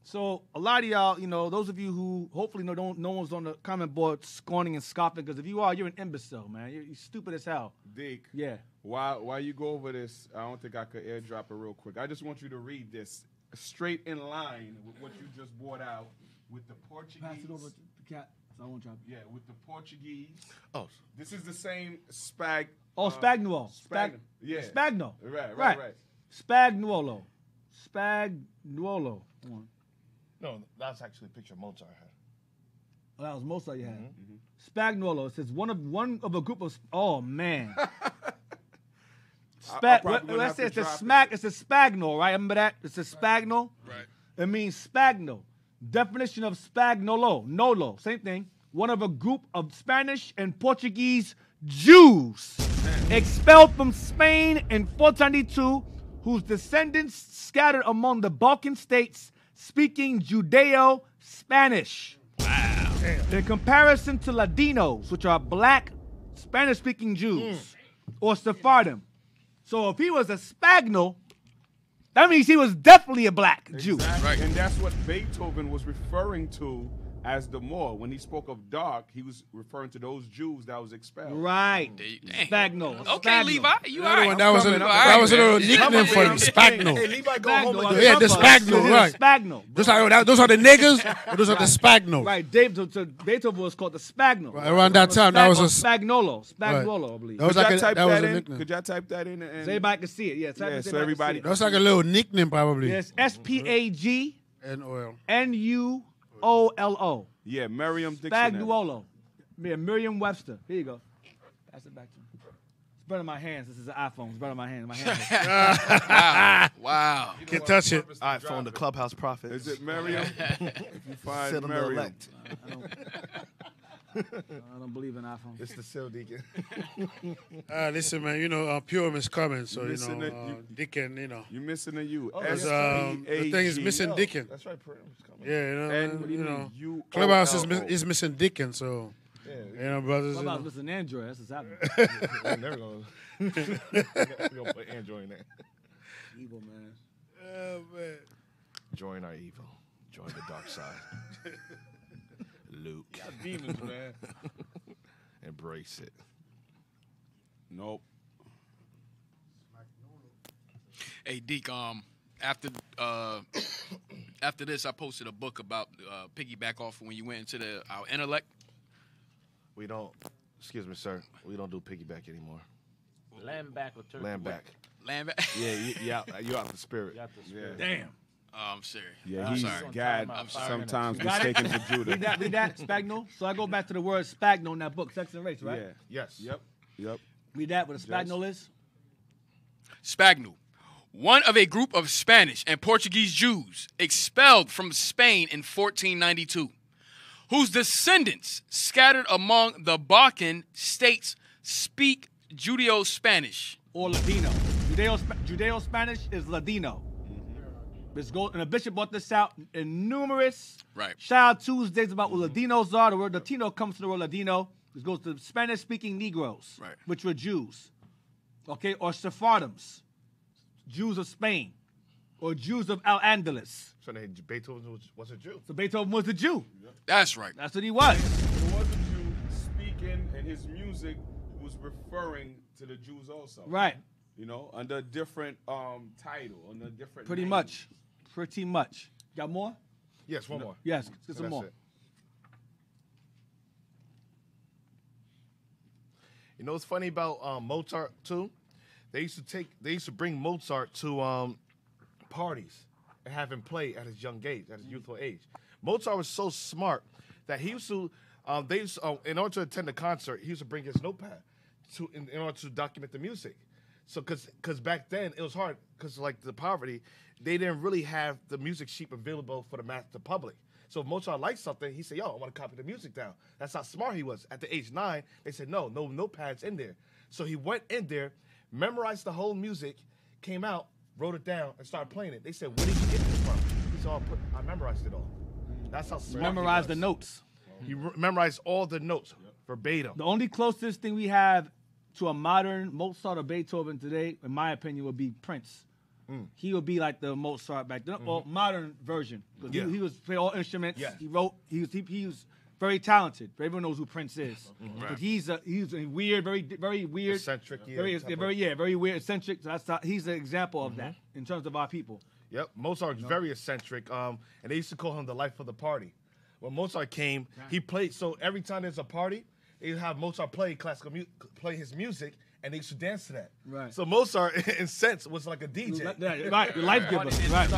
So a lot of y'all, those of you who hopefully no one's on the comment board scorning and scoffing, because if you are, you're an imbecile, man. You're stupid as hell. Deke, Yeah. while you go over this, I don't think I could airdrop it real quick. I just want you to read this straight in line with what you just brought out with the Portuguese. Pass it over to the cat, so I won't drop it. Yeah, with the Portuguese. Oh, This is the same spag. Oh, Spagnuolo. Yeah. Spagno. Right. Spagnuolo. Spagnuolo. One. no, that's actually a picture of Mozart had. Oh, that was Mozart you had. Spagnuolo. It says one of a group of. Oh man. I'll probably gonna Let's say have to it's a drop It's a spagnol, right? Remember that? It's a spagnol. Right. It means spagno. Definition of spagnolo. Nolo. Same thing. One of a group of Spanish and Portuguese Jews expelled from Spain in 422, whose descendants scattered among the Balkan states speaking Judeo-Spanish. Wow. In comparison to Ladinos, which are black Spanish-speaking Jews, or Sephardim. So if he was a spagnol, that means he was definitely a black Jew. Exactly. And that's what Beethoven was referring to as the more. When he spoke of dark, he was referring to those Jews that was expelled. Right. Dang. Spagno. Okay, Spagno. Levi, you all That right? one, that was a little nickname for him, Spagno. Hey, Levi, go home Spagno. and Yeah, the Spagno, right. Spagno. Those are the niggas, or those are the Spagnos. Right, Beethoven was called the Spagno. Right, around that time, that was a Spagnolo, Right. I believe. That was Could like y'all a, type that was that a in? nickname. Could y'all type that in? So everybody can see it. Yeah, type Yeah, it so can everybody- see That was like a little nickname, probably. it. Yes, Spagnuolo. And oil. Yeah, Merriam Dictionary. Spagnuolo. Yeah, Merriam-Webster. Here you go. Pass it back to me. It's better in my hands. This is an iPhone. It's better in my hands. My hands. Wow. You can touch it. iPhone, the Clubhouse Prophet. Is it Merriam? If you find Sit on the Merriam. elect. I don't believe in iPhone. It's the Seal Deacon. Listen, man, Purim is coming, so, Missing it, Deacon, You're missing a U. Because, the thing is missing Deacon. That's right, Purim's coming. Yeah, What do you mean? U-O-L-O. Clubhouse is missing Deacon, so, brothers. What about missing Android? That's what's happening. We're never gonna put Android in there. Evil, man. Oh, man. Join our evil. Join the dark side. Luke. Demons, man. Embrace it. Nope. Hey, Deke, after this, I posted a book about piggyback off when you went into our intellect. We don't, excuse me, sir. We don't do piggyback anymore. Land back or turkey? Land back. Land back. Yeah, you're out the spirit. Damn. Oh, I'm serious. Yeah, I'm he's sorry. Gad, I'm sorry. sometimes Got it? mistaken for Judah. Read that, Spagno. So I go back to the word Spagno in that book, Sex and Race, right? Yeah. Yes. Yep. Read that, what a Spagno is. Spagno, one of a group of Spanish and Portuguese Jews expelled from Spain in 1492, whose descendants scattered among the Balkan states speak Judeo-Spanish. Or Ladino. Judeo-Spanish is Ladino. And the bishop brought this out in numerous Child Tuesdays about what Ladinos are. The word Latino comes from the word Ladino. This goes to Spanish-speaking Negroes, which were Jews. Okay, or Sephardims, Jews of Spain, or Jews of Al-Andalus. So Beethoven was a Jew. So Beethoven was a Jew. That's right. That's what he was. There was a Jew speaking, and his music was referring to the Jews also. Right. Under a different title, under a different Pretty name. much. Got more? Yes, one more. Yes, get some more. It. You know what's funny about Mozart too? They used to bring Mozart to parties and have him play at his young age, at his youthful age. Mozart was so smart that he used to, in order to attend a concert, he used to bring his notepad in order to document the music. So, because back then it was hard, because like the poverty, they didn't really have the music sheet available for the public. So if Mozart liked something, he said, yo, I want to copy the music down. That's how smart he was. At the age 9, they said, no notepads in there. So he went in there, memorized the whole music, came out, wrote it down, and started playing it. They said, where did you get this from? He said, I memorized it all. That's how smart Memorize he the was. notes. He memorized all the notes verbatim. The only closest thing we have to a modern Mozart or Beethoven today, in my opinion, would be Prince. He would be like the Mozart back then, or modern version. Yeah. He was play all instruments. Yeah. He wrote. He was very talented. Everyone knows who Prince is. Right. But he's a weird, very weird, Eccentric, very weird, eccentric. So he's an example of that in terms of our people. Yep, Mozart's very eccentric, and they used to call him the life of the party. When Mozart came, he played. So every time there's a party, they'd have Mozart play play his music, and they used to dance to that. Right. So Mozart, in a sense, was like a DJ. Right, the life giver. Right.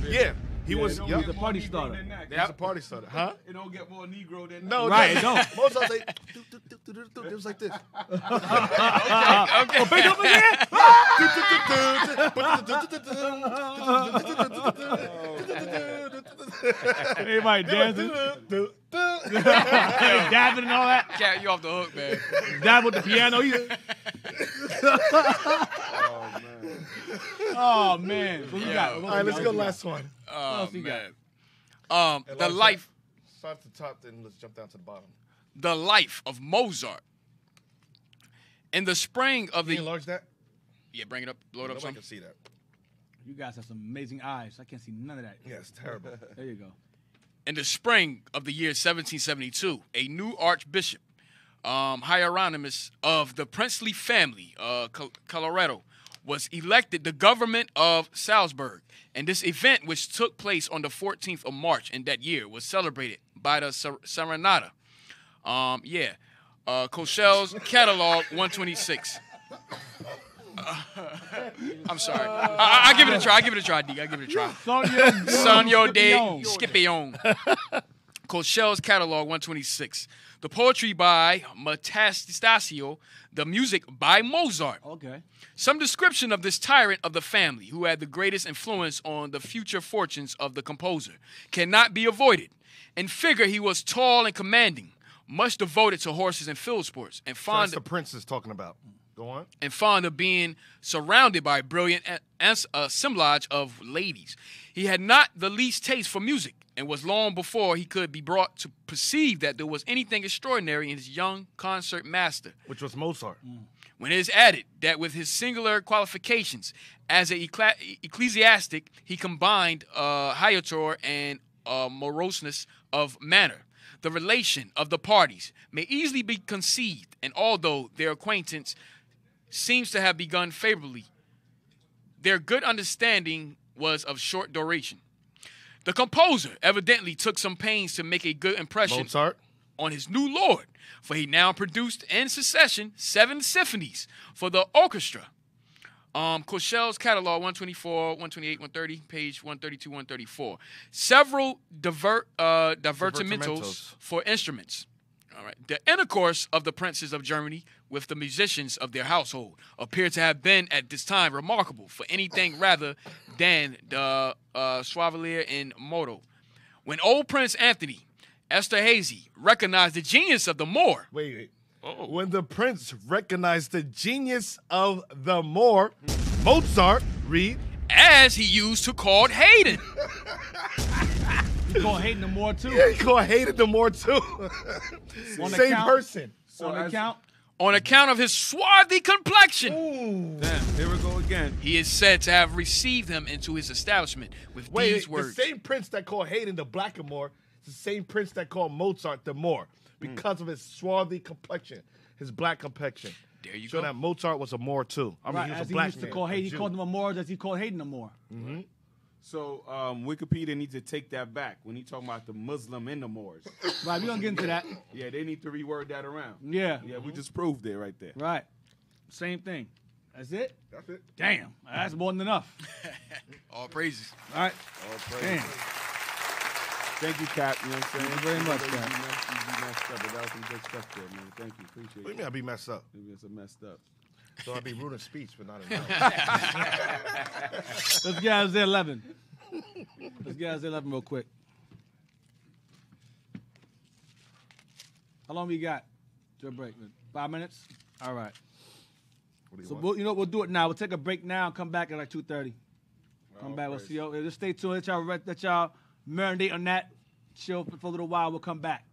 Yeah, he was. He Yep. was a party starter. He was a party starter, huh? It don't get more Negro than No, Right, no. it don't. Mozart was like, it was like this. Oh, Beethoven Everybody dancing. Dabbing and all that. Cat, you off the hook, man. Dab with the piano. Oh, man. What you got? All right, let's go last one. Oh, else you got? man. The life. Start at the top, then let's jump down to the bottom. The life of Mozart. In the spring of Can you the enlarge that? yeah, bring it up, blow it up Nobody some. can see that. You guys have some amazing eyes. I can't see none of that. Yeah, it's terrible. There you go. In the spring of the year 1772, a new archbishop, Hieronymus of the princely family, Colorado, was elected the government of Salzburg. And this event, which took place on the 14th of March in that year, was celebrated by the Serenata. Koshel's Catalog 126. I'm sorry. I give it a try. D. I give it a try. Sonio de Scipione. Koshel's Catalog 126. The poetry by Metastasio. The music by Mozart. Okay. Some description of this tyrant of the family, who had the greatest influence on the future fortunes of the composer, cannot be avoided. In figure, he was tall and commanding, much devoted to horses and field sports, and That's the prince is talking about. Go on. And fond of being surrounded by a brilliant assemblage of ladies. He had not the least taste for music, and was long before he could be brought to perceive that there was anything extraordinary in his young concert master. Which was Mozart. When it is added that with his singular qualifications as an ecclesiastic, he combined hietor and moroseness of manner. The relation of the parties may easily be conceived, and although their acquaintance seems to have begun favorably, their good understanding was of short duration. The composer evidently took some pains to make a good impression Mozart. On his new lord, for he now produced in succession 7 symphonies for the orchestra. Koshel's Catalog 124, 128, 130, page 132, 134. Several divertimentos for instruments. All right. The intercourse of the princes of Germany with the musicians of their household appear to have been at this time remarkable for anything rather than the Suavelier in Modo. When old Prince Anthony Esterhazy recognized the genius of the Moor. Wait. When the prince recognized the genius of the Moor, Mozart, read, as he used to call Haydn. He called Haydn the Moor too. Yeah, he called Haydn the Moor too. Same person. On account of his swarthy complexion. Ooh. Damn, here we go again. He is said to have received him into his establishment with these words. The same prince that called Haydn the Blackamoor is the same prince that called Mozart the Moor because of his swarthy complexion, his black complexion. There you go. That Mozart was a Moor too. I mean, he was as a black used to man, call Haydn, he Jew. called him a Moor as he called Haydn a Moor. Mm-hmm. So Wikipedia needs to take that back when he's talking about the Muslim and the Moors. Right, we're going to get into that. Yeah, they need to reword that around. Yeah. Yeah, we just proved it right there. Right. Same thing. That's it? That's it. Damn. That's more than enough. All praises. All right. All praises. Damn. Thank you, Cap. You know what I'm saying? Thank you very much, You Cap. messed up, but that was some good stuff there, man. Thank you. Appreciate it. What do you mean I be messed up? It's messed up. So I be rude in speech, but not in mouth. Let's get out of there 11. Let's get out of there 11 real quick. How long we got to a break? 5 minutes? All right. So we'll do it now. We'll take a break now and come back at like 2:30. Come back. We'll see y'all. Just stay tuned. Let y'all marinate on that. Chill for a little while. We'll come back.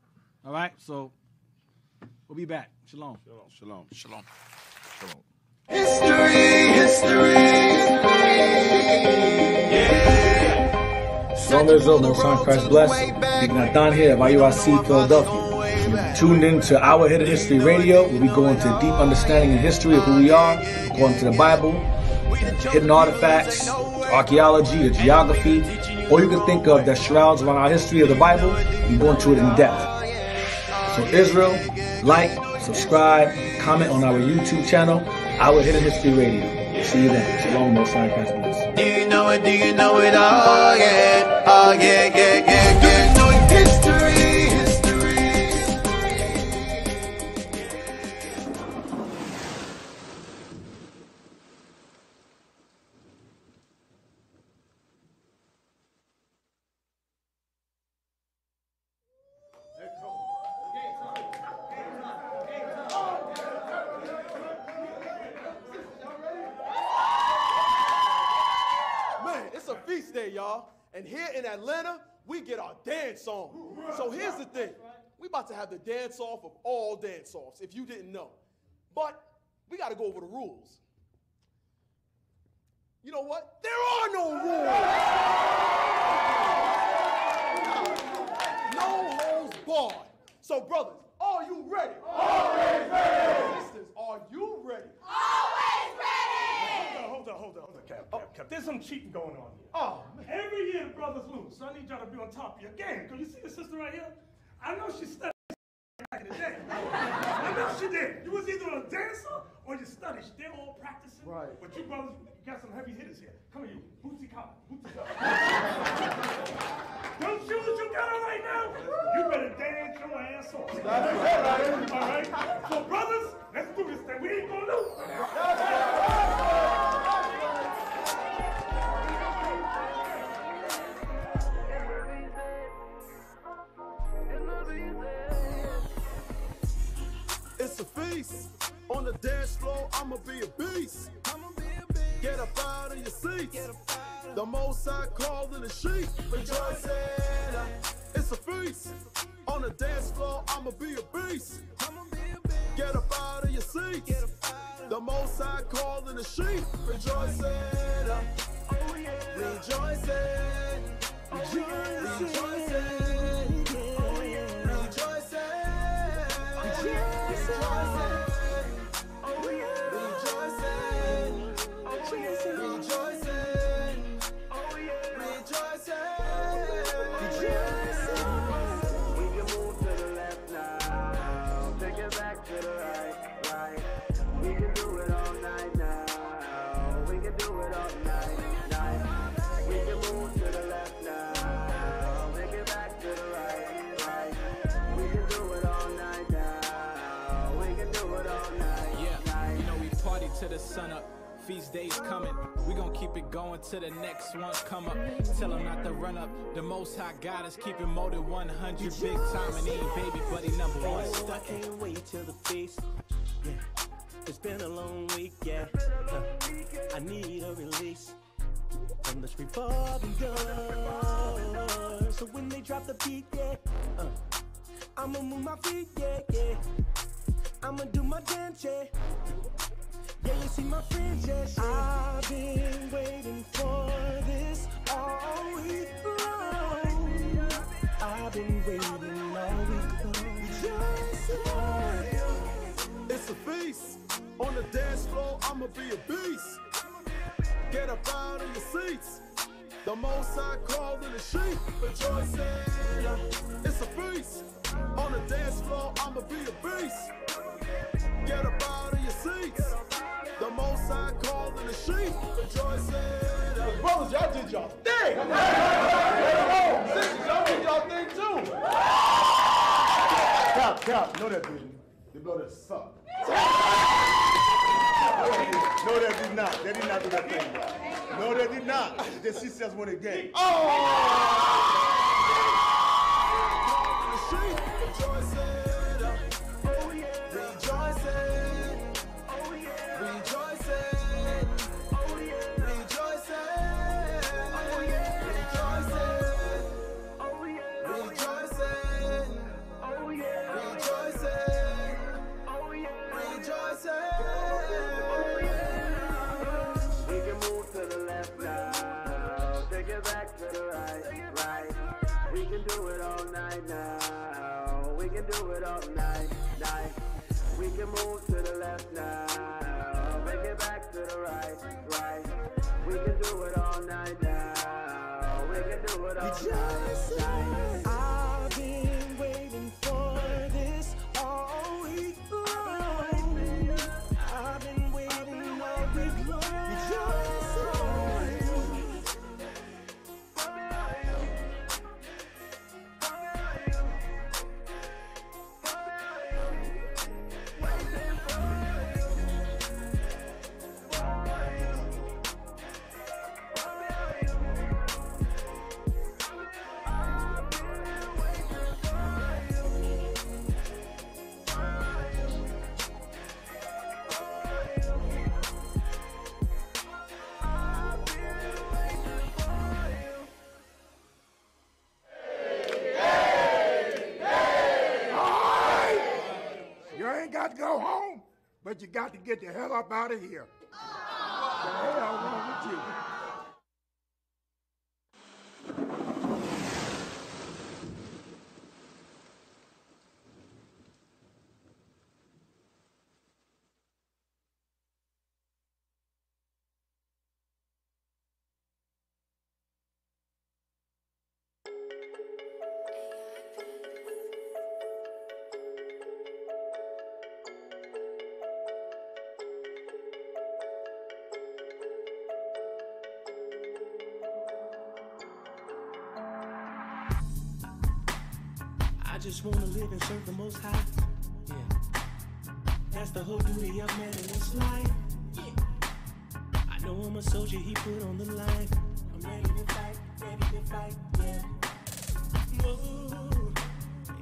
All right? So we'll be back. Shalom. Shalom. Shalom. Shalom. Shalom Israel, Most High Christ bless. Deacon Don here of IUIC Philadelphia. Tuned in to Our Hidden History Radio, where we go into deep understanding and history of who we are, according to the Bible, hidden artifacts, archaeology, or geography, or you can think of that shrouds around our history of the Bible. We go into it in depth. So Israel, like, subscribe, comment on our YouTube channel, Our Hidden History Radio. See you then. Shalom, Most High Christ bless. Do you know it? Do you know it? Oh yeah, oh yeah, yeah, yeah, yeah. Do you know history, history? Man, it's a feast day, y'all. And here in Atlanta, we get our dance on. So here's the thing. We about to have the dance-off of all dance-offs, if you didn't know. But we got to go over the rules. You know what? There are no rules. cheating going on here. Oh, man. Every year the brothers lose, so I need y'all to be on top of your game. Because you see the sister right here? I know she studied back in the day. I know she did. You was either a dancer or you studied. They're all practicing. Right. But you brothers, you got some heavy hitters here. Come here, you. Bootsy Collins. Bootsy Collins. Them shoes you got on right now, you better dance your ass off. All right? So brothers, let's do this thing. We ain't gonna lose. It's a feast. On the dance floor, I'ma be a beast. Get up out of your seats. The Most High called in the sheep. Rejoicing. It's a feast. On the dance floor, I'ma be a beast. Get up out of your seats. The Most High called in the sheep. Rejoicing. Rejoicing. Rejoicing. To the sun up, feast days coming. We gon' keep it going till the next one come up. Tell them not to run up. The Most High God is keeping more than 100 big time, and he ain't baby, but he number one. I can't wait till the feast. Yeah, it's been a long week. Yeah, I need a release from this revolving door. So when they drop the beat, yeah, I'ma move my feet. Yeah, yeah, I'ma do my dance. Yeah. Yeah, you see my friends, yes, yeah. I've been waiting for this all week long. I've been waiting all week long. It's a feast. On the dance floor, I'ma be a beast. Get up out of your seats. The Most High called in the sheep. Rejoicing. It's a feast. On the dance floor, I'ma be a beast. Get up out of your seats. The Most High called in the sheep. Rejoicing. Brothers, y'all did y'all thing. Sisters, y'all did y'all thing too. Cap, no that didn't. The brothers suck. No, they did not. They did not do that thing. No, they did not. The sisters won again. Oh! Rejoicing. Move to the left now, make it back to the right. We can do it all night now. We can do it all night. I've been waiting for this all week long. I've been waiting all week long. But you got to get the hell up out of here. The hell wrong with you? just wanna live and serve the Most High. Yeah, that's the whole duty of man in this life. Yeah, I know I'm a soldier he put on the line. I'm ready to fight, yeah. Whoa,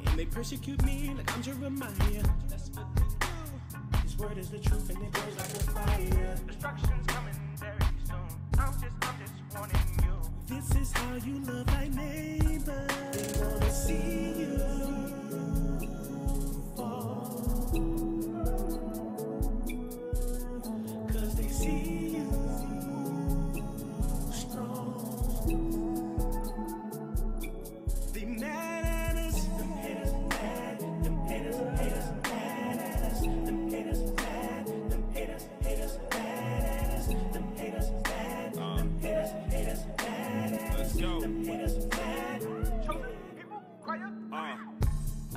and they persecute me like I'm Jeremiah. That's what they do. His word is the truth and it goes like a fire. Destruction's coming very soon. I'm just warning you. This is how you love thy neighbor. They wanna see you fall, 'cause they see you strong. They mad at us. Them haters mad. Them haters mad at us. Them haters mad. Them haters mad at us. Them haters mad. Them haters mad at us. Let's go. Them haters mad.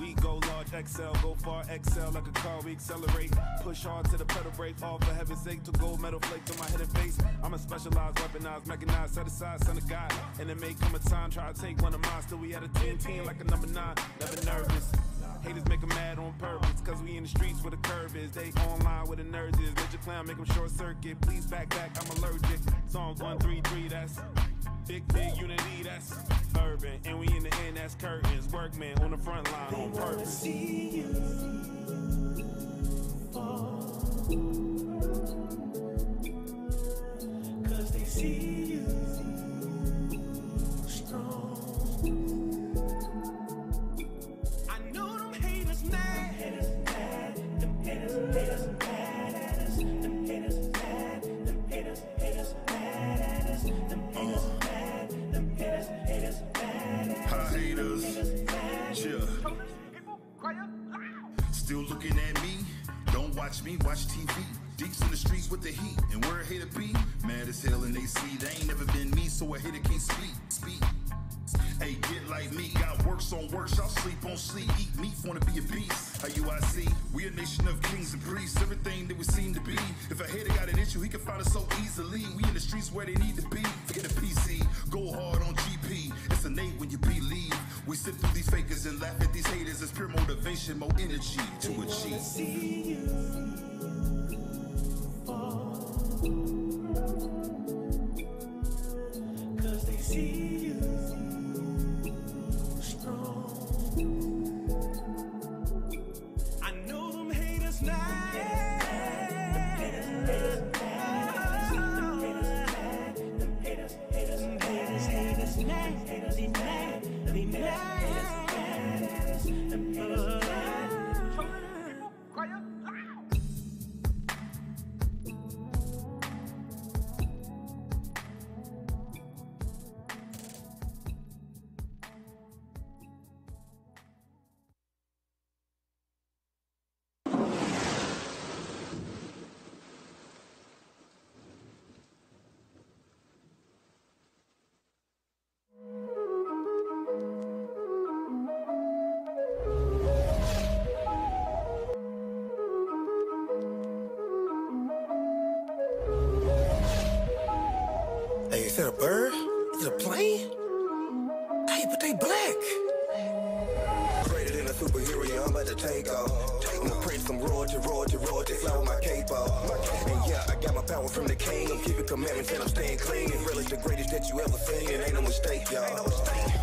We go large XL, go far XL like a car, we accelerate. Push hard to the pedal brake, all for heaven's sake. To gold metal flakes on my head and face. I'm a specialized, weaponized, mechanized, set aside, son of God. And it may come a time, try to take one of mine. Still we had a team like a number 9, never nervous. Haters make them mad on purpose, 'cause we in the streets where the curve is. They online where the nerds is. Let your clown make them short circuit. Please back, I'm allergic. Psalms 133, that's big unity, that's urban. And we in the end, that's curtains. Workmen on the front line on purpose. See you fall, 'cause they see you strong. I know them haters mad. Them haters mad at us. Them haters mad. Them haters mad at us. Them haters mad. Them haters mad at us. Hi haters, chill. Still looking at me? Don't watch me, watch TV. Deeps in the streets with the heat, and where a hater be? Mad as hell and they see they ain't never been me, so a hater can't speak. Hey, get like me, got works on works, y'all sleep on sleep, eat meat, wanna be a beast. IUIC, we a nation of kings and priests, everything that we seem to be. If a hater got an issue, he can find us so easily. We in the streets where they need to be. Forget a PC, go hard on GP. It's innate when you believe. We sit through these fakers and laugh at these haters. It's pure motivation, more energy to achieve. See you fall, 'cause they see you strong. I know them haters mad. Them haters mad. Them haters mad. They mad. They mad. Hey, is that a bird? Is it a plane? Hey, but they black. Greater than a superhero, yeah, I'm about to take off. I'm a prince from royalty, fly with my cape off. And yeah, I got my power from the king. I'm keeping commandments and I'm staying clean. And really the greatest that you ever seen. It ain't no mistake, y'all.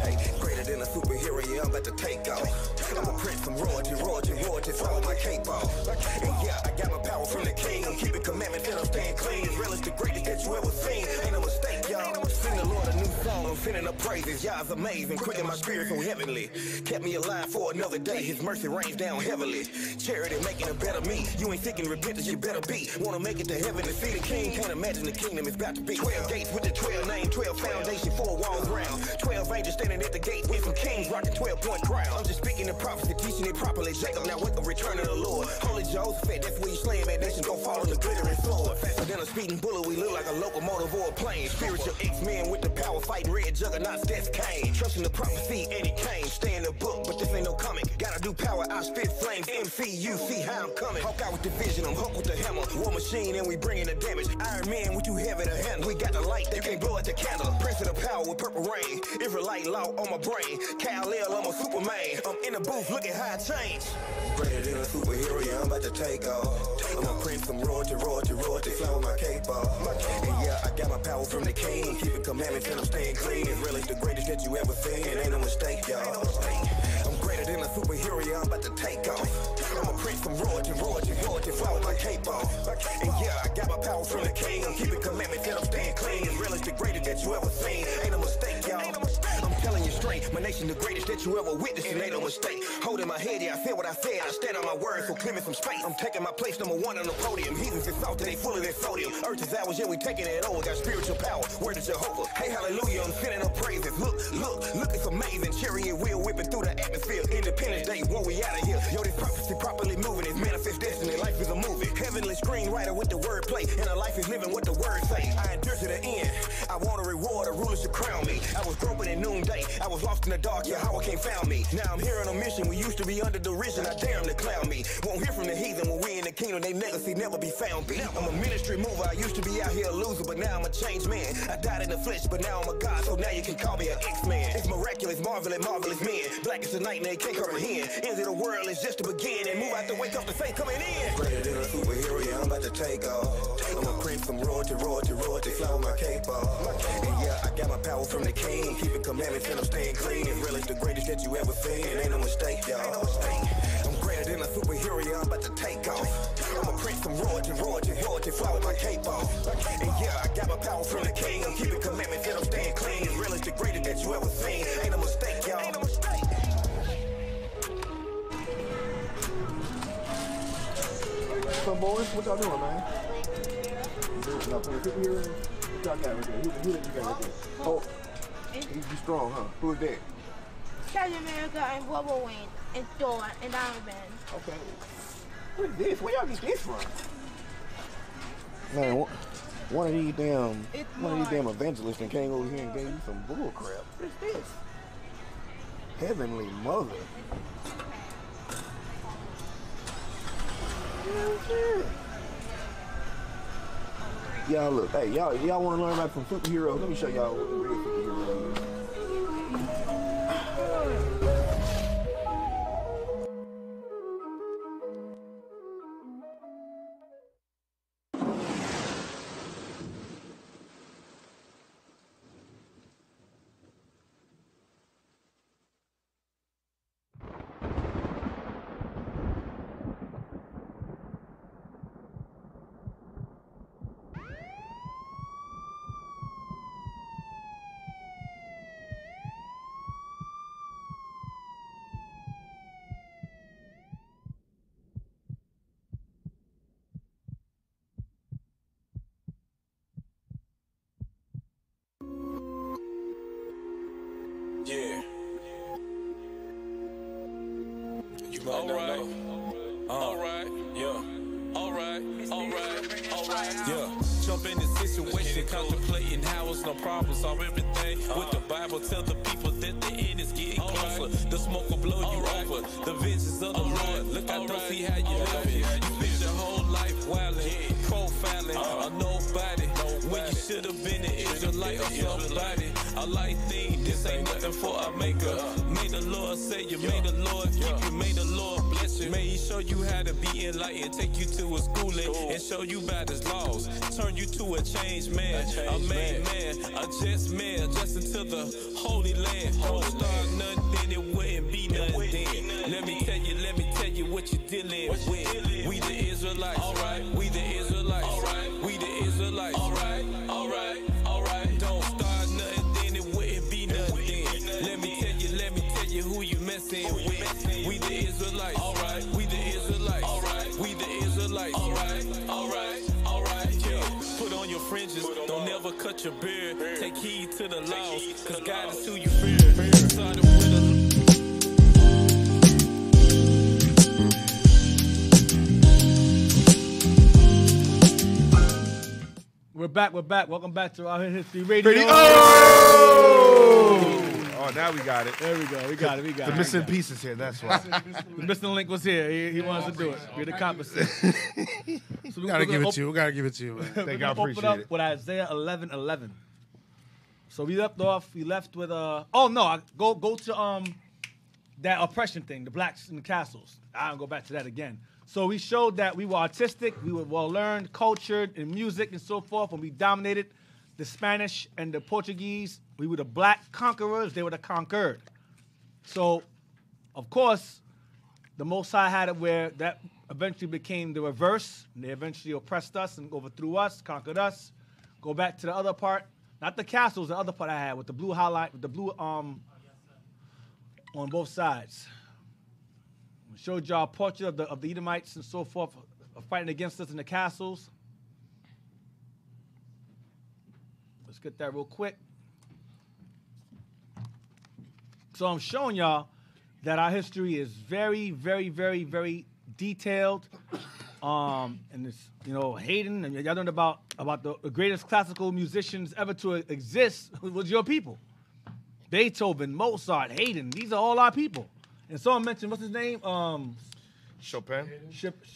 Hey, greater than a superhero, yeah, I'm about to take off. I'm a prince from royalty, fly with my cape off. And yeah, I got my power from the king. I'm keeping commandments and I'm staying clean. And really the greatest that you ever seen. Ain't no mistake, y'all. Sing the Lord a new song, I'm sending up praises. Y'all's amazing, quicken my spirit so heavenly. Kept me alive for another day, his mercy rains down heavily. Charity making a better me. You ain't seeking repentance, you better be. Wanna make it to heaven and see the king. Can't imagine the kingdom is about to be. 12 gates with the 12 name, 12 foundation, 4 walls round. 12 angels standing at the gate with some kings rocking 12-point crown. I'm just speaking the prophecy, teaching it properly. Jacob now wake up, return of the Lord. Holy Joseph, that's where you slaying that nation, go fall on the glittering sword. Faster than a speeding bullet, we look like a locomotive or a plane. Spiritual X-Men with the power fighting red giant juggernaut, Steph Kane. Trusting the prophecy, Eddie Kane. Stay in the book, but this ain't no comic. Gotta do power, I spit flames. MC, you see how I'm coming. Hawk out with the vision, I'm hooked with the hammer. War machine, and we bringing the damage. Iron Man, we too heavy to handle. We got the light, they can't blow out the candle. Prince of the power with purple rain. Israelite law on my brain. Kal-El, I'm a Superman. I'm in the booth, looking how I change. Greater than a superhero, yeah, I'm about to take off. I'm a prince from royalty, fly with my cape off. And yeah, I got my power from the king. Keeping commandments and I'm staying clean. Israel is the greatest that you ever seen. Ain't no mistake, y'all. I'm greater than a superhero, yeah, I'm about to take off. I'm a prince from royalty, fly with my cape off. And yeah, I got my power from the king. I'm keeping commandments and I'm staying clean. Israel is the greatest that you ever seen. Ain't no mistake, y'all. I'm telling you straight, my nation the greatest that you ever witnessed, and ain't no mistake. Holding my head, yeah, I said what I said. I stand on my word, so clear me some space. I'm taking my place, #1 on the podium. Heathens is salty, they full of their sodium. Earth is ours, yeah, we taking it over. Got spiritual power, word is Jehovah. Hey, hallelujah, I'm sending up praises. Look, it's amazing. Chariot wheel whipping through the atmosphere. Independence Day, whoa, we out of here. Yo, this prophecy properly moving. It's manifest destiny, life is a movie. Heavenly screenwriter with the wordplay, and a life is living what the word say. I endure to the end. I want a reward, a ruler should crown me. I was groping at noonday. I was lost in the dark, Yahweh can't found me. Now I'm here on a mission. We used to be under derision. I dare them to clown me. Won't hear from the heathen when we in the kingdom. They legacy never be found be. I'm a ministry mover. I used to be out here a loser, but now I'm a changed man. I died in the flesh, but now I'm a God, so now you can call me an X-Man. It's miraculous, marvelous men. Black is the night and they can't comprehend. End of the world is just to begin. And move out the way, come the faith coming in. Greater than a superhero, yeah, I'm about to take off. I'm a prince from royalty, fly with my cape off. And yeah, I got my power from the king. Keeping commandments and I'm staying clean. Israel is the greatest that you ever seen. Ain't no mistake, y'all. I'm greater than a superhero, yeah, I'm about to take off. I'm a prince from royalty, fly with my cape off. And yeah, I got my power from the king. I'm keeping commandments and I'm staying clean. Israel is the greatest that you ever seen. Ain't no mistake, y'all. Ain't no mistake. So boys, what y'all doing, man? Y'all putting people here? What y'all got right there? Who that you got right there? Oh, he's strong, huh? Who is that? Captain America and Wolverine and Thor and Iron Man. Okay. What is this? Where y'all get this from? Man, one of these damn evangelists that came over here and gave you some bull crap. What is this? Heavenly Mother. Y'all look, hey, y'all want to learn about some superheroes? Let me show y'all what the real superhero is. Yeah. You might not know. Alright. Yeah. Alright. Yeah. Jump in the situation, contemplating how it's no problem, solve everything. With the Bible, tell the people that the end is getting closer. The smoke will blow you over. The vengeance of the Lord. Look, I don't see how you live it. You lived your whole life wildin', profiling, a nobody. When you should have been an Israelite or somebody. I like things, this ain't nothing for a maker. May the Lord save you, may the Lord keep you, may the Lord bless you. May He show you how to be enlightened, take you to a schooling and show you about His laws. Turn you to a changed man, a made man, a just man, just into the holy land. Don't start nothing, then it wouldn't be nothing then. Let me tell you what you're dealing with. We the Israelites, alright, we the Israelites, alright, we the Israelites, alright. Don't start nothing, then it wouldn't be nothing. Let me tell you who you messing with. We the Israelites, alright, we the Israelites, alright, we the Israelites, alright. Yeah. Put on your fringes, don't never cut your beard. Take heed to the laws, cause God is who you fear. Started with a We're back. Welcome back to Our History Radio. Now we got it. There we go. We got it. The missing pieces here. That's why. The missing link was here. He wants to do it. We're the compensate. So We gotta give it to you. We gotta give it to you, man. Thank you. I Open appreciate up it. with Isaiah 11:11. So we left with go to that oppression thing, the blacks in the castles. I don't go back to that again. So we showed that we were artistic, we were well learned, cultured in music and so forth, and we dominated the Spanish and the Portuguese. We were the black conquerors, they were the conquered. So, of course, the Most High had it where that eventually became the reverse, and they eventually oppressed us and overthrew us, conquered us. Go back to the other part, not the castles, the other part I had with the blue highlight, with the blue on both sides. I showed y'all a portrait of the Edomites and so forth fighting against us in the castles. Let's get that real quick. So I'm showing y'all that our history is very, very, very, very detailed. And it's, Haydn, and y'all learned about the greatest classical musicians ever to exist was your people. Beethoven, Mozart, Haydn, these are all our people. And someone mentioned, what's his name? Chopin. Chopin.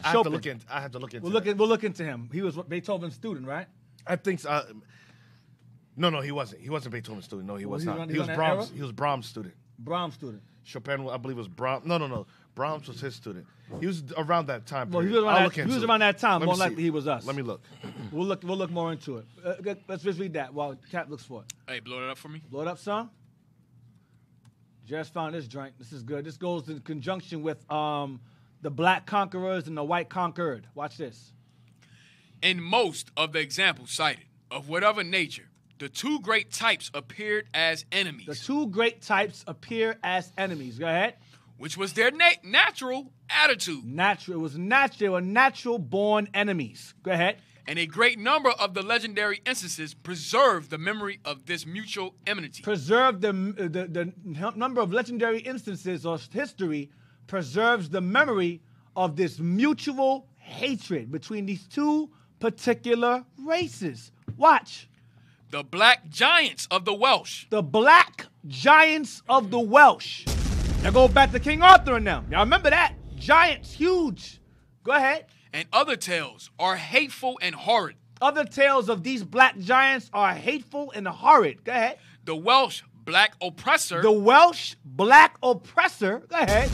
I have to look into that. We'll look into him. He was Beethoven's student, right? I think so. No, he wasn't. He wasn't Beethoven's student. No, he was not. He was on that Brahms. era? He was Brahms' student. Brahms' student. Chopin, I believe, was Brahms. No. Brahms was his student. He was around that time Well, period. he was around that time. More likely he was us. Let me look. We'll look more into it. Let's just read that while Cap looks for it. Hey, blow it up for me. Blow it up, son. Just found this joint. This is good. This goes in conjunction with the black conquerors and the white conquered. Watch this. In most of the examples cited, of whatever nature, the two great types appeared as enemies. The two great types appear as enemies. Go ahead. Which was their natural attitude. It was natural. They were natural-born enemies. Go ahead. And a great number of the legendary instances preserve the memory of this mutual enmity. Preserve the number of legendary instances or history preserves the memory of this mutual hatred between these two particular races. Watch. The black giants of the Welsh. The black giants of the Welsh. Now go back to King Arthur and them. Now remember that. Giants, huge. Go ahead. And other tales are hateful and horrid. Other tales of these black giants are hateful and horrid. Go ahead. The Welsh black oppressor. The Welsh black oppressor. Go ahead.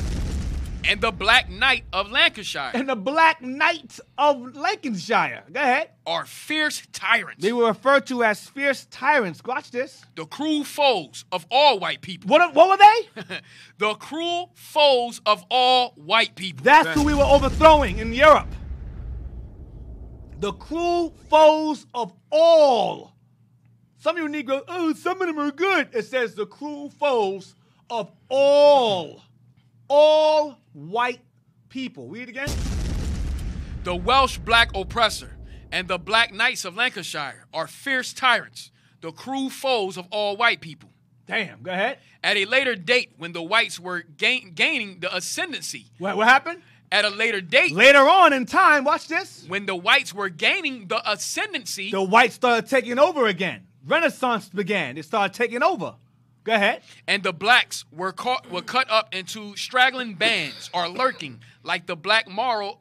And the Black Knight of Lancashire. And the Black Knight of Lancashire. Go ahead. Are fierce tyrants. They were referred to as fierce tyrants. Watch this. The cruel foes of all white people. What were they? The cruel foes of all white people. That's who we were overthrowing in Europe. The cruel foes of all. Some of you Negroes, some of them are good. It says the cruel foes of all white people. Read it again. The Welsh black oppressor and the Black Knights of Lancashire are fierce tyrants, the cruel foes of all white people. Damn, go ahead. At a later date, when the whites were gaining the ascendancy. What happened? At a later date. Later on in time, watch this. When the whites were gaining the ascendancy. The whites started taking over again. Renaissance began. They started taking over. Go ahead. And the blacks were cut up into straggling bands or lurking like the black marl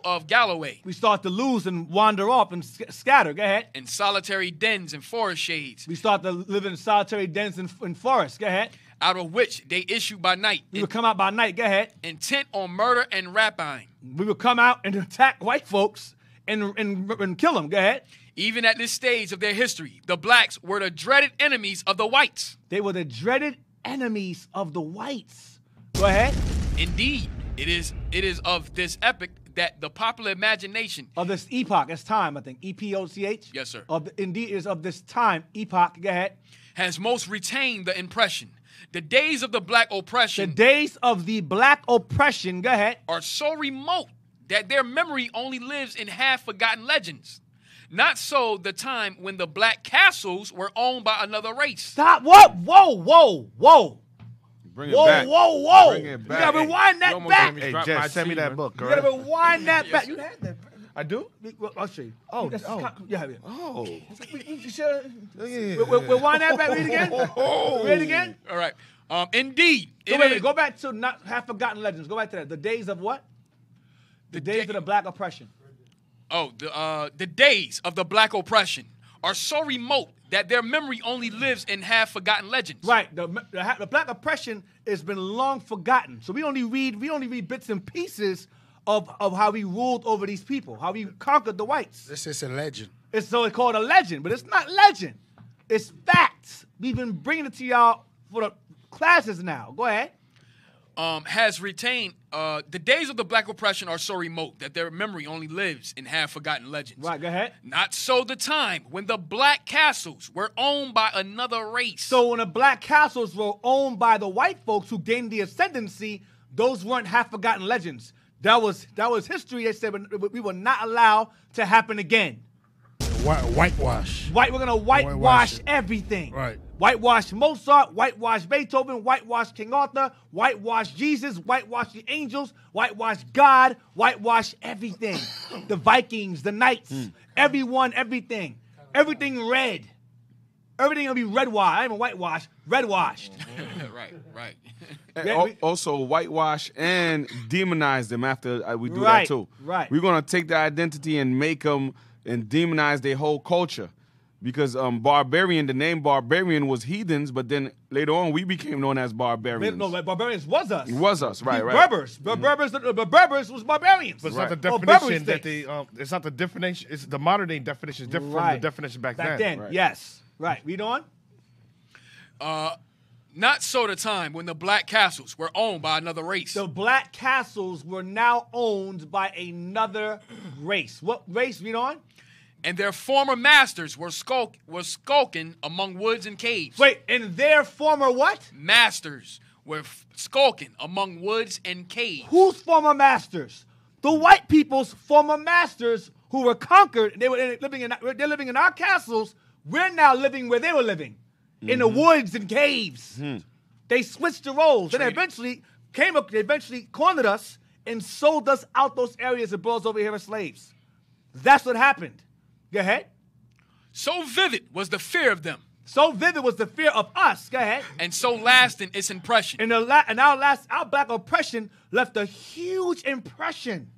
of Galloway. We start to lose and wander off and scatter. Go ahead. In solitary dens and forest shades. We start to live in solitary dens and forests. Go ahead. Out of which they issue by night. We would come out by night. Go ahead. Intent on murder and rapine. We would come out and attack white folks and kill them. Go ahead. Even at this stage of their history, the blacks were the dreaded enemies of the whites. They were the dreaded enemies of the whites. Go ahead. Indeed, it is of this epoch that the popular imagination of this epoch, it's time, I think, EPOCH. Yes, sir. Indeed, is of this time, epoch. Go ahead. Has most retained the impression. The days of the black oppression. The days of the black oppression. Go ahead. Are so remote that their memory only lives in half-forgotten legends. Not so the time when the black castles were owned by another race. Stop. What? Whoa. Bring it back. Whoa. Bring it back. You gotta rewind that back. Hey, Jess, send me that book. You gotta rewind that back. You had that. I do? Well, I'll show you. Oh, That's oh. Yeah. Oh. We'll wind that back. Read it again. Read it again. All right. Indeed. Go back to not half-forgotten legends. Go back to that. The days of what? The days of the black oppression. Oh, the days of the black oppression are so remote that their memory only lives in half-forgotten legends. Right. The black oppression has been long forgotten. So we only read bits and pieces of how we ruled over these people, how we conquered the whites. This is a legend. It's called a legend, but it's not legend. It's facts. We've been bringing it to y'all for the classes now. Go ahead. Has retained the days of the black oppression are so remote that their memory only lives in half-forgotten legends. Right, go ahead. Not so the time when the black castles were owned by another race. So when the black castles were owned by the white folks who gained the ascendancy, those weren't half-forgotten legends. That was history. They said we will not allow to happen again. Whitewash. We're gonna whitewash everything. Right. Whitewash Mozart, whitewash Beethoven, whitewash King Arthur, whitewash Jesus, whitewash the angels, whitewash God, whitewash everything. The Vikings, the knights, everyone, everything. Everything red. Everything will be red washed. I ain't even whitewash, red washed. Right. And also whitewash and demonize them after we do Right, that too. right. We're gonna take their identity and make them and demonize their whole culture, because barbarian, the name barbarian was heathens, but then later on we became known as barbarians. No, barbarians was us. It was us, right? Berbers. Berbers was barbarians. But it's not the Berbers definition that things. it's not the definition. It's the modern day definition is different from the definition back then. Right. Yes. Right. Read on. Not so the time when the black castles were owned by another race. The black castles were now owned by another race. What race? Read on. And their former masters were skulking among woods and caves. Wait, and their former what? Masters were skulking among woods and caves. Whose former masters? The white people's former masters who were conquered. They're living in our castles. We're now living where they were living, in the woods and caves. They switched the roles. Then they eventually cornered us and sold us out those areas and brought us over here as slaves. That's what happened. Go ahead. So vivid was the fear of them. So vivid was the fear of us. Go ahead. And so lasting its impression. And our black oppression left a huge impression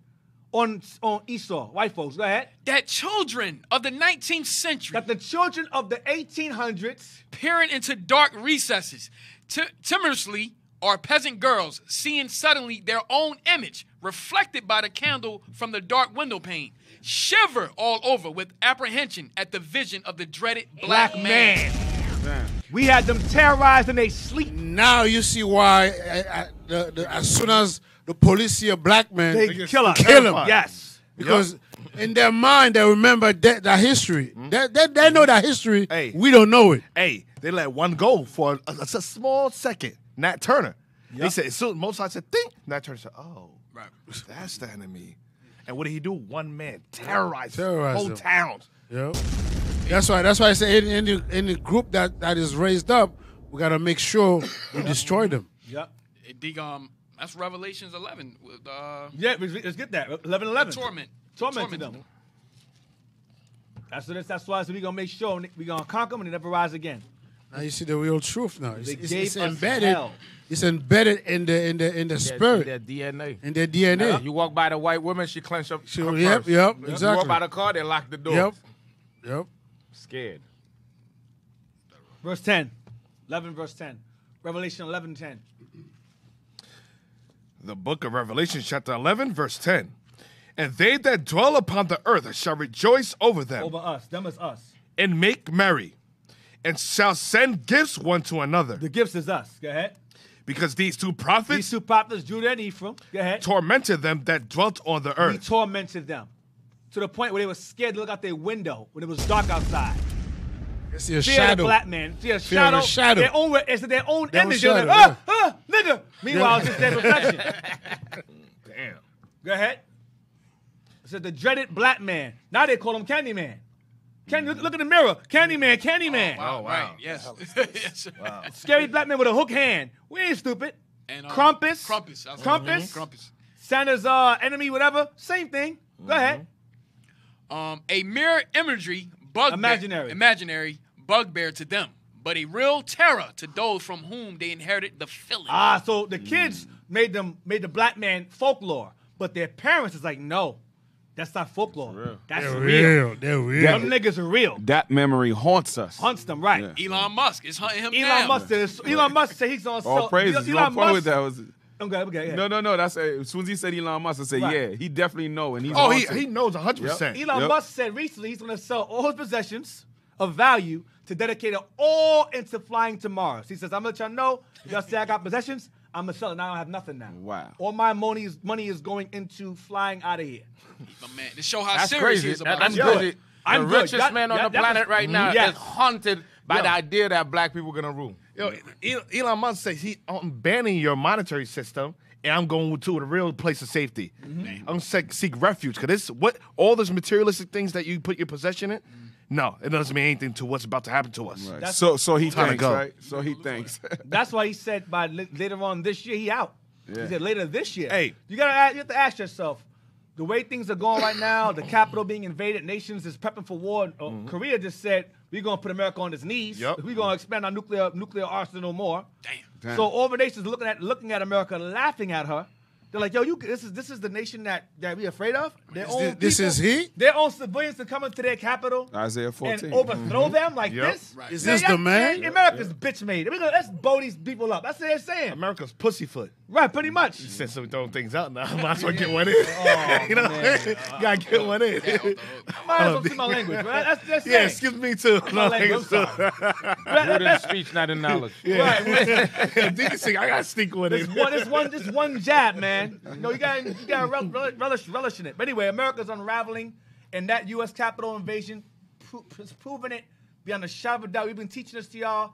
on Esau, white folks. Go ahead. That children of the 19th century. That the children of the 1800s. Peering into dark recesses. Timorously, are peasant girls seeing suddenly their own image reflected by the candle from the dark window pane. Shiver all over with apprehension at the vision of the dreaded black man. We had them terrorized in their sleep. Now you see why as soon as the police see a black man, they kill him. Yes. Because in their mind, they remember that history. They know that history. Hey, we don't know it. Hey, they let one go for a small second. Nat Turner. They said, as soon as Mozart said, think. Nat Turner said, oh, right, that's the enemy. And what did he do? One man terrorized whole them. towns. Yep. That's why I say in the group that is raised up, we gotta make sure we destroy them. Yep. That's Revelations 11. Yeah, let's get that. 11:11. Torment them. That's why we're gonna make sure we're gonna conquer them and they never rise again. Now you see the real truth. Now it's embedded. Hell. It's embedded in the spirit. Their DNA. In their DNA. You walk by the white woman, she clench up. Yep, exactly. You walk by the car, they lock the door. Yep. Scared. Verse 10. 11 verse 10. Revelation 11:10. The book of Revelation, chapter 11, verse 10. And they that dwell upon the earth shall rejoice over them. Over us. Them is us. And make merry. And shall send gifts one to another. The gifts is us. Go ahead. Because these two prophets, Judah and Ephraim, go ahead, tormented them that dwelt on the earth. We tormented them to the point where they were scared to look out their window when it was dark outside. See a fear shadow. Of the black man. See a Fear shadow. It's their own image. Shadow, They're like, nigga. Meanwhile, it's just their reflection. Damn. Go ahead. It said the dreaded black man. Now they call him Candyman. Look in the mirror. Candyman. Oh, wow. Right. Yes. Yes. Wow. Scary black man with a hook hand. We ain't stupid. And Krampus. Santa's enemy, whatever. Same thing. Go ahead. A mere imaginary bugbear to them, but a real terror to those from whom they inherited the feeling. So the kids made the black man folklore, but their parents is like, no, that's not folklore. That's real. They're real. Them niggas are real. That memory haunts us. Hunts them, right? Yeah. Elon Musk is hunting him Elon Musk said he's gonna sell. All praises. Elon Musk. With Musk. that was. Okay. No. That's as soon as he said Elon Musk, I said, Right. yeah, he definitely know, and he's he knows 100%. Elon Musk said recently he's going to sell all his possessions of value to dedicate it all into flying to Mars. He says, I'm going to let y'all know, if y'all say I got possessions, I'm going to sell it. Now I don't have nothing now. Wow. All my money is going into flying out of here. My man, to show how That's serious crazy. he is about That's it. crazy. I'm the good. richest man on the planet right now is haunted by the idea that black people are going to rule. Yo, Elon Musk says I'm banning your monetary system, and I'm going to the real place of safety. I'm going to seek refuge, because all those materialistic things that you put your possession in, no, it doesn't mean anything to what's about to happen to us. Right. So he thinks, right? So he thinks. That's why he said by later on this year, he out. Yeah. He said later this year. Hey. You have to ask yourself, the way things are going right now, the capital being invaded, nations is prepping for war. Korea just said, we're going to put America on its knees. Yep. We're going to expand our nuclear arsenal more. Damn. So all the nations looking at America, laughing at her. They're like, yo, this is the nation that we afraid of. This is he? Their own civilians to come into their capital Isaiah 14. and overthrow them like this. Right. Is this the man? America's bitch made. Let's blow these people up. That's what they're saying. America's pussyfoot. Right, pretty much. Since we're throwing things out now, might as well get one in. You know, you gotta get one in. Might as well see my language, right? That's yeah, excuse me too. My language, Word in speech, not in knowledge. Right. Deacon say, I gotta sneak one in. This one jab, man. You gotta relish in it. But anyway, America's unraveling, and that U.S. Capitol invasion has proven it beyond a shadow of a doubt. We've been teaching this to y'all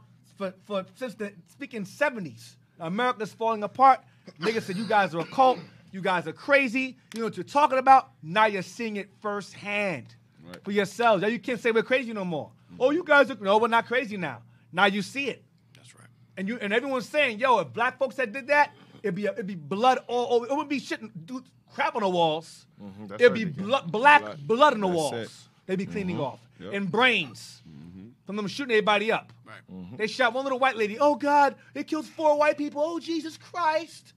since the speaking 70s. America's falling apart. Niggas said you guys are a cult. You guys are crazy. You know what you're talking about. Now you're seeing it firsthand for yourselves. Now you can't say we're crazy no more. Oh, you guys are no, we're not crazy now. Now you see it. That's right. And everyone's saying, yo, if black folks that did that, it'd be blood all over. It would be shit, crap on the walls. It'd be black blood on the walls. They'd be cleaning off. Yep. And brains from them shooting everybody up. Right. They shot one little white lady. Oh, God, they killed 4 white people. Oh, Jesus Christ.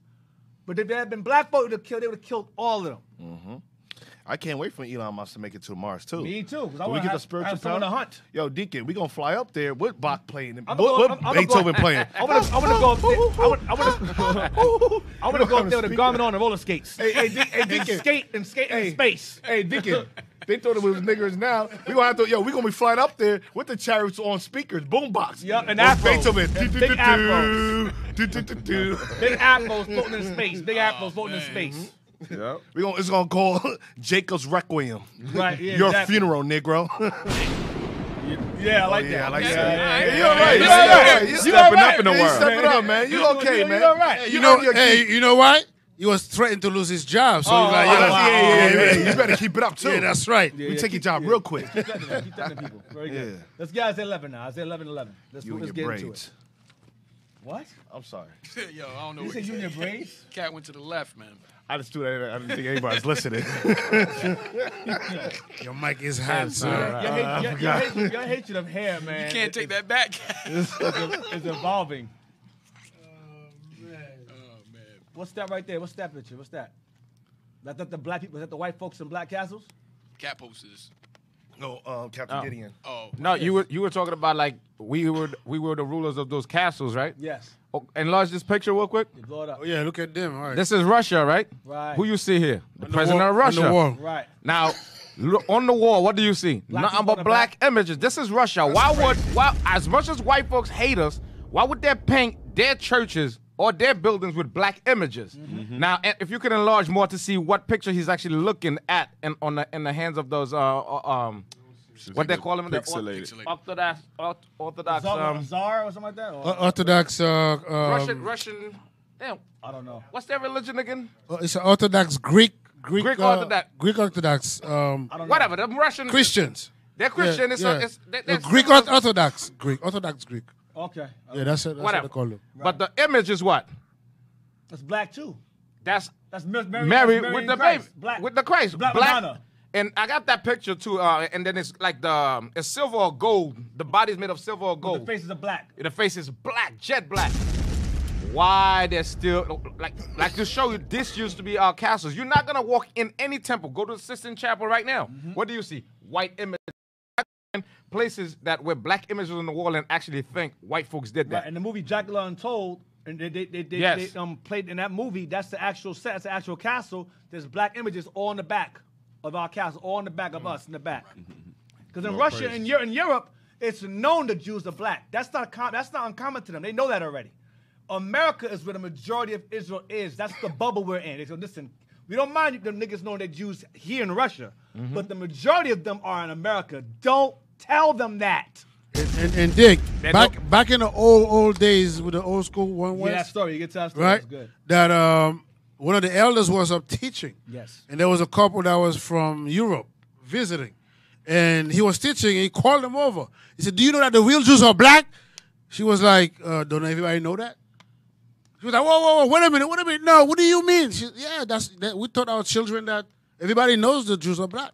But if there had been black folk, they would have killed all of them. I can't wait for Elon Musk to make it to Mars too. Me too. Because I we want get the to spiritual someone to power. hunt. Yo, Deacon, we gonna fly up there with Bach playing. I'm What gonna Beethoven playing? I want to go up there. I want to go up there with a garment on and roller skates. Hey, Deacon. skate in space. Hey, Deacon. They thought it was niggers now. We gonna have to, we gonna be flying up there with the chariots on speakers, boombox. Yep, and afros. Beethoven. Big afros. Big afros floating in space. Big afros floating in space. Yep. It's gonna call Jacob's Requiem. Right. Yeah, Your exactly. funeral, Negro. Yeah, I like that. I like Yeah, that. yeah, You all right? yeah, You all right? You stepping up in the You world. stepping up, man. You okay, man? You all right? You know why? He was threatened to lose his job. So he's like, yeah. You better keep it up, too. Yeah, that's right. We take your job real quick. Keep threatening people. Very good. Yeah. Let's get Isaiah 11 now. Isaiah 11:11. Let's You and get your into braids. it. What? I'm sorry. Yo, I don't know. You what said you and your braids? Cat went to the left, man. I just do that. I didn't think anybody's listening. Your mic is hot, sir. Your hatred of hair, man. You can't take that back. It's evolving. Oh, man. What's that right there? What's that picture? What's that? Is that the black people? Is that the white folks in black castles? Cat posters. No, Captain Gideon. Oh. No, you were talking about like we were the rulers of those castles, right? Yes. Oh, enlarge this picture real quick. You blow it up. Oh, yeah, look at them. All right. This is Russia, right? Right. Who you see here? The On president of Russia. On the wall. Right. Now, look, on the wall, what do you see? Black Nothing people but in the black images. This is Russia. Why, as much as white folks hate us, why would they paint their churches or their buildings with black images? Now, if you can enlarge more to see what picture he's actually looking at in the hands of those what they call them? Pixelated. Orthodox. Czar or something like that? Or? Orthodox. Russian. Damn. I don't know. What's their religion again? It's an Orthodox Greek Orthodox. Greek Orthodox. Whatever. The Russian Christians. They're Christian. Yeah, They're Greek Orthodox. Orthodox Greek. Okay. Yeah, that's what they call them. But the image is what? That's black too. That's Mary Mary with and the Christ. baby, Black. with the Christ. Black Madonna. And I got that picture too. And then it's like it's silver or gold. The body's made of silver or gold. The faces are black. The face is black, jet black. Why they're still like to show you this used to be our castles. You're not gonna walk in any temple. Go to the Sistine Chapel right now. What do you see? White images. Places that where black images on the wall and actually think white folks did that. Right, and the movie Dracula Untold, and they played in that movie. That's the actual set. That's the actual castle. There's black images all in the back of our castle, all in the back of us in the back. Because in Russia and in Europe, it's known the Jews are black. That's not uncommon to them. They know that already. America is where the majority of Israel is. That's the bubble we're in. They say, listen, we don't mind them niggas knowing they're Jews here in Russia, but the majority of them are in America. Don't tell them that. And Dick, back in the old days with the old school one West. Yeah, that story. You get to that story. Right? That's good. That one of the elders was up teaching. Yes. And there was a couple that was from Europe visiting. And he was teaching, and he called them over. He said, do you know that the real Jews are black? She was like, don't everybody know that? She was like, whoa, wait a minute. No, what do you mean? She, we taught our children that everybody knows the Jews are black.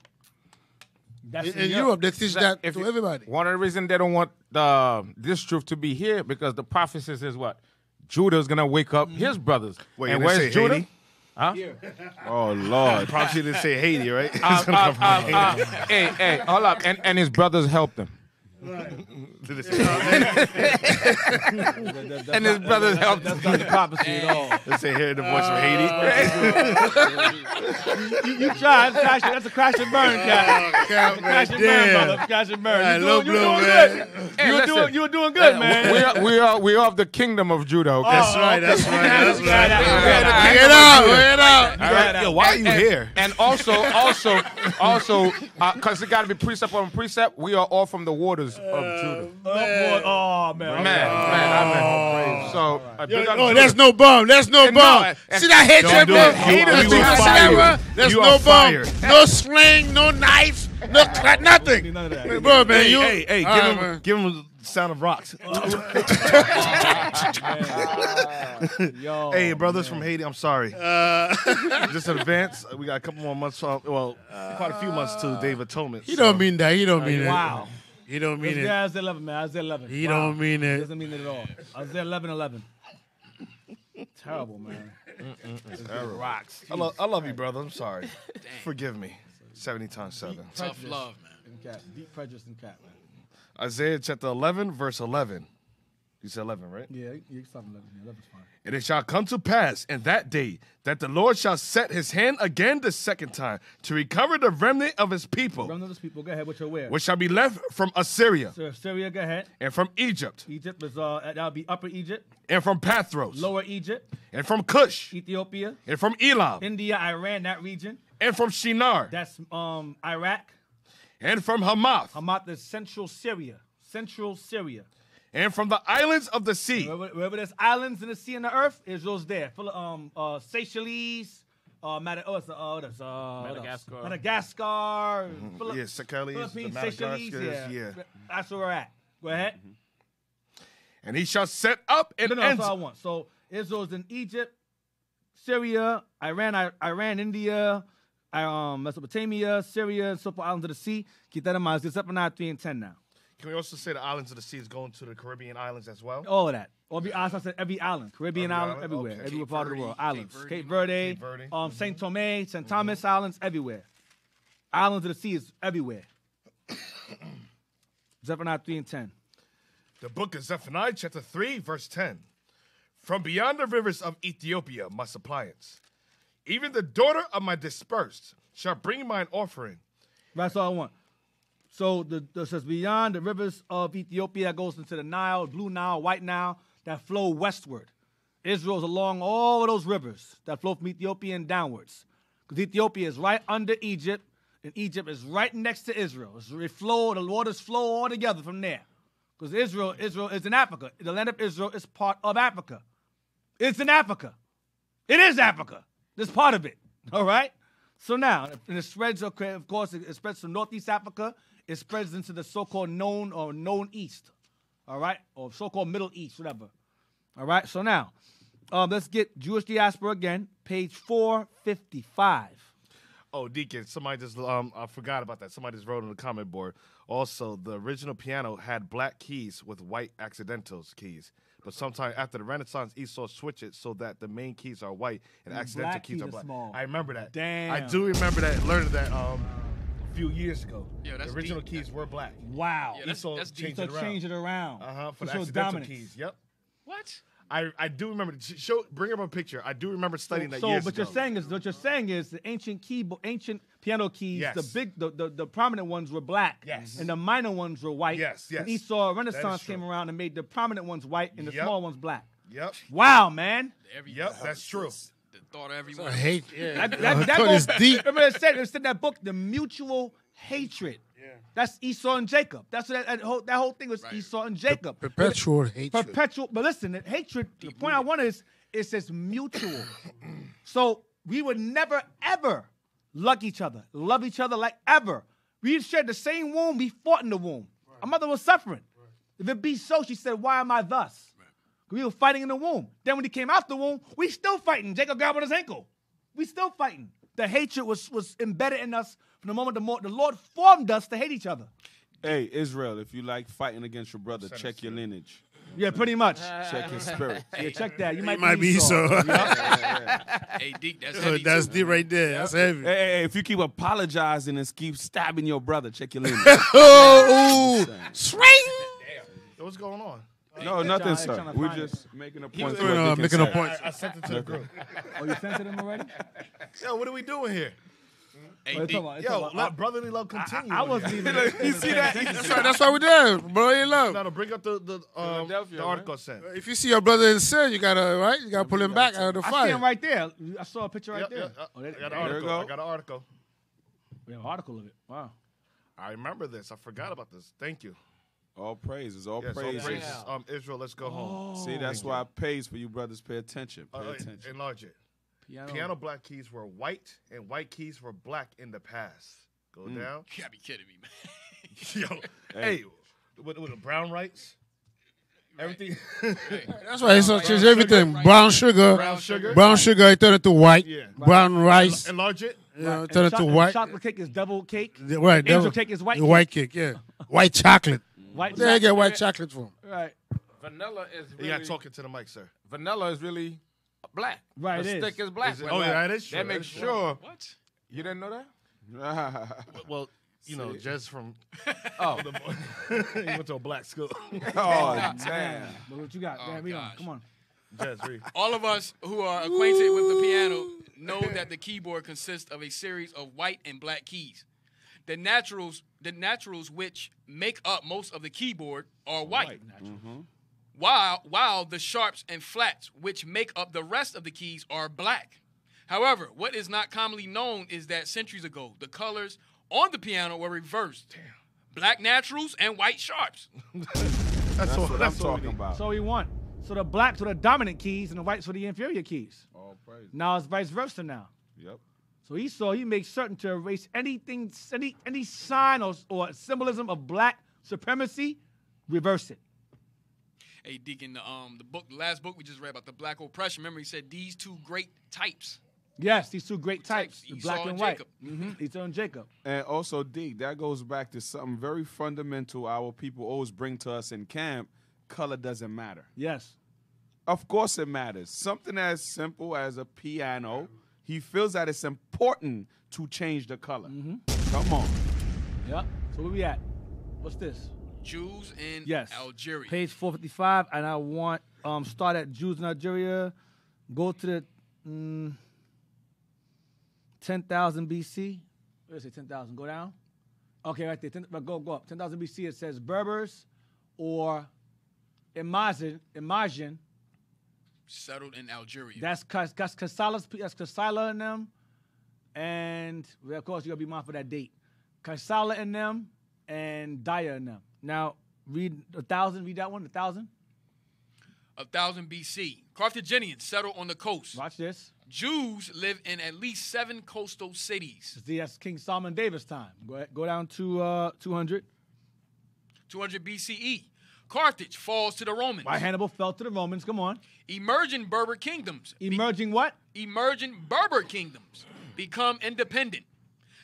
In Europe, they teach that to everybody. One of the reasons they don't want this truth to be here because the prophecy says what? Judah's going to wake up his brothers. Wait, and where's Judah? Haiti? Huh? Oh, Lord. Prophecy didn't say Haiti, right? Hey, hold up. And his brothers helped him. Did it say and his brothers helped him. That's not the prophecy at all. Let's say hear the voice of Haiti. You tried. That's a crash and burn, Cap. Crash and burn, brother. Crash and burn. You're doing good. You were doing good, man. We are of the kingdom of Judah. Okay? That's right. Get out. Yo, why are you here? And also, because it got to be precept on precept, we are all from the waters of Judah. Man. So, there's no bomb. See that hatred, bro? There's no bomb. No sling, no knife, no nothing. Bro, man, hey, give him the sound of rocks. Hey, brothers from Haiti, I'm sorry. Just in advance, we got a couple more months off. Well, quite a few months to Day of Atonement. He don't mean that. He don't mean it. Wow. He don't mean it. Yeah, Isaiah 11, man. Isaiah 11. He don't mean it. Doesn't mean it at all. Isaiah 11:11. Terrible, man. Rocks. I love you, brother. I'm sorry. Forgive me. 70 times 7. Tough love, man. Deep prejudice and cat, man. Isaiah chapter 11, verse 11. You said 11, right? Yeah, you can stop 11. Yeah, 11's fine. And it shall come to pass in that day that the Lord shall set his hand again the second time to recover the remnant of his people. The remnant of his people. Go ahead. What you're aware. Which shall be left from Assyria. So Assyria, go ahead. And from Egypt. Egypt is that'll be Upper Egypt. And from Pathros. Lower Egypt. And from Cush. Ethiopia. And from Elam. India, Iran, that region. And from Shinar. That's Iraq. And from Hamath. Hamath is central Syria. And from the islands of the sea. Wherever there's islands in the sea and the earth, Israel's there. Full of Seychelles, Madagascar. Seychelles, Philippines, Seychelles, yeah. That's where we're at. Go ahead. And he shall set up an that's all I want. So Israel's in Egypt, Syria, Iran, India, Mesopotamia, Syria, and so forth, islands of the sea. Keep that in mind. It's up in 9, 3, and 10 now. Can we also say the islands of the sea is going to the Caribbean islands as well? All of that. I said every island. Caribbean island, everywhere. Okay. Everywhere part of the world. Islands. Cape Verde. St. Thomas, St. Thomas Islands, everywhere. Islands of the sea is everywhere. Zephaniah 3 and 10. The book of Zephaniah, chapter 3, verse 10. From beyond the rivers of Ethiopia, my suppliants, even the daughter of my dispersed shall bring mine offering. That's all I want. So it says beyond the rivers of Ethiopia, that goes into the Nile, Blue Nile, White Nile, that flow westward. Israel's along all of those rivers that flow from Ethiopia and downwards. Because Ethiopia is right under Egypt, and Egypt is right next to Israel. The waters flow all together from there. Because Israel is in Africa. The land of Israel is part of Africa. It's in Africa. It is Africa. It's part of it. All right? So now, and it spreads, of course, it spreads from Northeast Africa. It spreads into the so-called known East, all right? Or so-called Middle East, whatever. All right? So now, let's get Jewish diaspora again, page 455. Oh, Deacon, somebody just I forgot about that. Somebody just wrote on the comment board. Also, the original piano had black keys with white accidentals keys. But sometime after the Renaissance, Esau switched it so that the main keys are white and accidental black keys are keys are black. small. I remember that. Damn. I do remember that. Learned that a few years ago. Yeah, that's the original deep. keys were black. Wow. Yeah, that's deep. changed it around. Change it around. For the show accidental dominance. keys. Yep. What? I do remember. Bring up a picture. I do remember studying that So, years but ago. what you're saying is the ancient piano keys, Yes. the prominent ones were black, Yes. and the minor ones were white. Yes, yes. And Esau That Renaissance is true. came around and made the prominent ones white and the Yep. small ones black. Yep. Wow, man. Yep, that's true. The thought of everyone. I hate. That thought goes it's deep. Remember it said in that book, the mutual hatred. Yeah. That's Esau and Jacob. That's what that whole thing was. Esau and Jacob. Perpetual hatred. Perpetual. But listen, the hatred. The point I want is it says mutual. So we would never ever love each other like ever. We shared the same womb. We fought in the womb. Our mother was suffering. If it be so, she said, "Why am I thus?" We were fighting in the womb. Then when he came out the womb, we still fighting. Jacob grabbed on his ankle. We still fighting. The hatred was embedded in us from the moment the Lord formed us to hate each other. Hey, Israel, if you like fighting against your brother, check your lineage. Yeah, pretty much. Check his spirit. Yeah, check that. You might be Esau. Hey, Deke, that's heavy That's too. deep right there. That's heavy. Hey, if you keep apologizing and keep stabbing your brother, check your lineage. Swing. What's going on? No, nothing, He's sir. trying to We're find just making a was point. making a point. I sent it to the group. Oh, you sent it to him already? Yo, what are we doing here? Hey, It's Deke, talking about- it's Yo, talking let about- brotherly love continue. I wasn't even. You see that? That's why we there, bro. You love. No, bring up the article I sent. If you see your brother in sin, you gotta pull him back out of the I see fire. him right there. I saw a picture right Yep, there. yep, Oh, I got an There article. you go. I got an article. We have an article of it. Wow. I remember this. I forgot about this. Thank you. All praises, all Yes, all praises. praises. Israel, let's go home. See, that's why it pays for you brothers. Pay attention. Pay attention. Enlarge it. Piano. Piano black keys were white and white keys were black in the past. Go down. you gotta be kidding me, man. Yo, hey, with the brown rights, everything. That's why it's change everything. Brown sugar. Brown sugar. It turned into white. Yeah. Brown rice. Enlarge it. Yeah, it turned into white. Chocolate cake is devil cake. Right. Angel cake is white. White cake. Yeah. White chocolate. White Where they get chocolate. white chocolate from? Right. Vanilla is You really got talking to the mic, sir. vanilla is really black. Right, The it stick is. is black. Is it? But Oh, yeah, that is true. That That makes is true. sure. What? You didn't know that? Well, you know, Jez from. Oh. He went to a black school. Oh, damn. But what you got? Oh, Damn, read on. gosh. Come on. Jez, read. All of us who are acquainted with the piano know that the keyboard consists of a series of white and black keys. The naturals which make up most of the keyboard are white. While the sharps and flats which make up the rest of the keys are black. However, what is not commonly known is that centuries ago, the colors on the piano were reversed. Black naturals and white sharps. That's what I'm talking about. So he won. So the blacks were the dominant keys and the whites were the inferior keys. All praise. Now it's vice versa now. Yep. So he makes certain to erase anything, any sign or symbolism of black supremacy, reverse it. Hey, Deacon, the last book we just read about the black oppression, remember he said these two great types. Yes, these two great types, the Esau black and and white. Jacob. Mm-hmm. Esau and Jacob. And also, Deke, that goes back to something very fundamental our people always bring to us in camp. Color doesn't matter. Yes. Of course it matters. Something as simple as a piano, he feels that it's important to change the color. Come on. Yep. So where we at? What's this? Jews in Yes. Algeria. Page 455, and I want start at Jews in Algeria, go to the 10,000 BC. Where is it? 10,000. Go down. Okay, right there. Go up. 10,000 BC. It says Berbers or Imagine. Settled in Algeria. That's Kassala in them, and well, of course you gotta be mindful of that date. Kassala in them and Daya in them. Now read 1,000. Read that one. 1,000. 1000 BC. Carthaginians settled on the coast. Watch this. Jews live in at least 7 coastal cities. See, that's King Solomon Davis' time. Go down to 200. 200 BCE. Carthage falls to the Romans. Why Hannibal fell to the Romans. Come on. Emerging Berber kingdoms. Emerging what? Emerging Berber kingdoms become independent.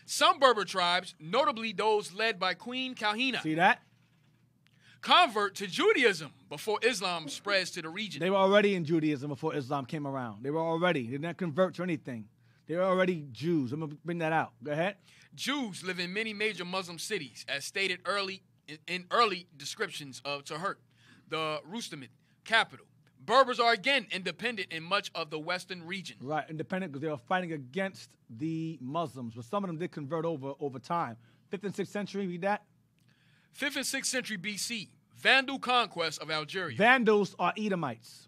Some Berber tribes, notably those led by Queen Kalhina, See that? convert to Judaism before Islam spreads to the region. They were already in Judaism before Islam came around. They did not convert to anything. They were already Jews. I'm going to bring that out. Go ahead. Jews live in many major Muslim cities, as stated in early descriptions of Tahrir, the Rustamid capital. Berbers are again independent in much of the western region. Right, independent because they were fighting against the Muslims, but some of them did convert over time. 5th and 6th century, read that. 5th and 6th century BC, Vandal conquest of Algeria. Vandals are Edomites.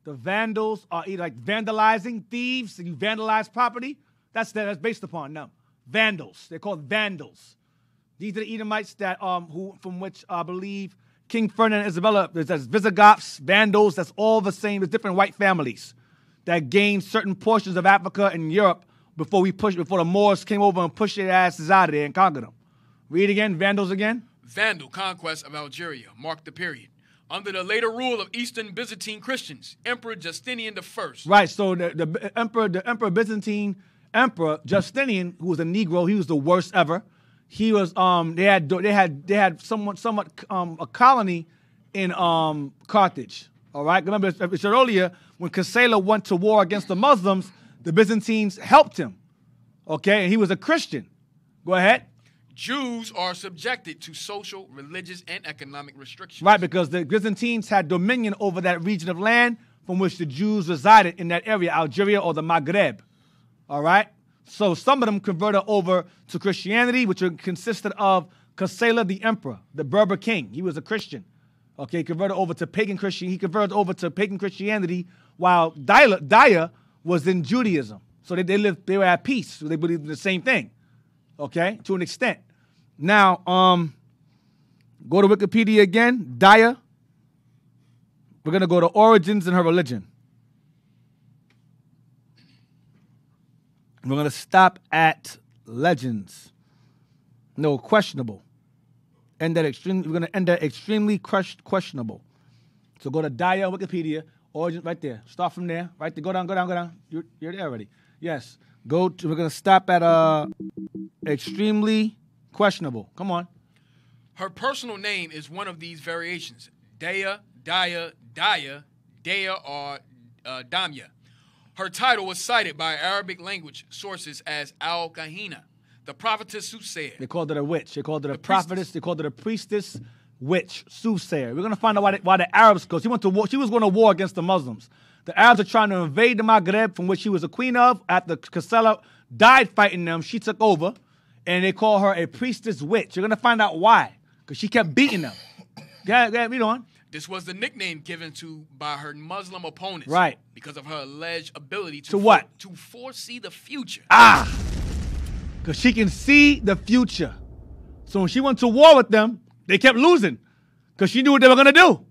The Vandals are like vandalizing, thieves. You vandalize property. That's based upon them. Vandals. They're called Vandals. These are the Edomites that from which I believe King Vernon and Isabella. There's Visigoths, Vandals. That's all the same. There's different white families that gained certain portions of Africa and Europe before the Moors came over and pushed their asses out of there and conquered them. Read again. Vandals again. Vandal conquest of Algeria marked the period. Under the later rule of Eastern Byzantine Christians, Emperor Justinian I. Right, so the Emperor Byzantine Emperor Justinian, who was a Negro, he was the worst ever. He was they had somewhat a colony in Carthage. All right, remember I said earlier when Kasela went to war against the Muslims, the Byzantines helped him. Okay, and he was a Christian. Go ahead. Jews are subjected to social, religious, and economic restrictions. Right, because the Byzantines had dominion over that region of land from which the Jews resided in that area, Algeria or the Maghreb. All right? So some of them converted over to Christianity, which consisted of Kasela the emperor, the Berber king. He was a Christian. Okay, converted over to pagan Christianity. He converted over to pagan Christianity while Daya was in Judaism. So they were at peace. So they believed in the same thing. Okay, to an extent. Now, go to Wikipedia again. Daya. We're going to go to origins and her religion. We're going to stop at legends. No, questionable. We're going to end at extremely questionable. So go to Daya, Wikipedia, origin right there. Start from there. Right there. Go down. You're there already. Yes. We're going to stop at extremely questionable. Come on. Her personal name is one of these variations. Daya, or Damya. Her title was cited by Arabic language sources as Al-Kahina, the prophetess soothsayer. They called it a witch. They called it a prophetess. They called it a priestess, witch, soothsayer. We're going to find out why the Arabs, because she went to war. She was going to war against the Muslims. The Arabs are trying to invade the Maghreb, from which she was a queen of. After Kasela died fighting them, she took over, and they call her a priestess witch. You're going to find out why, because she kept beating them. Go ahead, read on. This was the nickname given to by her Muslim opponents. Right. Because of her alleged ability to what? To foresee the future. Because she can see the future. So when she went to war with them, they kept losing because she knew what they were going to do.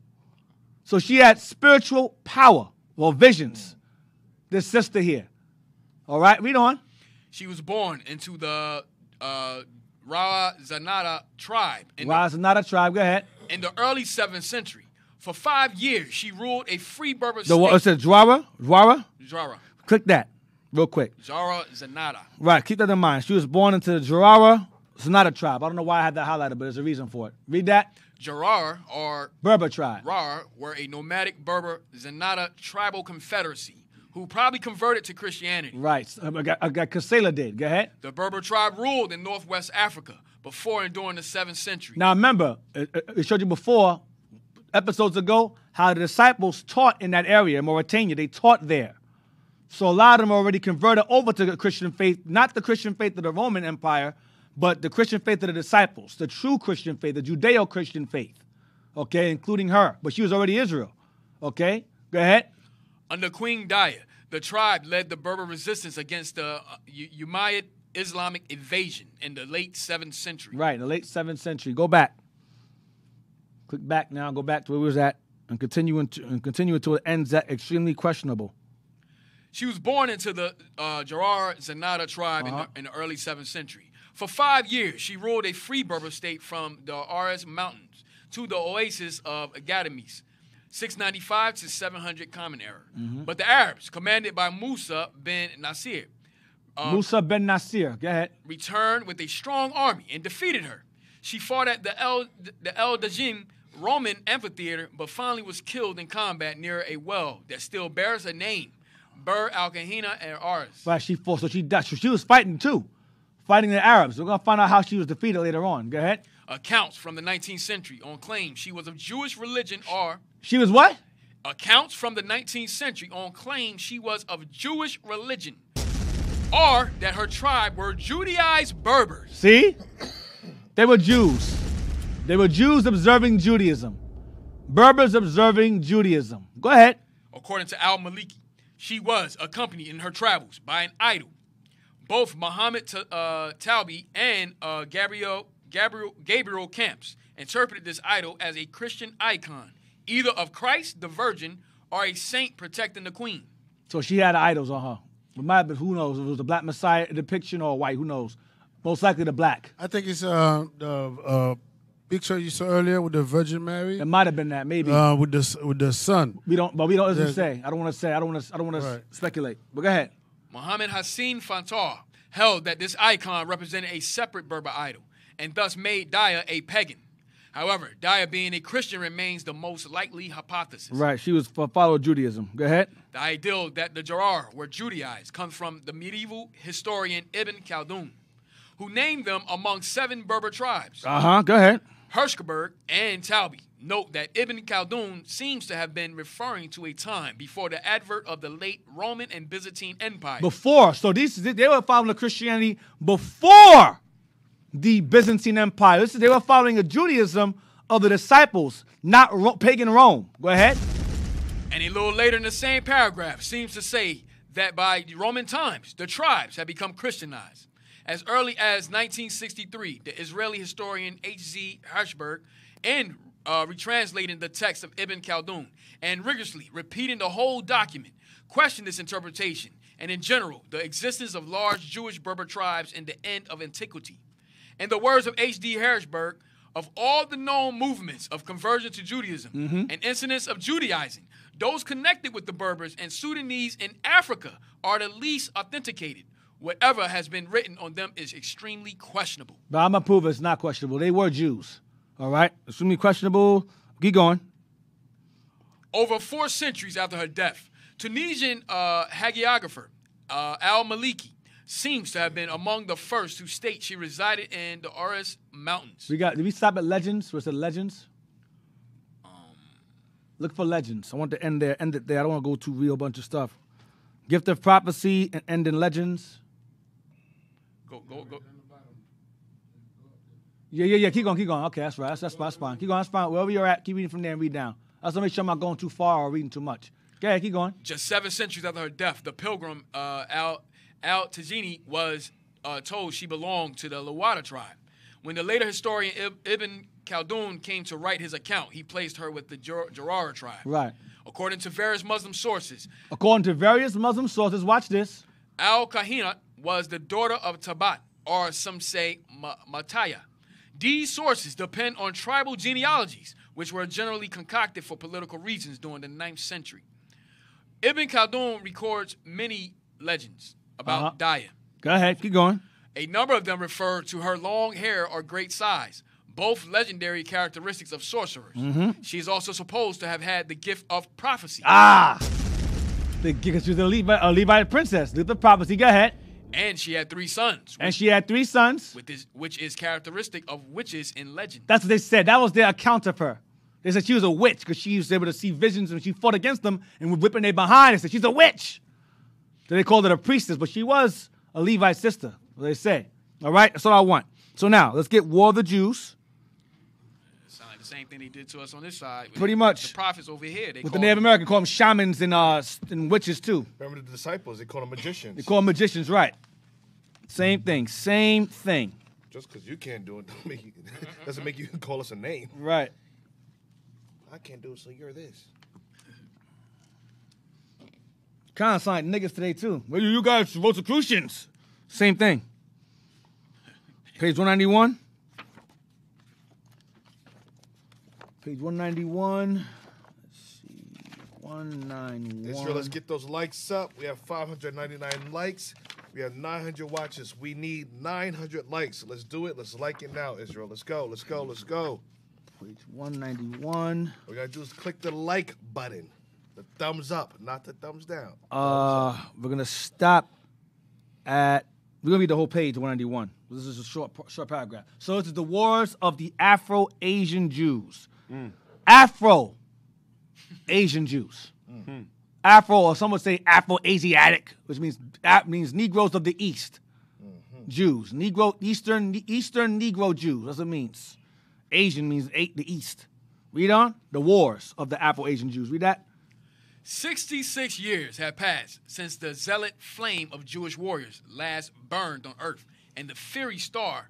So she had spiritual power. Well, visions. This sister here. All right, read on. She was born into the Rawa Zanata tribe. Rawa Zanata tribe, go ahead. In the early 7th century. For 5 years, she ruled a free Berber state. It said Jawara? Jawara. Click that real quick. Jawara Zanata. Right, keep that in mind. She was born into the Jawara Zanata tribe. I don't know why I had that highlighted, but there's a reason for it. Read that. Jarar, or Berber tribe. Rar, were a nomadic Berber Zanata tribal confederacy who probably converted to Christianity. Right. Kasela did. Go ahead. The Berber tribe ruled in northwest Africa before and during the 7th century. Now remember, it showed you before, episodes ago, how the disciples taught in that area, in Mauritania. They taught there. So a lot of them already converted over to the Christian faith, not the Christian faith of the Roman Empire, but the Christian faith of the disciples, the true Christian faith, the Judeo-Christian faith, okay, including her. But she was already Israel, okay? Go ahead. Under Queen Daya, the tribe led the Berber resistance against the Umayyad Islamic invasion in the late 7th century. Right, in the late 7th century. Go back. Click back now. Go back to where we was at and continue until it ends at extremely questionable. She was born into the Jarar Zanata tribe in the early 7th century. For 5 years, she ruled a free Berber state from the Aras Mountains to the oasis of Agademes, 695 to 700 Common Era. But the Arabs, commanded by Musa bin Nasir, Musa ben Nasir. Go ahead. returned with a strong army and defeated her. She fought at the El Dajim Roman amphitheater, but finally was killed in combat near a well that still bears her name, Bur al-Kahina and Ars. Right, she fought, so she died. So she was fighting too, fighting the Arabs. We're gonna find out how she was defeated later on. Go ahead. Accounts from the 19th century on claim she was of Jewish religion are. She was what? Accounts from the 19th century on claim she was of Jewish religion are that her tribe were Judaized Berbers. See? They were Jews. They were Jews observing Judaism. Berbers observing Judaism. Go ahead. According to al-Maliki, she was accompanied in her travels by an idol. Both Muhammad Talbi and Gabriel Camps interpreted this idol as a Christian icon, either of Christ, the Virgin, or a saint protecting the queen. So she had idols on her. It might have been, who knows, if it was the Black Messiah depiction or white, who knows? Most likely the black. I think it's the picture you saw earlier with the Virgin Mary. It might have been that, maybe. With the sun. We don't doesn't say. I don't want to speculate. But go ahead. Muhammad Hassan Fantar held that this icon represented a separate Berber idol, and thus made Daya a pagan. However, Daya being a Christian remains the most likely hypothesis. Right, she was followed Judaism. Go ahead. The ideal that the Jarar were Judaized comes from the medieval historian Ibn Khaldun, who named them among 7 Berber tribes. Go ahead. Hershberg and Talbi note that Ibn Khaldun seems to have been referring to a time before the advent of the late Roman and Byzantine Empire. Before, so they were following the Christianity before the Byzantine Empire. They were following a Judaism of the disciples, not pagan Rome. Go ahead. And a little later in the same paragraph seems to say that by Roman times, the tribes had become Christianized. As early as 1963, the Israeli historian H.Z. Hershberg, in retranslating the text of Ibn Khaldun and rigorously repeating the whole document, questioned this interpretation and, in general, the existence of large Jewish Berber tribes in the end of antiquity. In the words of H.D. Hershberg, of all the known movements of conversion to Judaism and incidents of Judaizing, those connected with the Berbers and Sudanese in Africa are the least authenticated. Whatever has been written on them is extremely questionable. But I'm going to prove it's not questionable. They were Jews. All right? Extremely questionable. Keep going. Over 4 centuries after her death, Tunisian hagiographer al-Maliki seems to have been among the first who state she resided in the Aras Mountains. Did we stop at legends? Was it legends? Look for legends. I want to end it there. I don't want to go to real bunch of stuff. Gift of prophecy and end in legends. Go. Yeah. Keep going. Okay, that's right. That's fine. Keep going. That's fine. Wherever you're at, keep reading from there and read down. I just want to make sure I'm not going too far or reading too much. Go ahead, keep going. Just 7 centuries after her death, the pilgrim al-Tajini was told she belonged to the Lawata tribe. When the later historian Ibn Khaldun came to write his account, he placed her with the Jarara tribe. Right. According to various Muslim sources, watch this. Al-Kahina was the daughter of Tabat, or some say Mataya. These sources depend on tribal genealogies, which were generally concocted for political reasons during the 9th century. Ibn Khaldun records many legends about Daya. Go ahead, keep going. A number of them refer to her long hair or great size, both legendary characteristics of sorcerers. She is also supposed to have had the gift of prophecy. Because she was a Levite princess. Gift of prophecy. Go ahead. And she had 3 sons. Which is characteristic of witches in legend. That's what they said. That was their account of her. They said she was a witch because she was able to see visions when she fought against them and was whipping their behind. They said she's a witch. So they called her a priestess, but she was a Levite sister, what they say. All right? That's all I want. So now, let's get War of the Jews. Sound like the same thing they did to us on this side. Pretty much. The prophets over here. With the Native American, call them shamans and witches too. Remember the disciples, they call them magicians. They call them magicians, right. Same thing. Just because you can't do it doesn't make you call us a name. Right. I can't do it, so you're this. Kind of sound like niggas today too. Well, you guys Rosicrucians. Same thing. Page 191. Page 191. Let's see. 191. Israel, let's get those likes up. We have 599 likes. We We have 900 watches. We need 900 likes. Let's do it. Let's like it now, Israel. Let's go. Let's go. Let's go. Page 191. What we gotta do is click the like button. The thumbs up, not the thumbs down. We're gonna stop at. We're gonna read the whole page, 191. This is a short paragraph. So this is the wars of the Afro-Asian Jews. Afro-Asian Jews. Afro, or some would say Afro-Asiatic, which means Negroes of the East. Jews. Eastern Negro Jews. That's what it means. Asian means the East. Read on. The wars of the Afro-Asian Jews. Read that. 66 years have passed since the zealot flame of Jewish warriors last burned on earth, and the fiery star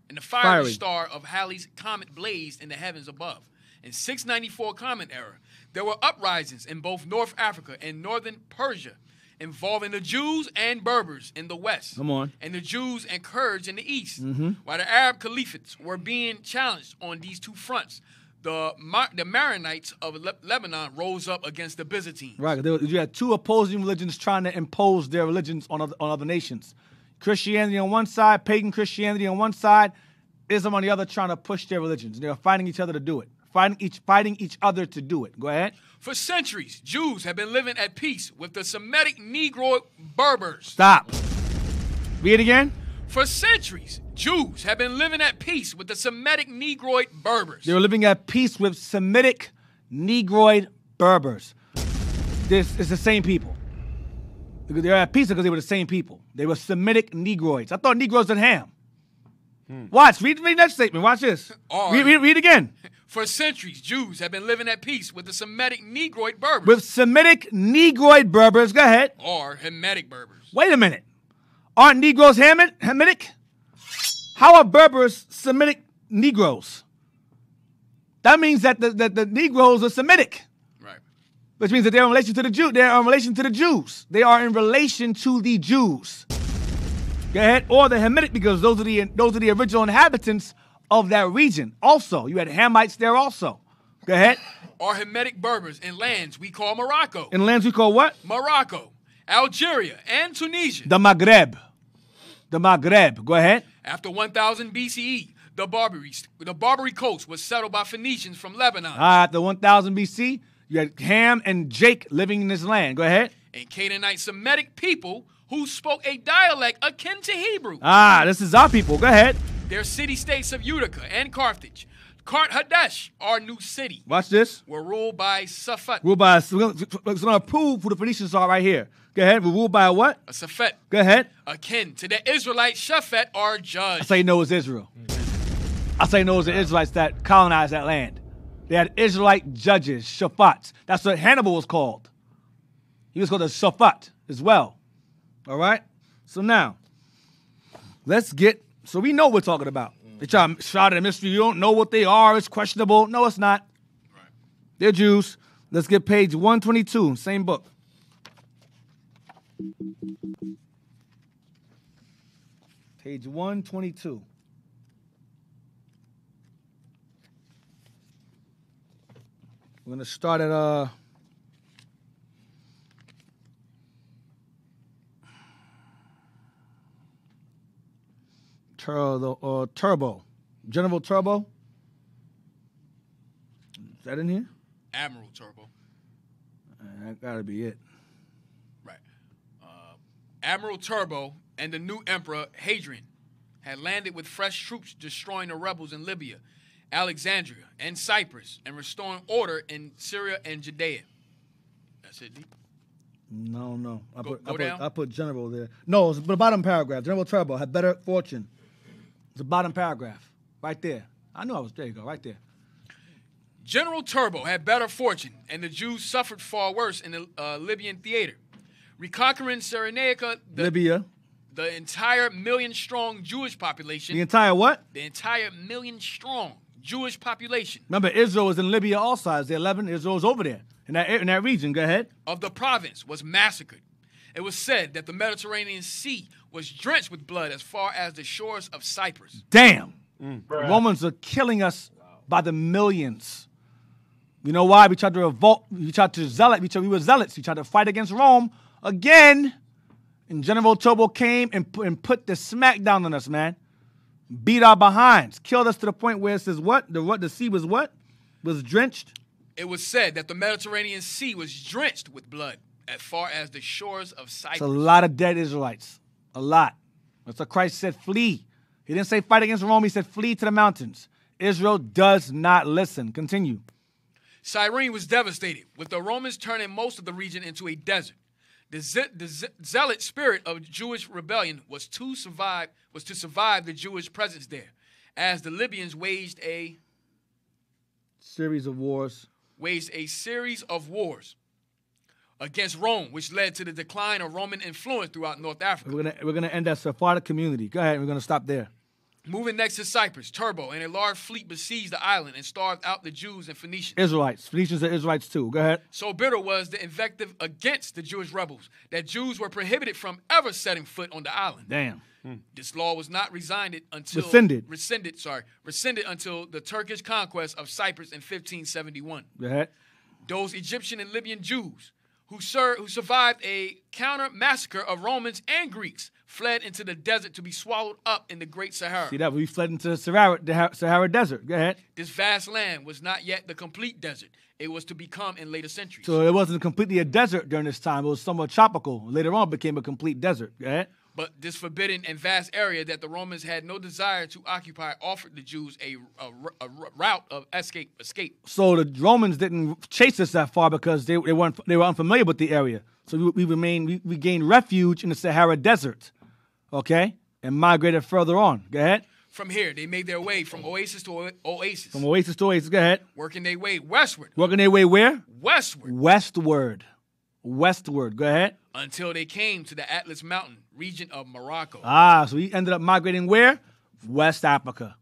of Halley's comet blazed in the heavens above. In 694 Common Era, there were uprisings in both North Africa and northern Persia, involving the Jews and Berbers in the west. Come on. And the Jews and Kurds in the east. Mm-hmm. While the Arab caliphates were being challenged on these two fronts, the Maronites of Lebanon rose up against the Byzantines. Right. You had two opposing religions trying to impose their religions on other nations. Christianity on one side, pagan Christianity on one side, Islam on the other, trying to push their religions. They were fighting each other to do it. Fighting each other to do it. Go ahead. For centuries, Jews have been living at peace with the Semitic Negroid Berbers. Stop. Read it again. For centuries, Jews have been living at peace with the Semitic Negroid Berbers. They were living at peace with Semitic Negroid Berbers. This is the same people. They were at peace because they were the same people. They were Semitic Negroids. I thought Negroes and ham. Watch. Read that statement. Watch this. Read again. For centuries, Jews have been living at peace with the Semitic Negroid Berbers. With Semitic Negroid Berbers. Go ahead. Or Hamitic Berbers. Wait a minute. Aren't Negroes Hamitic? How are Berbers Semitic Negroes? That means that the Negroes are Semitic. Right. Which means that they're in relation to the Jew. They are in relation to the Jews. They are in relation to the Jews. Go ahead. Or the Hamitic, because those are the original inhabitants of that region. Also, you had Hamites there also. Go ahead. Or Hamitic Berbers in lands we call Morocco. In lands we call what? Morocco, Algeria, and Tunisia. The Maghreb. Go ahead. After 1000 BCE, the Barbary coast was settled by Phoenicians from Lebanon. After 1000 BC, you had Ham and Jake living in this land. Go ahead. And Canaanite Semitic people who spoke a dialect akin to Hebrew. This is our people. Go ahead. Their city-states of Utica and Carthage, Hadesh, our new city. Watch this. Were ruled by Safet. We're going to prove who the Phoenicians are right here. Go ahead. We're ruled by a what? A Safet. Go ahead. Akin to the Israelite Shaphat, our judge. That's how you know it's Israel. That's how you know it's the Israelites that colonized that land. They had Israelite judges, Shafats. That's what Hannibal was called. He was called a Shafat as well. All right? So now, let's get... So we know what we're talking about. They try to shout at a mystery. You don't know what they are. It's questionable. No, it's not. Right. They're Jews. Let's get page 122, same book. Page 122. We're going to start at... Turbo. General Turbo. Is that in here? Admiral Turbo. That gotta be it. Right. Admiral Turbo and the new emperor Hadrian had landed with fresh troops destroying the rebels in Libya, Alexandria, and Cyprus, and restoring order in Syria and Judea. That's it, D? No. I put general there. No, it's the bottom paragraph. General Turbo had better fortune. It's the bottom paragraph. Right there. I knew I was there. You go. Right there. General Turbo had better fortune, and the Jews suffered far worse in the Libyan theater. Reconquering Cyrenaica, Libya, the entire million-strong Jewish population. The entire what? The entire million-strong Jewish population. Remember, Israel was in Libya also. As the 11, Israel was over there in that region. Go ahead. Of the province was massacred. It was said that the Mediterranean Sea was drenched with blood as far as the shores of Cyprus. Damn. The Romans are killing us by the millions. You know why? We tried to revolt. We were zealots. We tried to fight against Rome again. And General Turbo came and put the smack down on us, man. Beat our behinds. Killed us to the point where it says what? The sea was what? Was drenched? It was said that the Mediterranean Sea was drenched with blood as far as the shores of Cyprus. It's a lot of dead Israelites. A lot. That's what Christ said, flee. He didn't say fight against Rome. He said flee to the mountains. Israel does not listen. Continue. Cyrene was devastated, with the Romans turning most of the region into a desert. The zealot spirit of Jewish rebellion was to survive the Jewish presence there, as the Libyans waged a series of wars against Rome, which led to the decline of Roman influence throughout North Africa. We're gonna end that Sephardic community. Go ahead. We're gonna stop there. Moving next to Cyprus, Turbo and a large fleet besieged the island and starved out the Jews and Phoenicians. Israelites. Phoenicians are Israelites too. Go ahead. So bitter was the invective against the Jewish rebels that Jews were prohibited from ever setting foot on the island. Damn. This law was not rescinded until rescinded until the Turkish conquest of Cyprus in 1571. Go ahead. Those Egyptian and Libyan Jews who survived a counter massacre of Romans and Greeks fled into the desert to be swallowed up in the Great Sahara. See that? We fled into the Sahara Desert. Go ahead. This vast land was not yet the complete desert. It was to become in later centuries. So it wasn't completely a desert during this time. It was somewhat tropical. Later on, it became a complete desert. Go ahead. But this forbidden and vast area that the Romans had no desire to occupy offered the Jews a route of escape. So the Romans didn't chase us that far because they were unfamiliar with the area. So we gained refuge in the Sahara Desert, okay, and migrated further on. Go ahead. From here, they made their way from oasis to oasis. From oasis to oasis. Go ahead. Working their way westward. Working their way where? Westward. Westward. Go ahead. Until they came to the Atlas Mountain region of Morocco. So we ended up migrating where? West Africa.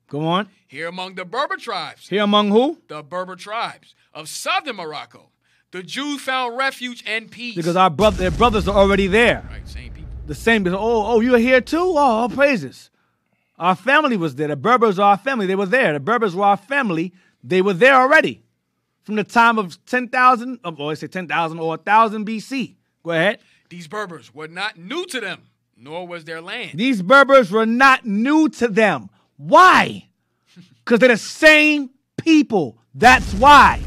Go on. Here among the Berber tribes. Here among who? The Berber tribes of southern Morocco. The Jews found refuge and peace. Because their brothers are already there. Right, same people. The same. Oh, you are here too? Oh, all praises. Our family was there. The Berbers are our family. They were there. The Berbers were our family. They were there already. From the time of 10,000, or 10,000 or 1,000 BC. Go ahead. These Berbers were not new to them, nor was their land. These Berbers were not new to them. Why? Because they're the same people. That's why.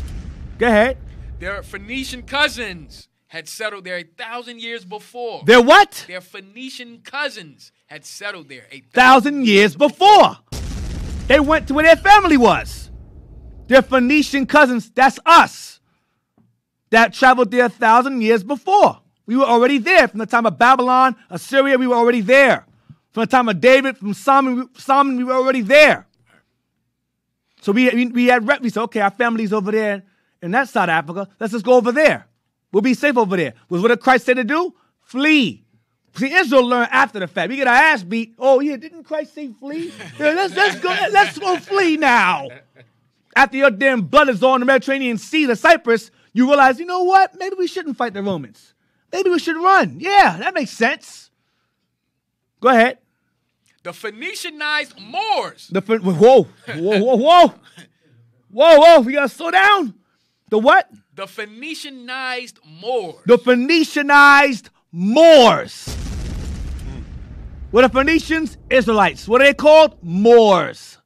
Go ahead. Their Phoenician cousins had settled there 1,000 years before. Their what? Their Phoenician cousins had settled there 1,000 years before. They went to where their family was. Their Phoenician cousins, that's us, that traveled there 1,000 years before. We were already there. From the time of Babylon, Assyria, we were already there. From the time of David, from Solomon, we were already there. So we said, okay, our family's over there in that side of Africa. Let's just go over there. We'll be safe over there. Was what did Christ say to do? Flee. See, Israel learned after the fact. We get our ass beat. Oh, yeah, didn't Christ say flee? Yeah, let's go flee now. After your damn blood is on the Mediterranean Sea, the Cyprus, you realize, you know what? Maybe we shouldn't fight the Romans. Maybe we should run. Yeah, that makes sense. Go ahead. The Phoenicianized Moors. Whoa. We got to slow down. The what? The Phoenicianized Moors. The Phoenicianized Moors. What are Phoenicians? Israelites. What are they called? Moors.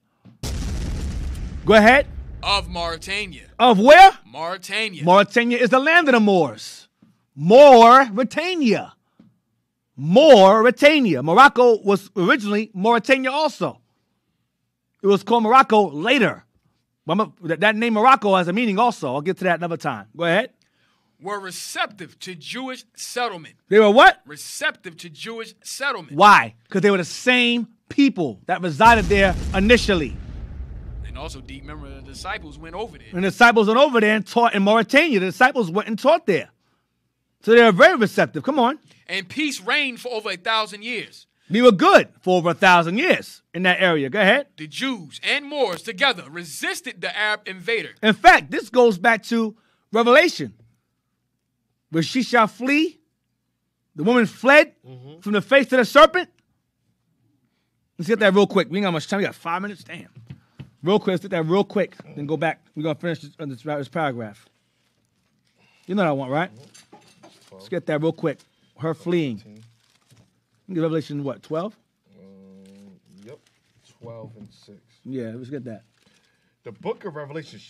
Go ahead. Of Mauritania. Of where? Mauritania. Mauritania is the land of the Moors. Mauritania. Morocco was originally Mauritania also. It was called Morocco later. That name Morocco has a meaning also. I'll get to that another time. Go ahead. Were receptive to Jewish settlement. They were what? Receptive to Jewish settlement. Why? Because they were the same people that resided there initially. And also, remember, the disciples went over there. And the disciples went over there and taught in Mauritania. The disciples went and taught there. So they were very receptive. Come on. And peace reigned for over 1,000 years. We were good for over 1,000 years in that area. Go ahead. The Jews and Moors together resisted the Arab invader. In fact, this goes back to Revelation, where she shall flee. The woman fled from the face of the serpent. Let's get that real quick. We ain't got much time. We got 5 minutes. Damn. Real quick. Let's get that real quick. Then go back. We're going to finish this paragraph. You know what I want, right? Let's get that real quick. Her fleeing. Revelation what, 12? Yep, 12 and 6. Yeah, let's get that. The book of Revelation,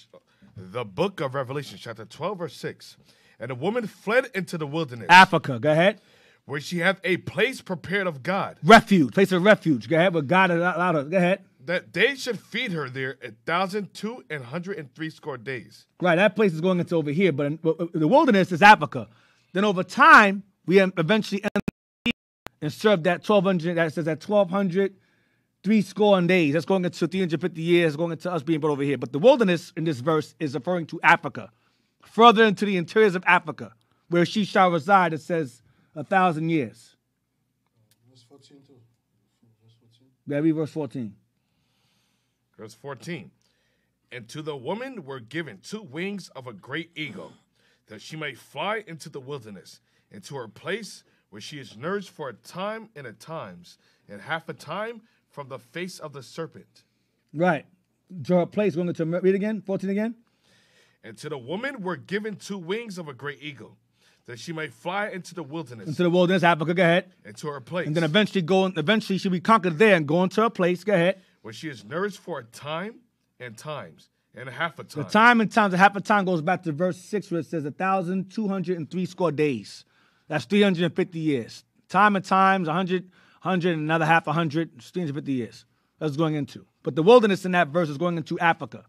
chapter 12, verse 6. And the woman fled into the wilderness. Africa, go ahead. Where she hath a place prepared of God. Refuge, place of refuge. Go ahead, where God has allowed her. Go ahead. That they should feed her there 1,260 days. Right, that place is going into over here, but the wilderness is Africa. Then over time, we eventually end and serve that 1,200, that says that 1,200 score days. That's going into 350 years, going into us being brought over here. But the wilderness in this verse is referring to Africa. Further into the interiors of Africa, where she shall reside, it says 1,000 years. Verse 14 too. Verse 14. Yeah, read verse 14. Verse 14. And to the woman were given 2 wings of a great eagle, that she may fly into the wilderness, into her place where she is nourished for a time and a times, and half a time from the face of the serpent. Right. To her place, going to read again, 14 again. And to the woman were given 2 wings of a great eagle, that she may fly into the wilderness. Into the wilderness, Africa, go ahead. Into her place. And then eventually she'll be conquered there and go into her place, go ahead. Where she is nourished for a time and times, and a half a time. The time and times, a half a time goes back to verse 6 where it says 1,260 days. That's 350 years. Time and times, 100, and another half 100, 350 years. That's going into. But the wilderness in that verse is going into Africa.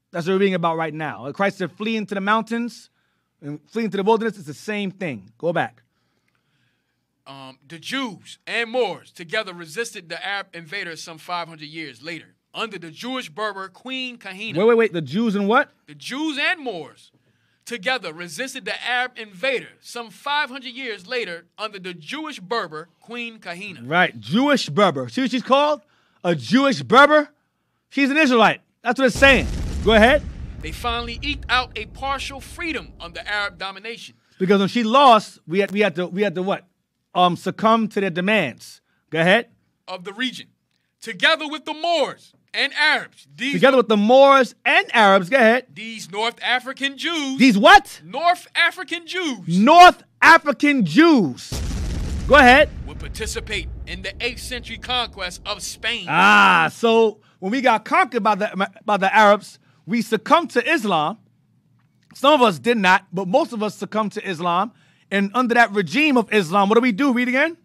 That's what we're reading about right now. Christ said, flee into the mountains and flee into the wilderness. It's the same thing. Go back. The Jews and Moors together resisted the Arab invaders some 500 years later under the Jewish Berber Queen Kahina. Wait. The Jews and what? The Jews and Moors together resisted the Arab invader some 500 years later under the Jewish Berber Queen Kahina. Right, Jewish Berber. See what she's called? A Jewish Berber? She's an Israelite. That's what it's saying. Go ahead. They finally eked out a partial freedom under Arab domination. Because when she lost, we had to what? Succumb to their demands. Go ahead. Of the region, together with the Moors and Arabs. Together with the Moors and Arabs. Go ahead. These North African Jews. These what? North African Jews. North African Jews. Go ahead. Would participate in the 8th century conquest of Spain. So when we got conquered by the Arabs, we succumbed to Islam. Some of us did not, but most of us succumbed to Islam. And under that regime of Islam, what do we do? Read again.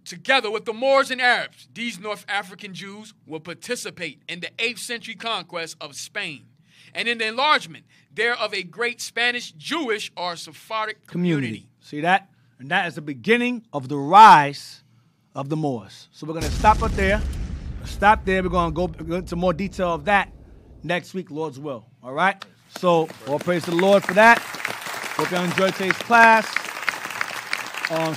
Together with the Moors and Arabs, these North African Jews will participate in the 8th century conquest of Spain and in the enlargement there of a great Spanish, Jewish, or Sephardic community. See that? And that is the beginning of the rise of the Moors. So we're going to stop right there. Stop there. We're going to go into more detail of that next week, Lord's will. All right? So all praise to the Lord for that. Hope you enjoyed today's class.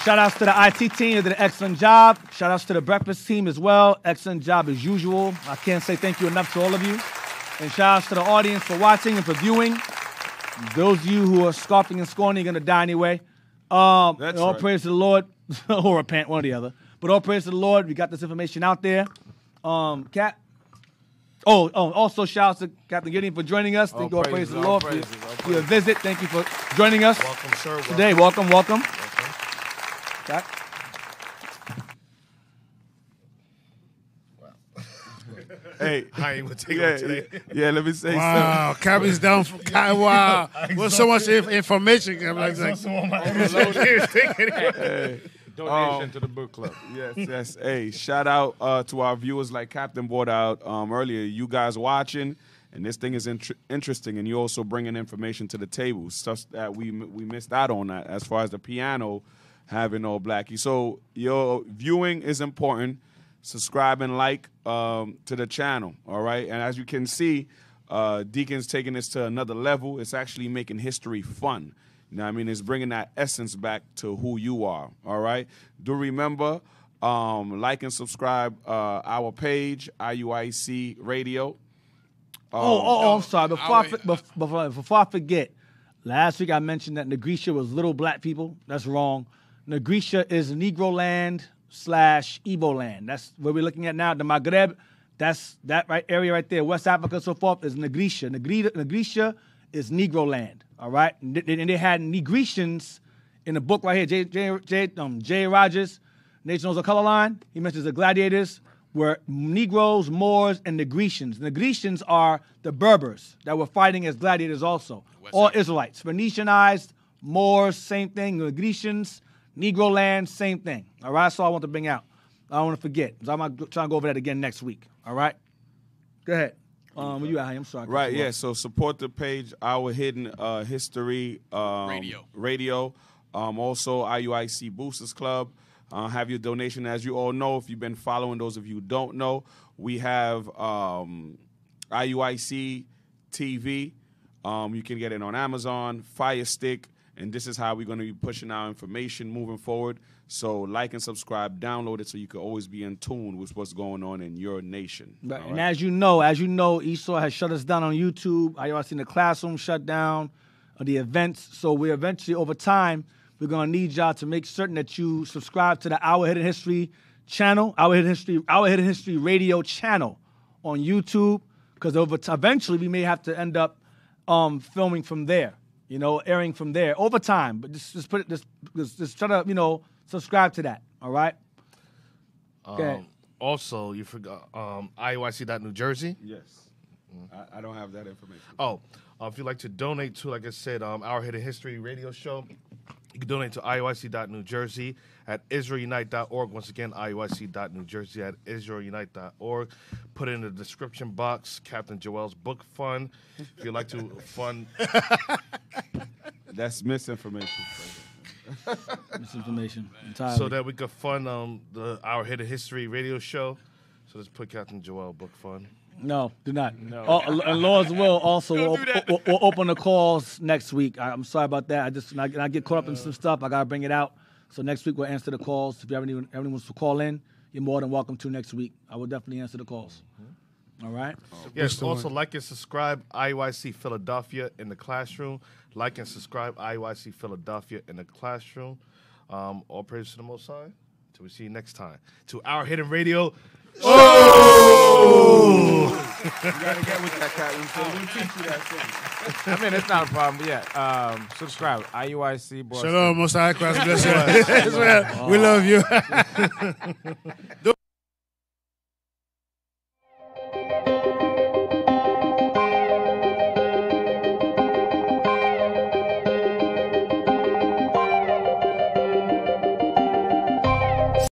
Shout outs to the IT team. They did an excellent job. Shout outs to the breakfast team as well. Excellent job as usual. I can't say thank you enough to all of you. And shout outs to the audience for watching and for viewing. Those of you who are scoffing and scorning are going to die anyway. All praise to the Lord. Or repent, one or the other. But all praise to the Lord. We got this information out there. Cap. Also shout out to Captain Gideon for joining us. Thank you, all praise to the Lord for your visit. Thank you for joining us. Welcome, sir. Today. Welcome. Cap. Hey, I ain't gonna take it today. Yeah, let me say something. Wow, Cabby's down for wow. What's so much information? Donation to the book club. Yes. Hey, shout out to our viewers like Captain brought out earlier. You guys watching, and this thing is interesting, and you also bringing information to the table, stuff that we missed out on that as far as the piano having all blackie. So your viewing is important. Subscribe and like to the channel, all right? And as you can see, Deacon's taking this to another level. It's actually making history fun. You know what I mean? It's bringing that essence back to who you are, all right? Do remember, like and subscribe our page, IUIC Radio. I'm sorry. Before I forget, last week I mentioned that Negritia was little black people. That's wrong. Negritia is Negro land / Igbo land. That's what we're looking at now. The Maghreb, that's that area right there. West Africa, so forth, is Negritia. Negritia is Negro land. All right, and they had Negritians in the book right here. J. Rogers, Nations of Color Line, he mentions the gladiators were Negroes, Moors, and the Grecians. And the Grecians are the Berbers that were fighting as gladiators also. All Israelites. Phoenicianized, Moors, same thing. The Grecians, Negro land, same thing. All right, that's all I want to bring out. I don't want to forget. So I'm trying to go over that again next week. All right? Go ahead. Where you at? I'm sorry. Right, yeah. So support the page, Our Hidden History Radio. Also, IUIC Boosters Club. Have your donation. As you all know, if you've been following, those of you who don't know, we have IUIC TV. You can get it on Amazon, Fire Stick, and this is how we're going to be pushing our information moving forward. So like and subscribe, download it so you can always be in tune with what's going on in your nation. Right. And as you know, Esau has shut us down on YouTube. IUIC in the classroom shut down the events. So we eventually, over time, we're going to need y'all to make certain that you subscribe to the Our Hidden History channel, Our Hidden History Radio channel on YouTube, because eventually we may have to end up filming from there, airing from there over time. But just try to, subscribe to that, all right? Also, you forgot IUIC.New Jersey. Yes. I don't have that information. If you'd like to donate to, like I said, Our Hidden History radio show, you can donate to IUIC.New Jersey at IsraelUnite.org. Once again, IUIC.New Jersey at IsraelUnite.org. Put it in the description box, Captain Joel's Book Fund. If you'd like to fund... That's misinformation. Misinformation entirely. So that we could fund Our Hidden History radio show. So let's put Captain Joel Book Fund. No, do not. No. And Lord's will also will open the calls next week. I'm sorry about that. I get caught up in some stuff. I gotta bring it out. So next week we'll answer the calls. If you have anyone wants to call in, you're more than welcome to next week. I will definitely answer the calls. All right. Yes. Also, like and subscribe IUIC Philadelphia in the classroom. Like and subscribe IUIC Philadelphia in the classroom. All praise to the Most High. Till we see you next time. To Our Hidden Radio. You gotta get with that, Captain. So we teach you that thing. I mean, it's not a problem. But yeah, subscribe. IUIC. Boston. Shalom, Most High Christ bless you. We love you.